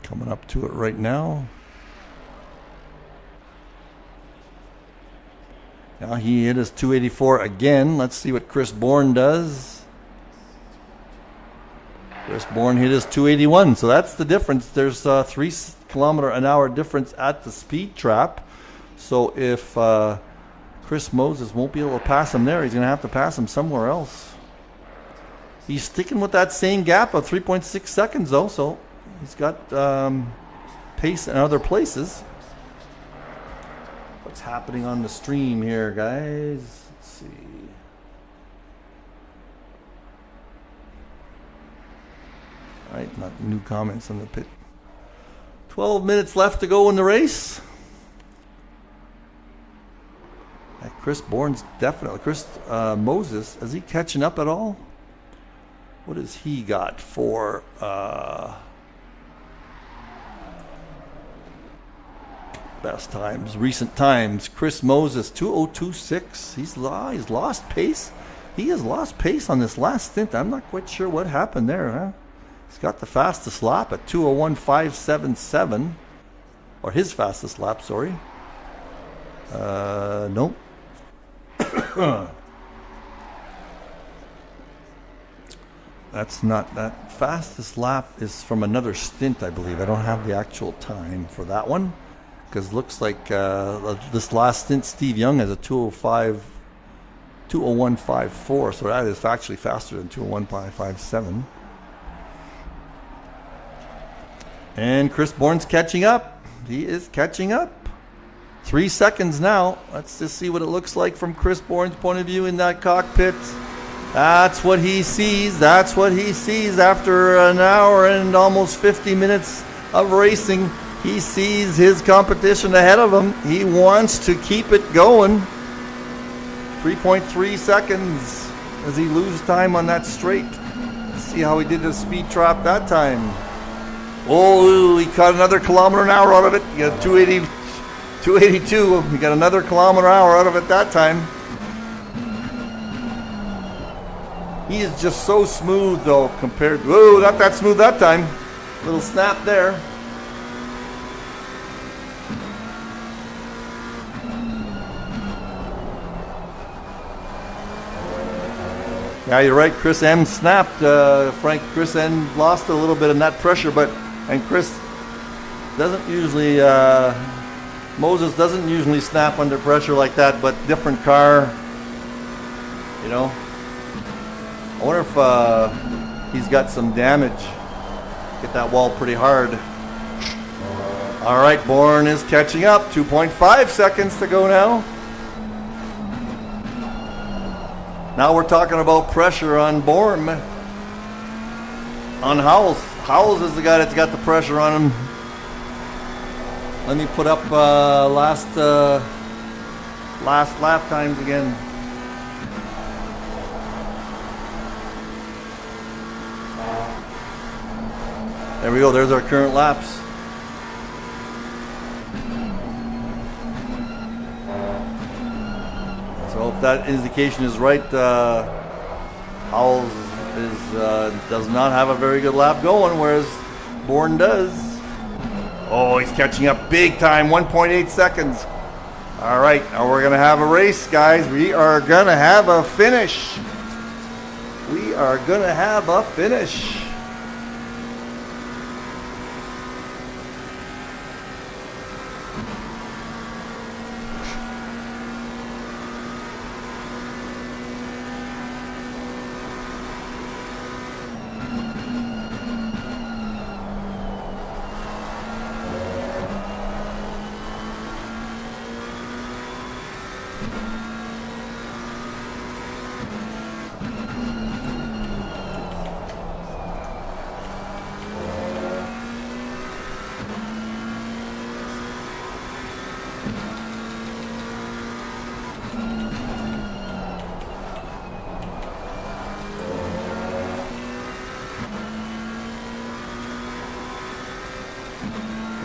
Speaker 1: Coming up to it right now. Now he hit his 284 again. Let's see what Chris Bourne does. Chris Bourne hit his 281, so that's the difference. There's a 3 km/h difference at the speed trap. So if Chris Moses won't be able to pass him there, he's going to have to pass him somewhere else. He's sticking with that same gap of 3.6 seconds though, so he's got pace in other places. What's happening on the stream here, guys? Let's see. All right, not new comments on the pit. 12 minutes left to go in the race. Chris Bourne's definitely. Chris Moses, is he catching up at all? What has he got for best times, recent times? Chris Moses, 2:02.6. He's lost pace. He has lost pace on this last stint. I'm not quite sure what happened there, huh? He's got the fastest lap at 2:01.577. Or his fastest lap, sorry. Nope. That's not that. Fastest lap is from another stint, I believe. I don't have the actual time for that one, because looks like this last stint Steve Young has a 2:01.54, so that is actually faster than 2:01.57. And Chris Bourne's catching up. He is catching up. 3 seconds now. Let's just see what it looks like from Chris Bourne's point of view in that cockpit. That's what he sees. That's what he sees after an hour and almost 50 minutes of racing. He sees his competition ahead of him. He wants to keep it going. 3.3 seconds as he loses time on that straight. Let's see how he did the speed trap that time. Oh, he caught another km/h out of it. He got 282. He got another km/h out of it that time. He is just so smooth though compared to, whoa, not that smooth that time. Little snap there. Yeah, you're right. Chris M snapped. Frank, Chris M lost a little bit in that pressure, and Chris doesn't usually, Moses doesn't usually snap under pressure like that, but different car, you know. I wonder if he's got some damage. Hit that wall pretty hard. All right, Bourne is catching up. 2.5 seconds to go now. Now we're talking about pressure on Bourne. On Howells. Howells is the guy that's got the pressure on him. Let me put up last lap times again. There we go. There's our current laps. So if that indication is right, Howells does not have a very good lap going, whereas Bourne does. Oh, he's catching up big time, 1.8 seconds. All right, now we're going to have a race, guys. We are going to have a finish. We are going to have a finish.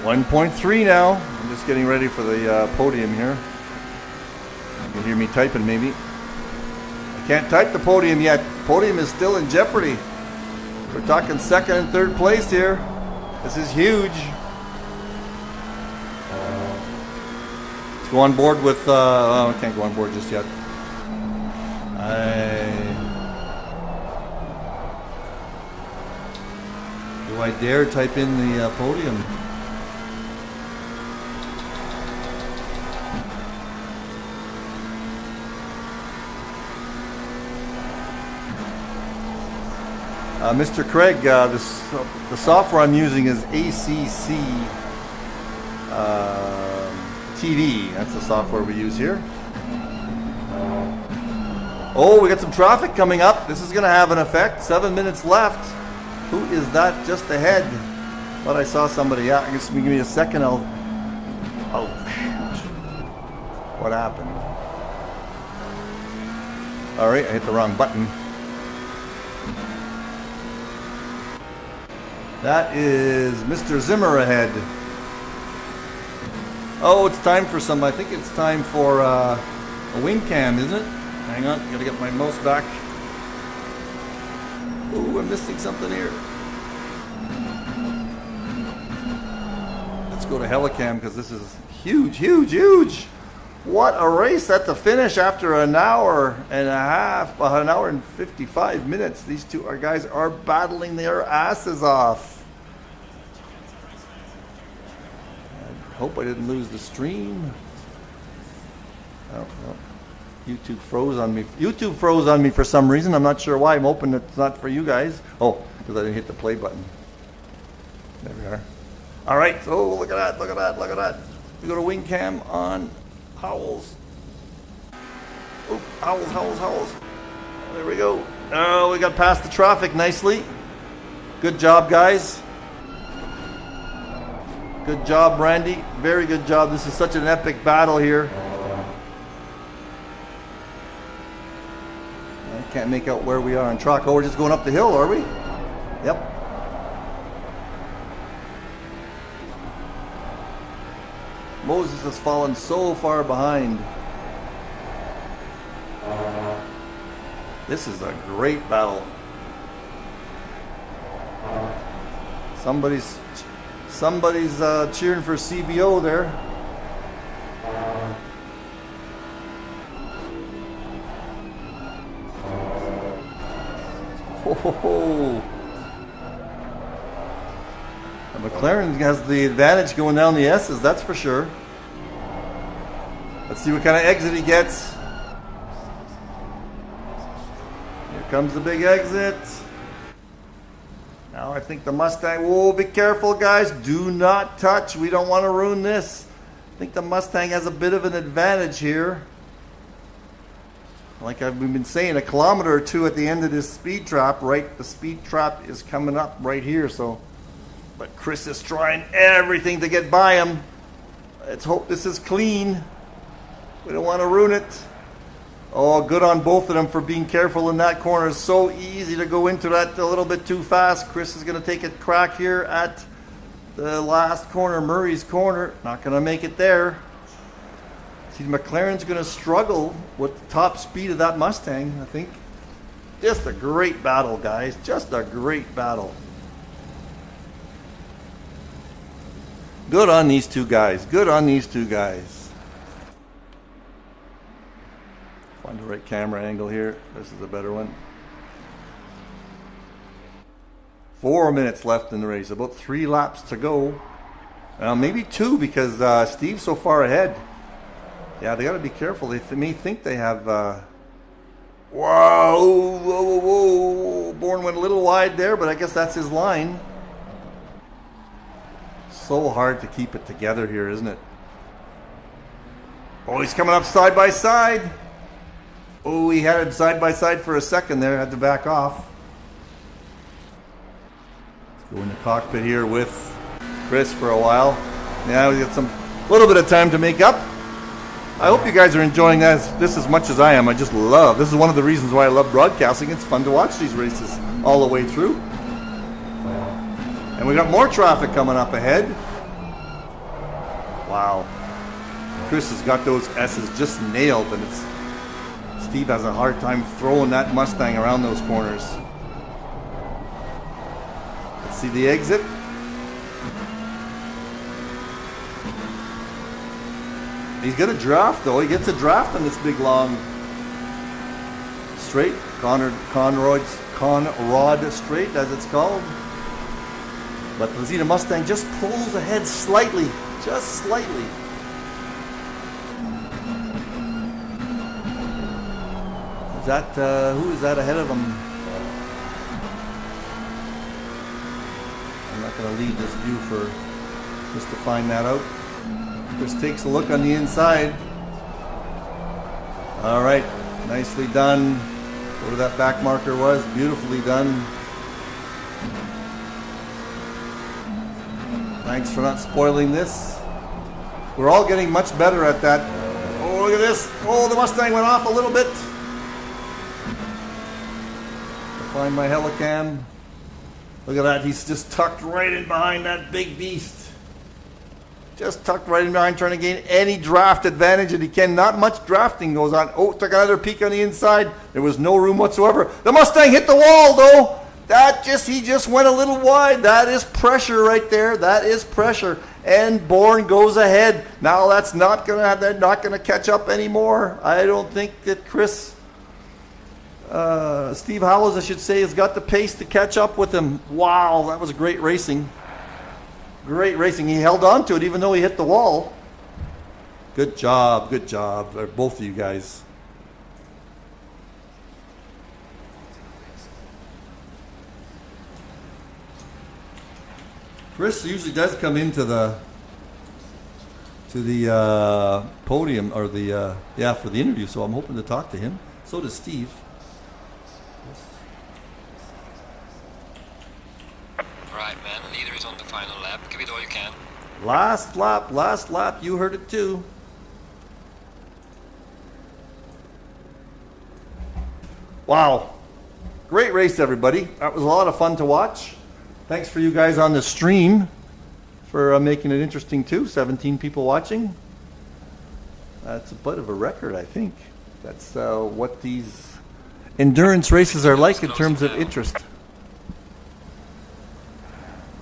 Speaker 1: 1.3 now. I'm just getting ready for the podium here. You can hear me typing maybe. I can't type the podium yet. Podium is still in jeopardy. We're talking second and third place here. This is huge. Let's go on board with, I can't go on board just yet. Do I dare type in the podium? Mr. Craig, the software I'm using is ACC TV. That's the software we use here. Oh, we got some traffic coming up. This is going to have an effect. 7 minutes left. Who is that just ahead? Thought I saw somebody. Yeah, I guess give me a second. Oh, shoot. What happened? All right, I hit the wrong button. That is Mr. Zimmer ahead. Oh, it's time for some. I think it's time for a wing cam, isn't it? Hang on, gotta get my mouse back. Ooh, I'm missing something here. Let's go to Helicam because this is huge, huge, huge. What a race at the finish after an hour and a half, an hour and 55 minutes. These two guys are battling their asses off. I hope I didn't lose the stream. Oh, well. YouTube froze on me. YouTube froze on me for some reason. I'm not sure why. I'm hoping it's not for you guys. Oh, because I didn't hit the play button. There we are. All right. Oh, look at that. Look at that. Look at that. We go to wing cam on Howells. Oh, Howells, Howells, Howells. There we go. Oh, we got past the traffic nicely. Good job, guys. Good job, Randy. Very good job. This is such an epic battle here. I can't make out where we are on track. Oh, we're just going up the hill, are we? Yep. Moses has fallen so far behind. This is a great battle. Somebody's cheering for CBO there. Oh, McLaren has the advantage going down the S's, that's for sure. Let's see what kind of exit he gets. Here comes the big exit. Now I think the Mustang, whoa, be careful guys, do not touch, we don't want to ruin this. I think the Mustang has a bit of an advantage here. Like we've been saying, a kilometer or two at the end of this speed trap, right? The speed trap is coming up right here, so. But Chris is trying everything to get by him. Let's hope this is clean. We don't want to ruin it. Oh, good on both of them for being careful in that corner. It's so easy to go into that a little bit too fast. Chris is going to take a crack here at the last corner, Murray's corner. Not going to make it there. See, McLaren's going to struggle with the top speed of that Mustang, I think. Just a great battle, guys. Just a great battle. Good on these two guys. Good on these two guys. Find the right camera angle here. This is a better one. 4 minutes left in the race. About 3 laps to go. Maybe 2 because Steve's so far ahead. Yeah, they got to be careful. They may think they have... Whoa, whoa, whoa, whoa. Bourne went a little wide there, but I guess that's his line. So hard to keep it together here, isn't it? Oh, he's coming up side by side. Oh, he had it side by side for a second there. Had to back off. Let's go in the cockpit here with Chris for a while. Now we got some little bit of time to make up. I hope you guys are enjoying this as much as I am. I just love, this is one of the reasons why I love broadcasting. It's fun to watch these races all the way through. And And we got more traffic coming up ahead. Wow. Chris has got those S's just nailed, and Steve has a hard time throwing that Mustang around those corners. Let's see the exit. He's got a draft though. He gets a draft on this big long straight, Conrod straight as it's called. But the Zeta Mustang just pulls ahead slightly, just slightly. Is that who is that ahead of him? I'm not going to lead this view for just to find that out. Chris takes a look on the inside. All right, nicely done. Whatever that back marker was, beautifully done. Thanks for not spoiling this. We're all getting much better at that. Oh, look at this. Oh, the Mustang went off a little bit. Find my helicam. Look at that. He's just tucked right in behind that big beast. Just tucked right in behind, trying to gain any draft advantage that he can. Not much drafting goes on. Oh, took another peek on the inside. There was no room whatsoever. The Mustang hit the wall, though. He just went a little wide. That is pressure right there. That is pressure. And Bourne goes ahead. Now that's not gonna. They're not gonna catch up anymore. I don't think that Steve Howells, I should say, has got the pace to catch up with him. Wow, that was great racing. Great racing. He held on to it even though he hit the wall. Good job, both of you guys. Chris usually does come into the podium or for the interview, so I'm hoping to talk to him. So does Steve.
Speaker 3: Right, man. Leader is on the final lap. Give it all you can.
Speaker 1: Last lap. You heard it too. Wow. Great race, everybody. That was a lot of fun to watch. Thanks for you guys on the stream for making it interesting too. 17 people watching. That's a bit of a record, I think. That's what these endurance races are like in terms of interest.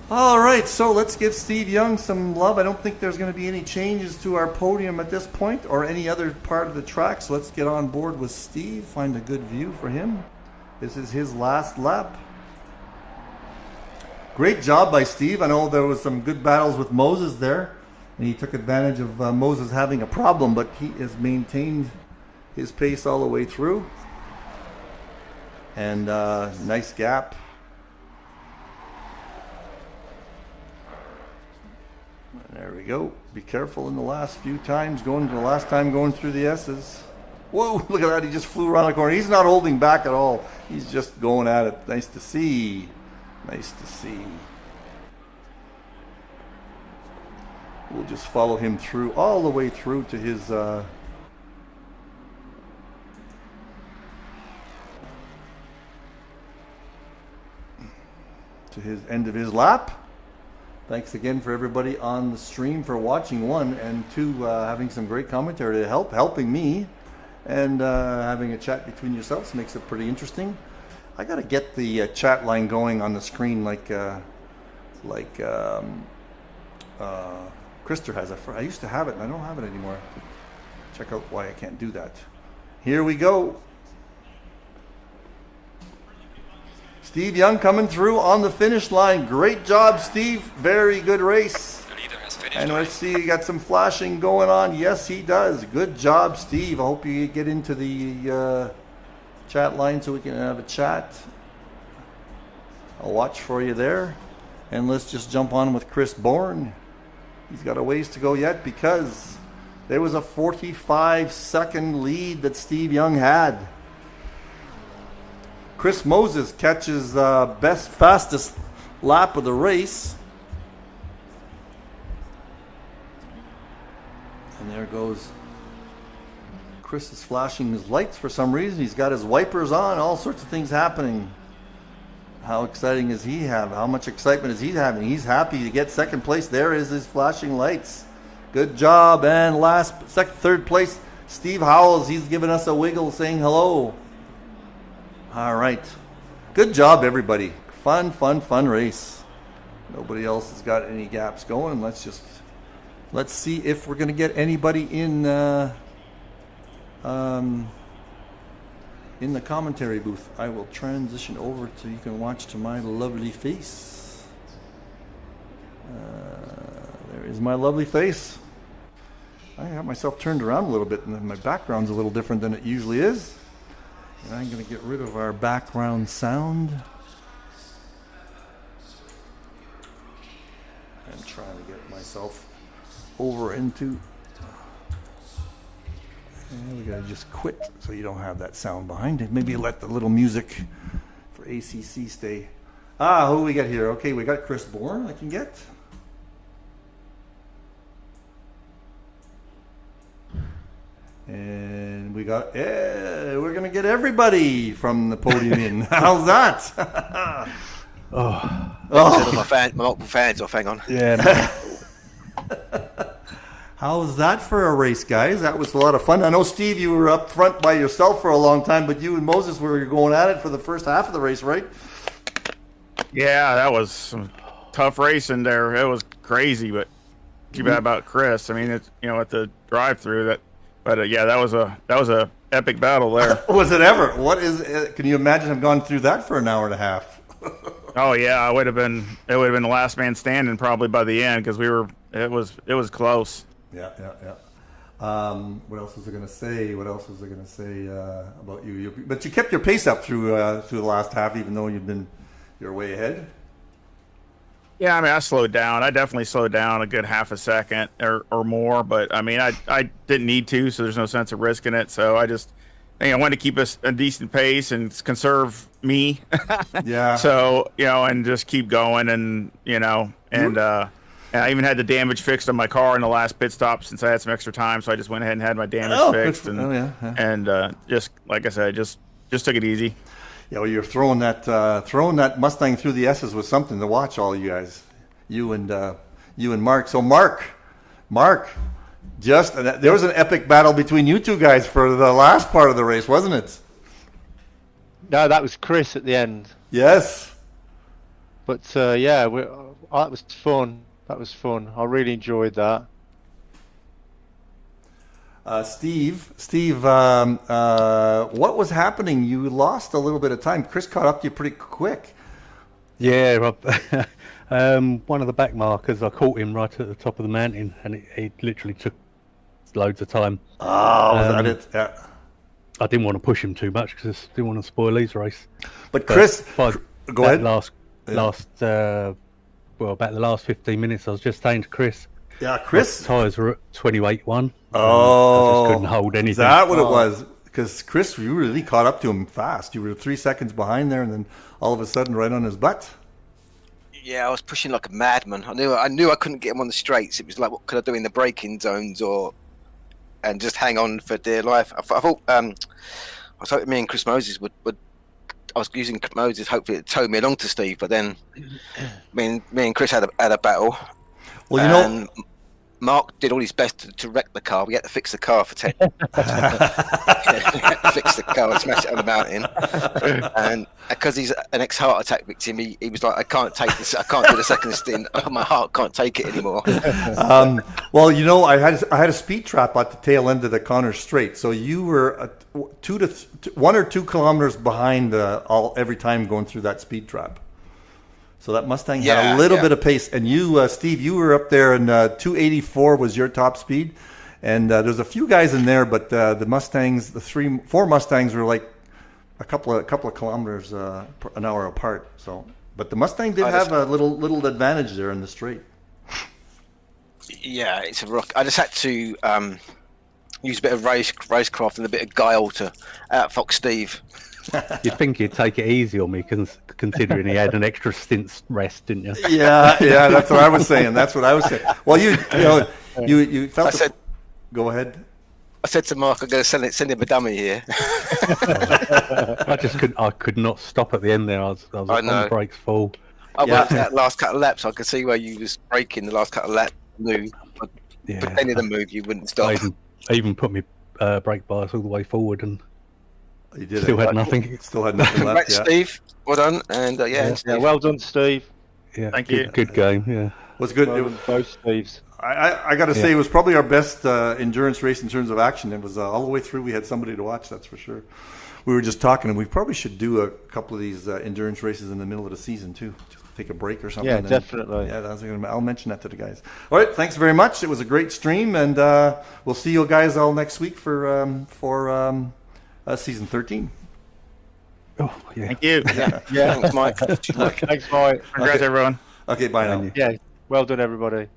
Speaker 1: All right, so let's give Steve Young some love. I don't think there's going to be any changes to our podium at this point or any other part of the track. So let's get on board with Steve, find a good view for him. This is his last lap. Great job by Steve. I know there was some good battles with Moses there, and he took advantage of Moses having a problem, but he has maintained his pace all the way through. And nice gap. There we go. Be careful in the last few times, going through the S's. Whoa, look at that. He just flew around the corner. He's not holding back at all. He's just going at it. Nice to see. Nice to see. We'll just follow him through, all the way through to his to his end of his lap. Thanks again for everybody on the stream for watching, one, and two, having some great commentary to helping me, and having a chat between yourselves makes it pretty interesting. I gotta get the chat line going on the screen like Krister has. I used to have it and I don't have it anymore. Check out why I can't do that. Here we go. Steve Young coming through on the finish line. Great job, Steve. Very good race.
Speaker 3: The leader has finished.
Speaker 1: And let's see, you got some flashing going on. Yes, he does. Good job, Steve. I hope you get into the chat line so we can have a chat. I'll watch for you there. And let's just jump on with Chris Bourne. He's got a ways to go yet because there was a 45-second lead that Steve Young had. Chris Moses catches fastest lap of the race. And there goes. Chris is flashing his lights for some reason. He's got his wipers on, all sorts of things happening. How exciting is he have? How much excitement is he having? He's happy to get second place. There is his flashing lights. Good job. And third place, Steve Howells. He's giving us a wiggle saying hello. All right. Good job, everybody. Fun race. Nobody else has got any gaps going. Let's see if we're going to get anybody in the commentary booth. I will transition over so you can watch to my lovely face. There is my lovely face. I got myself turned around a little bit, and my background's a little different than it usually is. And I'm going to get rid of our background sound. I'm trying to get myself over into... And we gotta just quit so you don't have that sound behind it. Maybe let the little music for ACC stay. Who we got here? Okay, we got Chris Bourne I can get. And we got, we're gonna get everybody from the podium in. How's that?
Speaker 4: My multiple fans off, hang on.
Speaker 5: Yeah.
Speaker 1: How's that for a race, guys? That was a lot of fun. I know, Steve, you were up front by yourself for a long time, but you and Moses were going at it for the first half of the race, right?
Speaker 5: Yeah, that was some tough racing there. It was crazy, but too bad about Chris. I mean, it's at the drive-through yeah, that was a epic battle there.
Speaker 1: Was it ever? Can you imagine have gone through that for an hour and a half?
Speaker 5: Oh yeah, it would have been the last man standing probably by the end because it was close. Yeah.
Speaker 1: What else was I going to say? About you? But you kept your pace up through the last half, even though you're way ahead.
Speaker 5: Yeah, I mean, I slowed down. I definitely slowed down a good half a second or more. But I mean, I didn't need to, so there's no sense of risking it. So I just, I wanted to keep a decent pace and conserve me.
Speaker 1: Yeah.
Speaker 5: So and just keep going, and and I even had the damage fixed on my car in the last pit stop since I had some extra time. So I just went ahead and had my damage fixed, and just like I said, just took it easy.
Speaker 1: Yeah, well, you're throwing that Mustang through the S's was something to watch. All you guys, you and Mark. So Mark, there was an epic battle between you two guys for the last part of the race, wasn't it?
Speaker 6: No, that was Chris at the end.
Speaker 1: Yes.
Speaker 6: But that was fun. That was fun. I really enjoyed that.
Speaker 1: Steve, what was happening? You lost a little bit of time. Chris caught up to you pretty quick.
Speaker 7: Yeah, one of the back markers, I caught him right at the top of the mountain, and it literally took loads of time.
Speaker 1: Oh, was that it? Yeah.
Speaker 7: I didn't want to push him too much because I didn't want to spoil his race.
Speaker 1: But Chris, go ahead.
Speaker 7: About the last 15 minutes, I was just saying to Chris.
Speaker 1: Yeah, Chris.
Speaker 7: Tyres were at 28.1.
Speaker 1: Oh,
Speaker 7: I just couldn't hold anything.
Speaker 1: Is that what it was? Because Chris, you really caught up to him fast. You were 3 seconds behind there, and then all of a sudden, right on his butt.
Speaker 4: Yeah, I was pushing like a madman. I knew I couldn't get him on the straights. It was like, what could I do in the braking zones, and just hang on for dear life. I thought I was hoping me and Chris Moses would. I was using Moses, hopefully it towed me along to Steve, but then me and Chris had a battle.
Speaker 1: Well,
Speaker 4: Mark did all his best to wreck the car. We had to fix the car for 10 fix the car and smash it on the mountain. And because he's an ex-heart attack victim, he was like, I can't take this. I can't do the second stint. My heart can't take it anymore.
Speaker 1: Well, I had a speed trap at the tail end of the Connors Straight. So you were 1 or 2 kilometers behind every time going through that speed trap. So that Mustang had a little bit of pace. And you, Steve, you were up there, and 284 was your top speed. And there's a few guys in there, but the Mustangs, the 4 Mustangs were like a couple of kilometers an hour apart. So, but the Mustang did have a little advantage there in the straight.
Speaker 4: Yeah, it's a rock. I just had to use a bit of racecraft and a bit of guile to outfox Steve.
Speaker 7: You'd think he'd take it easy on me, considering he had an extra stint rest, didn't you?
Speaker 1: Yeah, that's what I was saying. Well, you felt.
Speaker 4: I said,
Speaker 1: go ahead.
Speaker 4: I said to Mark, I'm going to send him a dummy here.
Speaker 7: I could not stop at the end there. I was
Speaker 4: I
Speaker 7: on
Speaker 4: know.
Speaker 7: the brakes full.
Speaker 4: I
Speaker 1: Yeah.
Speaker 4: worked that last couple of laps. I could see where you was braking the last couple of laps. Move.
Speaker 7: Yeah.
Speaker 4: But any of the move, you wouldn't stop.
Speaker 7: I even put my brake bias all the way forward and
Speaker 1: You did
Speaker 7: still
Speaker 1: it.
Speaker 7: had nothing.
Speaker 1: Still had nothing
Speaker 4: Right,
Speaker 1: left. Yeah.
Speaker 4: Steve. Well done. And yeah,
Speaker 6: Yeah,
Speaker 4: Steve.
Speaker 6: well done, Steve.
Speaker 7: Yeah,
Speaker 5: Thank
Speaker 7: good,
Speaker 5: you.
Speaker 7: Good game. Yeah.
Speaker 1: Was good.
Speaker 6: Well done, both Steves.
Speaker 1: I got to say, it was probably our best endurance race in terms of action. It was all the way through. We had somebody to watch, that's for sure. We were just talking, and we probably should do a couple of these endurance races in the middle of the season too. Just take a break or something.
Speaker 6: Yeah,
Speaker 1: and-
Speaker 6: definitely.
Speaker 1: Yeah, I'll mention that to the guys. All right, thanks very much. It was a great stream, and we'll see you guys all next week for season 13.
Speaker 7: Oh, yeah.
Speaker 5: Thank you.
Speaker 6: Yeah.
Speaker 4: Thanks, Mike.
Speaker 6: Thanks, Mike.
Speaker 5: Congrats, everyone.
Speaker 1: Okay, bye now.
Speaker 6: Yeah, well done, everybody.